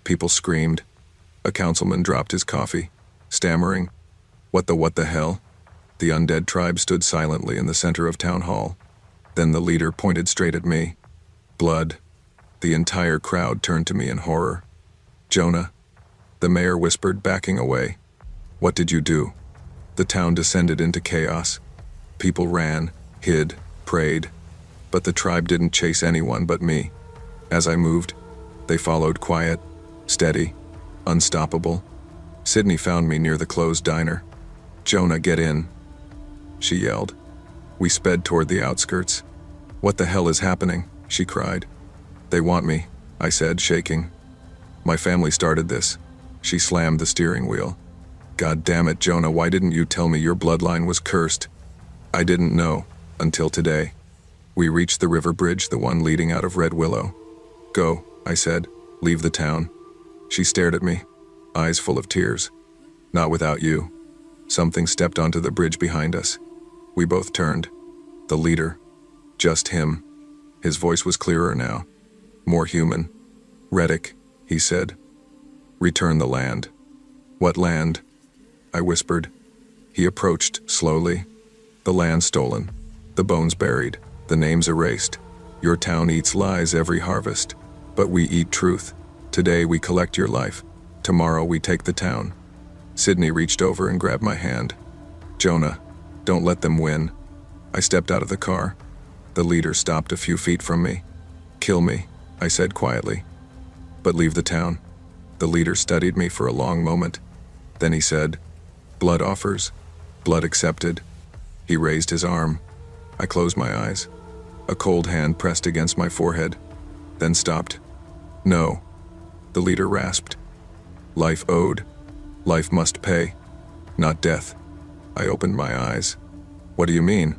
People screamed. A councilman dropped his coffee, stammering, what the hell? The undead tribe stood silently in the center of town hall. Then the leader pointed straight at me. Blood. The entire crowd turned to me in horror. Jonah, the mayor whispered, backing away. What did you do? The town descended into chaos. People ran, hid, prayed. But the tribe didn't chase anyone but me. As I moved, they followed, quiet, steady, unstoppable. Sydney found me near the closed diner. Jonah, get in, she yelled. We sped toward the outskirts. What the hell is happening? She cried. They want me, I said, shaking. My family started this. She slammed the steering wheel. God damn it, Jonah, why didn't you tell me your bloodline was cursed? I didn't know, until today. We reached the river bridge, the one leading out of Red Willow. Go, I said, leave the town. She stared at me, eyes full of tears. Not without you. Something stepped onto the bridge behind us. We both turned. The leader. Just him. His voice was clearer now. More human. Reddick, he said. Return the land. What land? I whispered. He approached, slowly. The land stolen. The bones buried. The names erased. Your town eats lies every harvest. But we eat truth. Today we collect your life. Tomorrow we take the town. Sydney reached over and grabbed my hand. Jonah, don't let them win. I stepped out of the car. The leader stopped a few feet from me. Kill me, I said quietly. But leave the town. The leader studied me for a long moment. Then he said, blood offers, blood accepted. He raised his arm. I closed my eyes. A cold hand pressed against my forehead, then stopped. No, the leader rasped. Life owed. Life must pay, not death. I opened my eyes. What do you mean?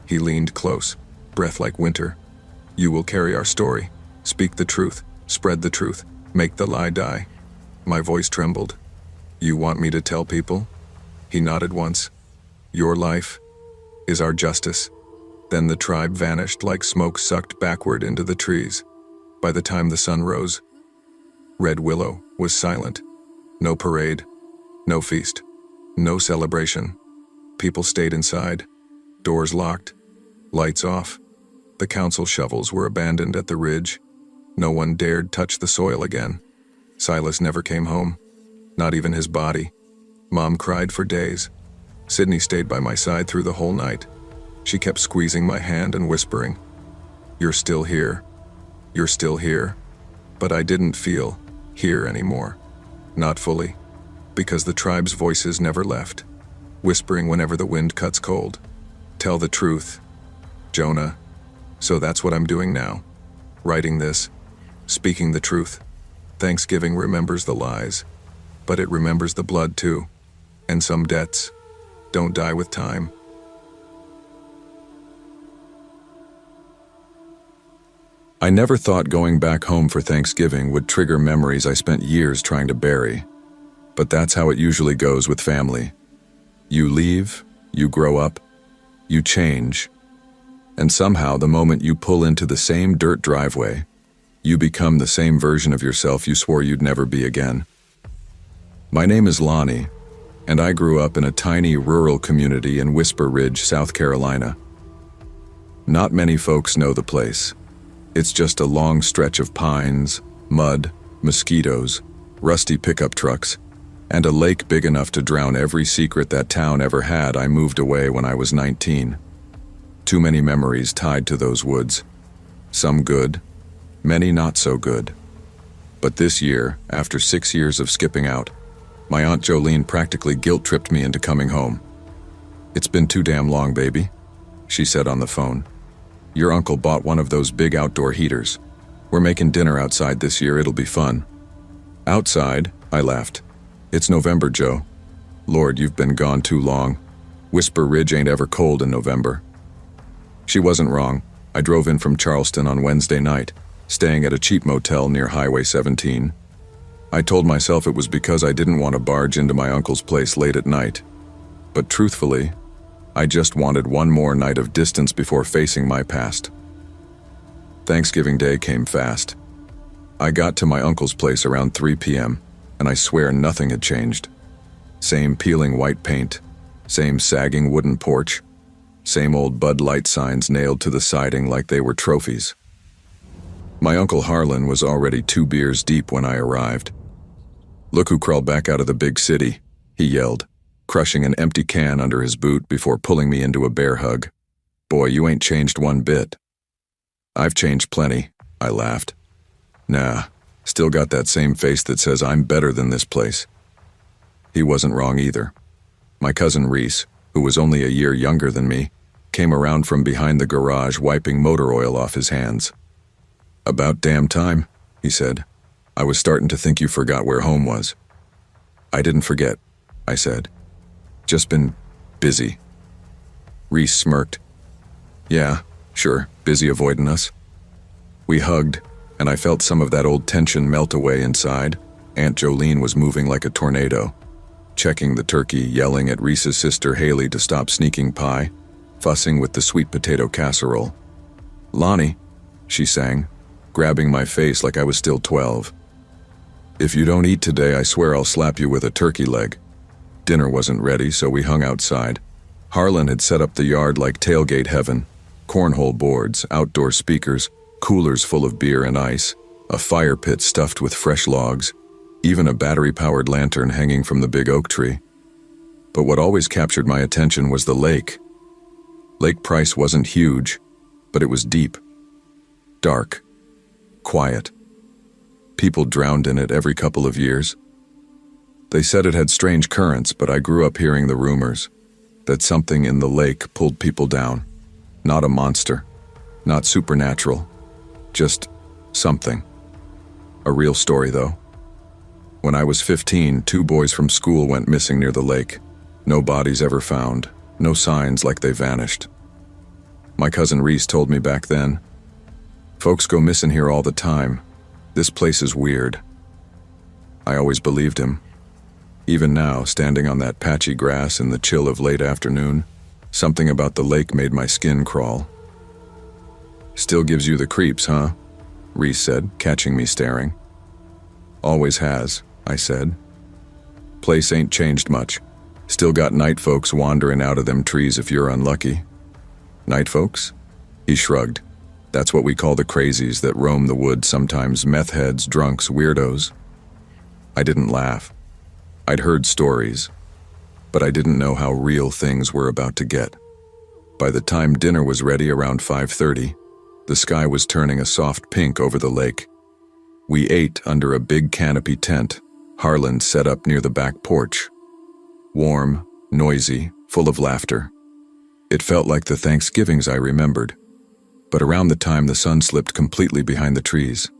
He leaned close, breath like winter. You will carry our story. Speak the truth, spread the truth, make the lie die. My voice trembled. You want me to tell people? He nodded once. Your life is our justice. Then the tribe vanished like smoke sucked backward into the trees. By the time the sun rose, Red Willow was silent. No parade, no feast, no celebration. People stayed inside, doors locked, lights off. The council shovels were abandoned at the ridge. No one dared touch the soil again. Silas never came home, not even his body. Mom cried for days. Sydney stayed by my side through the whole night. She kept squeezing my hand and whispering, "You're still here. You're still here." But I didn't feel here anymore. Not fully, because the tribe's voices never left, whispering whenever the wind cuts cold. Tell the truth, Jonah. So that's what I'm doing now. Writing this, speaking the truth. Thanksgiving remembers the lies, but it remembers the blood too. And some debts don't die with time. I never thought going back home for Thanksgiving would trigger memories I spent years trying to bury. But that's how it usually goes with family. You leave, you grow up, you change, and somehow the moment you pull into the same dirt driveway, you become the same version of yourself you swore you'd never be again. My name is Lonnie, and I grew up in a tiny rural community in Whisper Ridge, South Carolina. Not many folks know the place. It's just a long stretch of pines, mud, mosquitoes, rusty pickup trucks, and a lake big enough to drown every secret that town ever had. I moved away when I was 19. Too many memories tied to those woods. Some good, many not so good. But this year, after 6 years of skipping out, my Aunt Jolene practically guilt-tripped me into coming home. "It's been too damn long, baby," she said on the phone. "Your uncle bought one of those big outdoor heaters. We're making dinner outside this year, it'll be fun." "Outside?" I laughed. "It's November, Joe. Lord, you've been gone too long. Whisper Ridge ain't ever cold in November." She wasn't wrong. I drove in from Charleston on Wednesday night, staying at a cheap motel near Highway 17. I told myself it was because I didn't want to barge into my uncle's place late at night. But truthfully, I just wanted one more night of distance before facing my past. Thanksgiving Day came fast. I got to my uncle's place around 3 p.m., and I swear nothing had changed. Same peeling white paint, same sagging wooden porch, same old Bud Light signs nailed to the siding like they were trophies. My Uncle Harlan was already 2 beers deep when I arrived. "Look who crawled back out of the big city," he yelled, crushing an empty can under his boot before pulling me into a bear hug. "Boy, you ain't changed one bit." "I've changed plenty," I laughed. "Nah, still got that same face that says I'm better than this place." He wasn't wrong either. My cousin Reese, who was only a year younger than me, came around from behind the garage wiping motor oil off his hands. "About damn time," he said. "I was starting to think you forgot where home was." "I didn't forget," I said. "Just been busy." Reese smirked. "Yeah, sure, busy avoiding us." We hugged, and I felt some of that old tension melt away inside. Aunt Jolene was moving like a tornado, checking the turkey, yelling at Reese's sister Haley to stop sneaking pie, fussing with the sweet potato casserole. "Lonnie," she sang, grabbing my face like I was still 12. "If you don't eat today, I swear I'll slap you with a turkey leg." Dinner wasn't ready, so we hung outside. Harlan had set up the yard like tailgate heaven. Cornhole boards, outdoor speakers, coolers full of beer and ice, a fire pit stuffed with fresh logs, even a battery-powered lantern hanging from the big oak tree. But what always captured my attention was the lake. Lake Price wasn't huge, but it was deep, dark, quiet. People drowned in it every couple of years. They said it had strange currents, but I grew up hearing the rumors that something in the lake pulled people down. Not a monster, not supernatural, just something. A real story, though. When I was 15, 2 boys from school went missing near the lake. No bodies ever found, no signs like they vanished. My cousin Reese told me back then, "Folks go missing here all the time. This place is weird." I always believed him. Even now, standing on that patchy grass in the chill of late afternoon, something about the lake made my skin crawl. "Still gives you the creeps, huh?" Reese said, catching me staring. "Always has," I said. "Place ain't changed much. Still got night folks wandering out of them trees if you're unlucky." "Night folks?" He shrugged. "That's what we call the crazies that roam the woods sometimes, meth heads, drunks, weirdos." I didn't laugh. I'd heard stories, but I didn't know how real things were about to get. By the time dinner was ready around 5:30, the sky was turning a soft pink over the lake. We ate under a big canopy tent Harlan set up near the back porch. Warm, noisy, full of laughter. It felt like the Thanksgivings I remembered. But around the time the sun slipped completely behind the trees,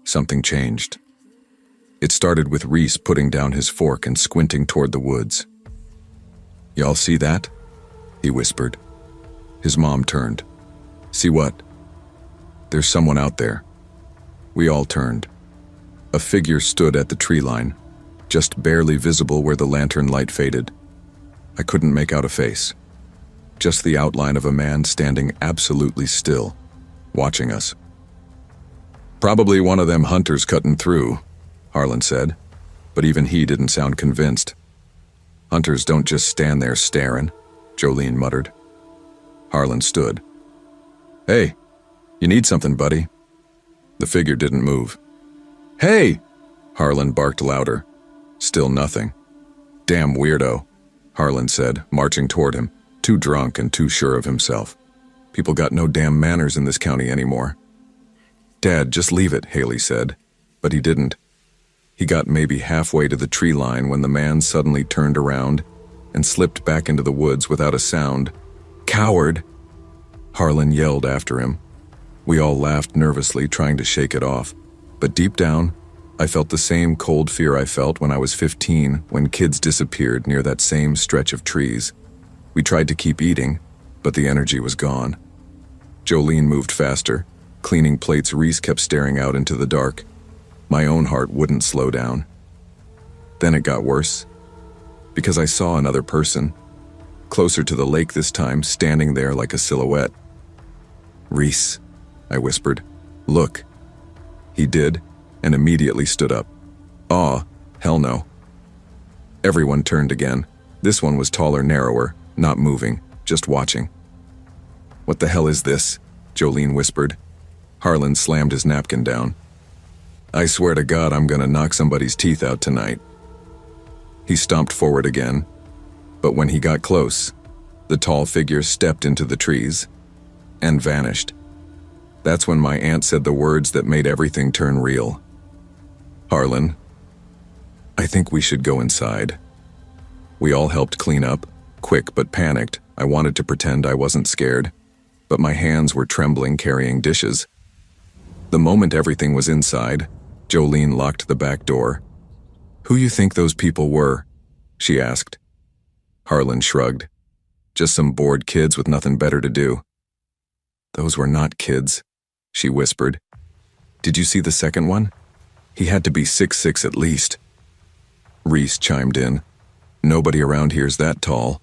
something changed. It started with Reese putting down his fork and squinting toward the woods. "Y'all see that?" he whispered. His mom turned. "See what?" "There's someone out there." We all turned. A figure stood at the tree line, just barely visible where the lantern light faded. I couldn't make out a face. Just the outline of a man standing absolutely still, watching us. "Probably one of them hunters cutting through," Harlan said, but even he didn't sound convinced. "Hunters don't just stand there staring," Jolene muttered. Harlan stood. "Hey, you need something, buddy?" The figure didn't move. "Hey!" Harlan barked louder. Still nothing. "Damn weirdo," Harlan said, marching toward him, too drunk and too sure of himself. "People got no damn manners in this county anymore." "Dad, just leave it," Haley said, but he didn't. He got maybe halfway to the tree line when the man suddenly turned around and slipped back into the woods without a sound. "Coward!" Harlan yelled after him. We all laughed nervously, trying to shake it off. But deep down, I felt the same cold fear I felt when I was 15, when kids disappeared near that same stretch of trees. We tried to keep eating, but the energy was gone. Jolene moved faster. Cleaning plates, Reese kept staring out into the dark. My own heart wouldn't slow down. Then it got worse, because I saw another person, closer to the lake this time, standing there like a silhouette. "Reese," I whispered. "Look." He did, and immediately stood up. "Aw, hell no." Everyone turned again. This one was taller, narrower, not moving, just watching. "What the hell is this?" Jolene whispered. Harlan slammed his napkin down. "I swear to God I'm gonna knock somebody's teeth out tonight." He stomped forward again, but when he got close, the tall figure stepped into the trees and vanished. That's when my aunt said the words that made everything turn real. "Harlan, I think we should go inside." We all helped clean up, quick but panicked. I wanted to pretend I wasn't scared, but my hands were trembling carrying dishes. The moment everything was inside, Jolene locked the back door. "Who you think those people were?" she asked. Harlan shrugged. "Just some bored kids with nothing better to do." "Those were not kids," she whispered. "Did you see the second one? He had to be 6'6" at least." Reese chimed in. "Nobody around here's that tall."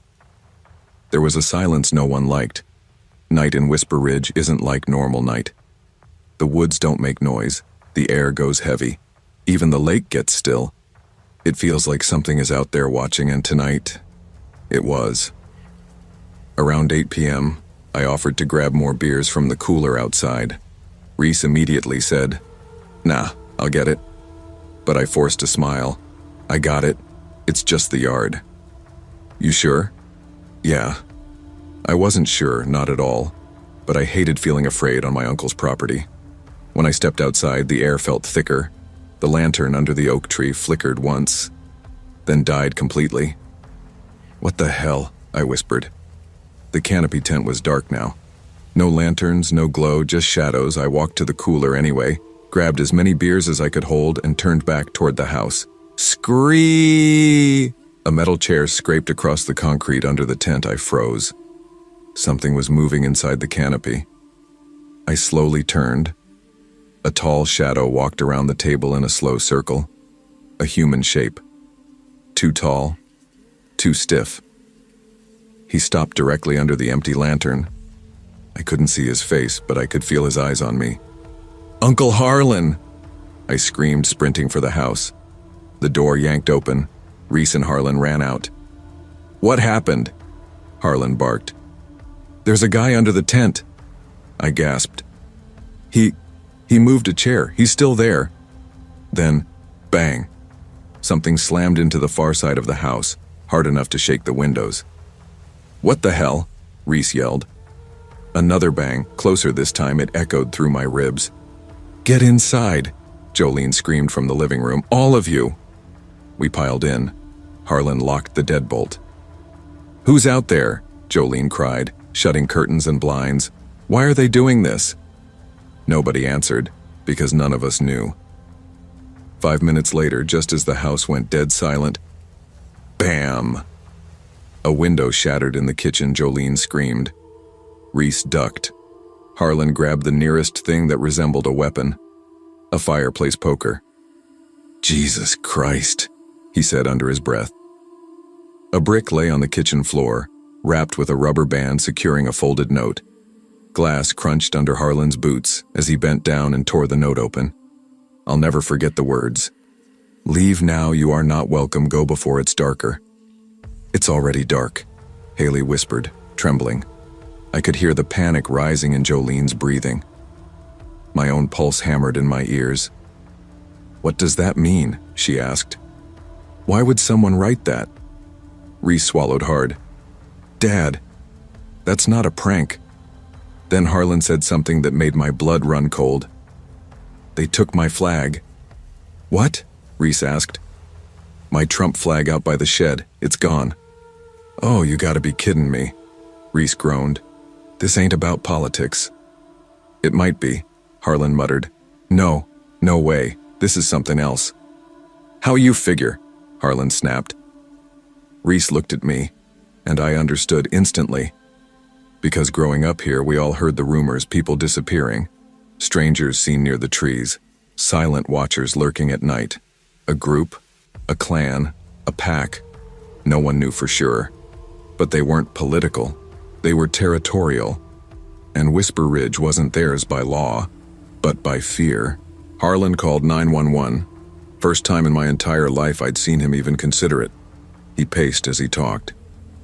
There was a silence no one liked. Night in Whisper Ridge isn't like normal night. The woods don't make noise. The air goes heavy. Even the lake gets still. It feels like something is out there watching, and tonight, it was. Around 8 p.m., I offered to grab more beers from the cooler outside. Reese immediately said, "Nah, I'll get it." But I forced a smile. "I got it. It's just the yard." "You sure?" "Yeah." I wasn't sure, not at all, but I hated feeling afraid on my uncle's property. When I stepped outside, the air felt thicker. The lantern under the oak tree flickered once, then died completely. "What the hell?" I whispered. The canopy tent was dark now. No lanterns, no glow, just shadows. I walked to the cooler anyway, grabbed as many beers as I could hold, and turned back toward the house. Scream! A metal chair scraped across the concrete under the tent. I froze. Something was moving inside the canopy. I slowly turned. A tall shadow walked around the table in a slow circle. A human shape. Too tall, too stiff. He stopped directly under the empty lantern. I couldn't see his face, but I could feel his eyes on me. "Uncle Harlan!" I screamed, sprinting for the house. The door yanked open. Reese and Harlan ran out. "What happened?" Harlan barked. "There's a guy under the tent," I gasped. He moved a chair. He's still there." Then, bang. Something slammed into the far side of the house, hard enough to shake the windows. "What the hell?" Reese yelled. Another bang, closer this time. It echoed through my ribs. "Get inside," Jolene screamed from the living room. "All of you." We piled in. Harlan locked the deadbolt. "Who's out there?" Jolene cried, shutting curtains and blinds. "Why are they doing this?" Nobody answered, because none of us knew. 5 minutes later, just as the house went dead silent, bam! A window shattered in the kitchen. Jolene screamed. Reese ducked. Harlan grabbed the nearest thing that resembled a weapon, a fireplace poker. "Jesus Christ," he said under his breath. A brick lay on the kitchen floor, wrapped with a rubber band securing a folded note. Glass crunched under Harlan's boots as he bent down and tore the note open. I'll never forget the words. "Leave now, you are not welcome, go before it's darker." "It's already dark," Haley whispered, trembling. I could hear the panic rising in Jolene's breathing. My own pulse hammered in my ears. "What does that mean?" she asked. "Why would someone write that?" Reese swallowed hard. "Dad, that's not a prank." Then Harlan said something that made my blood run cold. "They took my flag." "What?" Reese asked. My Trump flag out by the shed. It's gone. Oh, you gotta be kidding me, Reese groaned. This ain't about politics. It might be, Harlan muttered. No way. This is something else. How you figure? Harlan snapped. Reese looked at me, and I understood instantly. Because growing up here, we all heard the rumors, people disappearing, strangers seen near the trees, silent watchers lurking at night. A group, a clan, a pack. No one knew for sure. But they weren't political. They were territorial. And Whisper Ridge wasn't theirs by law, but by fear. Harlan called 911. First time in my entire life I'd seen him even consider it. He paced as he talked.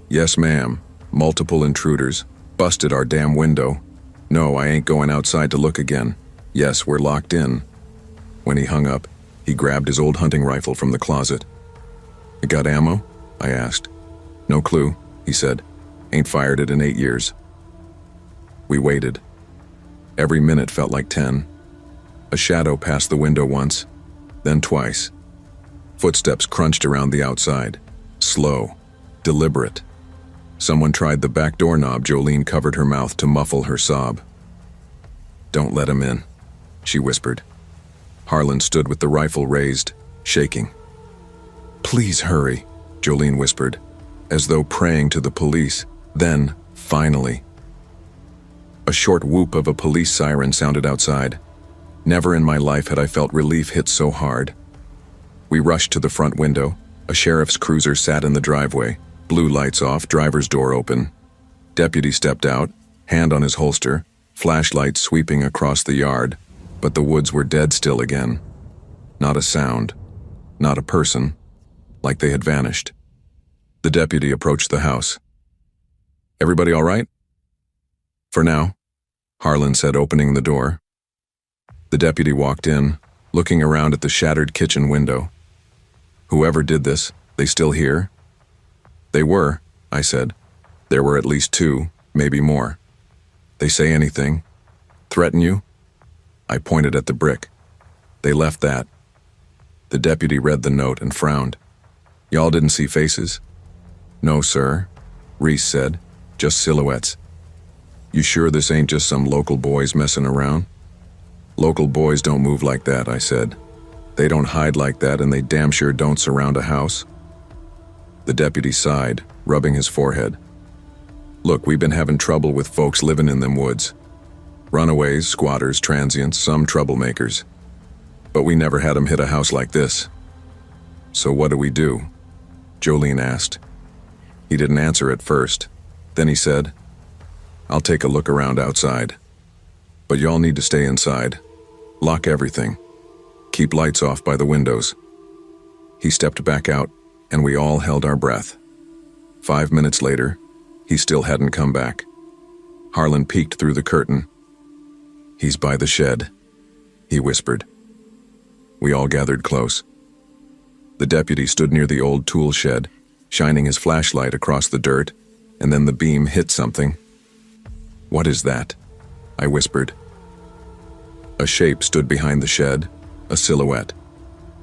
Yes, ma'am. Multiple intruders. Busted our damn window. No, I ain't going outside to look again. Yes, we're locked in. When he hung up, he grabbed his old hunting rifle from the closet. It got ammo? I asked. No clue, he said. Ain't fired it in 8 years. We waited. Every minute felt like 10. A shadow passed the window once, then twice. Footsteps crunched around the outside. Slow, deliberate. Someone tried the back doorknob. Jolene covered her mouth to muffle her sob. Don't let him in, she whispered. Harlan stood with the rifle raised, shaking. Please hurry, Jolene whispered, as though praying to the police. Then, finally, a short whoop of a police siren sounded outside. Never in my life had I felt relief hit so hard. We rushed to the front window. A sheriff's cruiser sat in the driveway, blue lights off, driver's door open. Deputy stepped out, hand on his holster, flashlight sweeping across the yard, but the woods were dead still again. Not a sound, not a person, like they had vanished. The deputy approached the house. Everybody all right? For now, Harlan said, opening the door. The deputy walked in, looking around at the shattered kitchen window. Whoever did this, they still here? They were, I said. There were at least 2, maybe more. They say anything? Threaten you? I pointed at the brick. They left that. The deputy read the note and frowned. Y'all didn't see faces? No, sir, Reese said. Just silhouettes. You sure this ain't just some local boys messing around? Local boys don't move like that, I said. They don't hide like that, and they damn sure don't surround a house. The deputy sighed, rubbing his forehead. Look, we've been having trouble with folks living in them woods. Runaways, squatters, transients, some troublemakers. But we never had 'em hit a house like this. So what do we do? Jolene asked. He didn't answer at first. Then he said, I'll take a look around outside. But y'all need to stay inside. Lock everything. Keep lights off by the windows. He stepped back out, and we all held our breath. 5 minutes later, he still hadn't come back. Harlan peeked through the curtain. He's by the shed, he whispered. We all gathered close. The deputy stood near the old tool shed, shining his flashlight across the dirt, and then the beam hit something. What is that? I whispered. A shape stood behind the shed, a silhouette.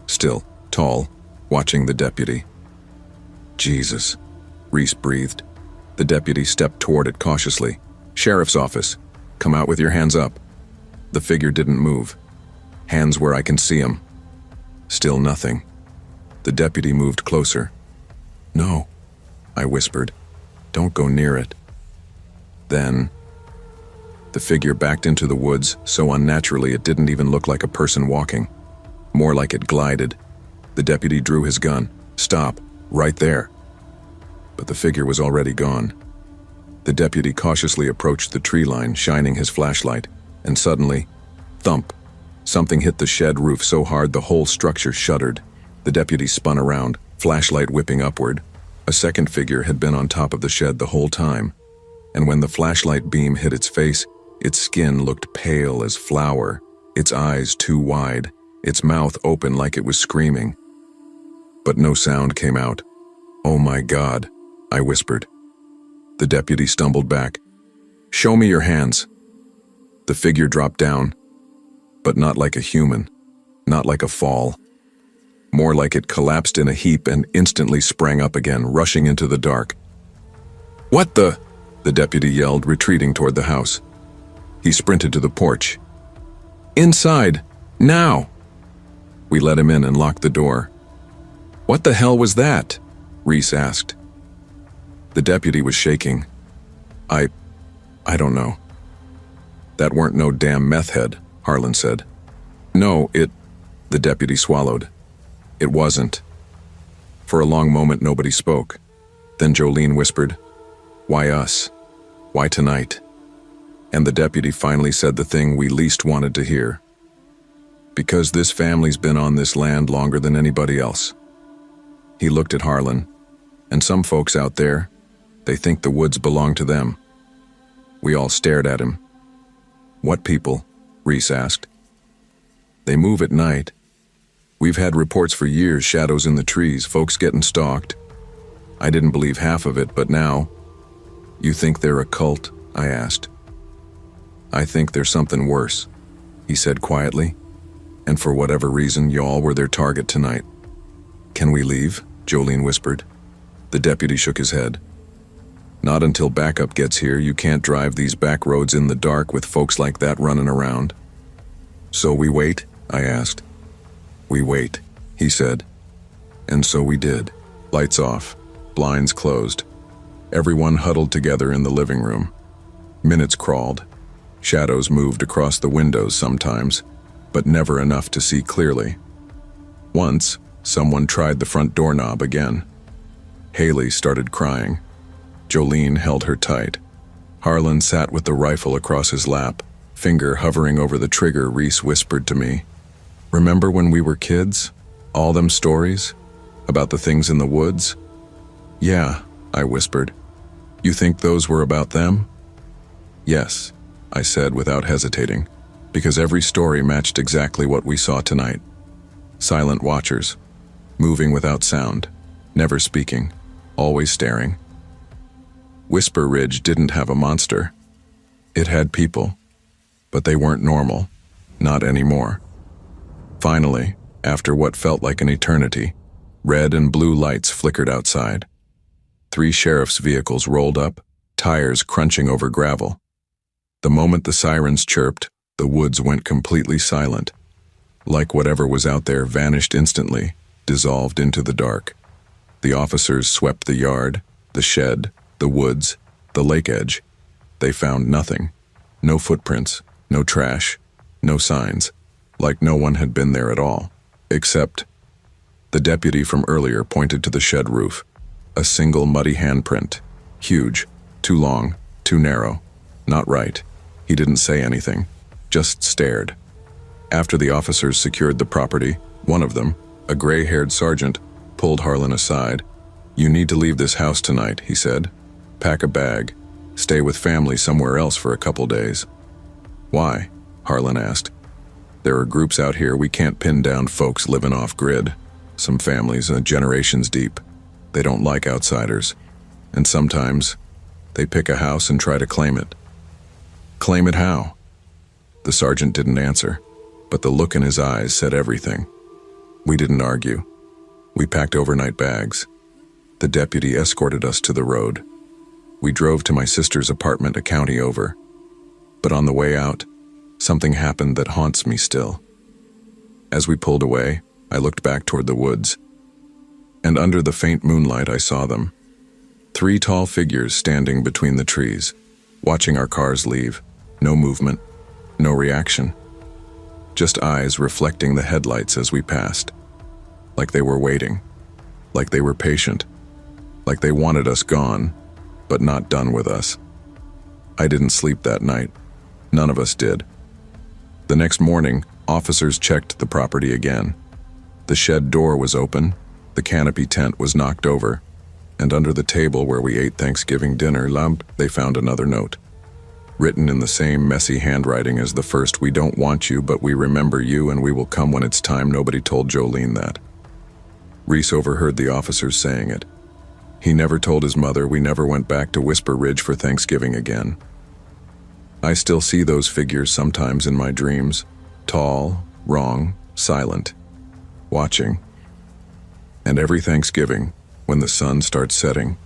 Still, tall, watching the deputy. Jesus, Reese breathed. The deputy stepped toward it cautiously. Sheriff's office. Come out with your hands up. The figure didn't move. Hands where I can see 'em. Still nothing. The deputy moved closer. No, I whispered. Don't go near it. Then, the figure backed into the woods so unnaturally it didn't even look like a person walking. More like it glided. The deputy drew his gun. Stop, right there. But the figure was already gone. The deputy cautiously approached the tree line, shining his flashlight, and suddenly, thump, something hit the shed roof so hard the whole structure shuddered. The deputy spun around, flashlight whipping upward. A second figure had been on top of the shed the whole time, and when the flashlight beam hit its face, its skin looked pale as flour, its eyes too wide, its mouth open like it was screaming. But no sound came out. Oh my God, I whispered. The deputy stumbled back. Show me your hands. The figure dropped down, but not like a human, not like a fall. More like it collapsed in a heap and instantly sprang up again, rushing into the dark. "What the?" the deputy yelled, retreating toward the house. He sprinted to the porch. "Inside! Now!" We let him in and locked the door. "What the hell was that?" Reese asked. The deputy was shaking. I don't know." "That weren't no damn meth head," Harlan said. "No, the deputy swallowed. "It wasn't." For a long moment nobody spoke. Then Jolene whispered, "Why us? Why tonight?" And the deputy finally said the thing we least wanted to hear. "Because this family's been on this land longer than anybody else." He looked at Harlan. "And some folks out there, they think the woods belong to them." We all stared at him. "What people?" Reese asked. "They move at night. We've had reports for years, shadows in the trees, folks getting stalked. I didn't believe half of it, but now..." "You think they're a cult?" I asked. "I think there's something worse," he said quietly. "And for whatever reason, y'all were their target tonight." "Can we leave?" Jolene whispered. The deputy shook his head. "Not until backup gets here. You can't drive these back roads in the dark with folks like that running around." "So we wait?" I asked. "We wait," he said. And so we did. Lights off, blinds closed. Everyone huddled together in the living room. Minutes crawled. Shadows moved across the windows sometimes, but never enough to see clearly. Once, someone tried the front doorknob again. Haley started crying. Jolene held her tight. Harlan sat with the rifle across his lap, finger hovering over the trigger. Reese whispered to me, "Remember when we were kids? All them stories? About the things in the woods?" "Yeah," I whispered. "You think those were about them?" "Yes," I said without hesitating, because every story matched exactly what we saw tonight. Silent watchers, moving without sound, never speaking, always staring. Whisper Ridge didn't have a monster. It had people, but they weren't normal, not anymore. Finally, after what felt like an eternity, red and blue lights flickered outside. 3 sheriff's vehicles rolled up, tires crunching over gravel. The moment the sirens chirped, the woods went completely silent. Like whatever was out there vanished instantly, dissolved into the dark. The officers swept the yard, the shed, the woods, the lake edge. They found nothing. No footprints, no trash, no signs, like no one had been there at all, except... The deputy from earlier pointed to the shed roof. A single muddy handprint. Huge, too long, too narrow, not right. He didn't say anything, just stared. After the officers secured the property, one of them, a gray-haired sergeant, pulled Harlan aside. "You need to leave this house tonight," he said. "Pack a bag. Stay with family somewhere else for a couple days." "Why?" Harlan asked. "There are groups out here we can't pin down, folks living off-grid. Some families, generations deep. They don't like outsiders. And sometimes, they pick a house and try to claim it." "Claim it how?" The sergeant didn't answer, but the look in his eyes said everything. We didn't argue. We packed overnight bags. The deputy escorted us to the road. We drove to my sister's apartment a county over. But on the way out, something happened that haunts me still. As we pulled away, I looked back toward the woods. And under the faint moonlight I saw them. 3 tall figures standing between the trees, watching our cars leave. No movement, no reaction. Just eyes reflecting the headlights as we passed. Like they were waiting. Like they were patient. Like they wanted us gone, but not done with us. I didn't sleep that night. None of us did. The next morning, officers checked the property again. The shed door was open, the canopy tent was knocked over, and under the table where we ate Thanksgiving dinner, they found another note. Written in the same messy handwriting as the first, "We don't want you, but we remember you and we will come when it's time." Nobody told Jolene that. Reese overheard the officers saying it. He never told his mother. We never went back to Whisper Ridge for Thanksgiving again. I still see those figures sometimes in my dreams. Tall, wrong, silent. Watching. And every Thanksgiving, when the sun starts setting,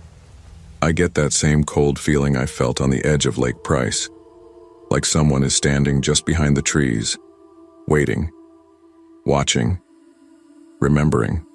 I get that same cold feeling I felt on the edge of Lake Price, like someone is standing just behind the trees, waiting, watching, remembering.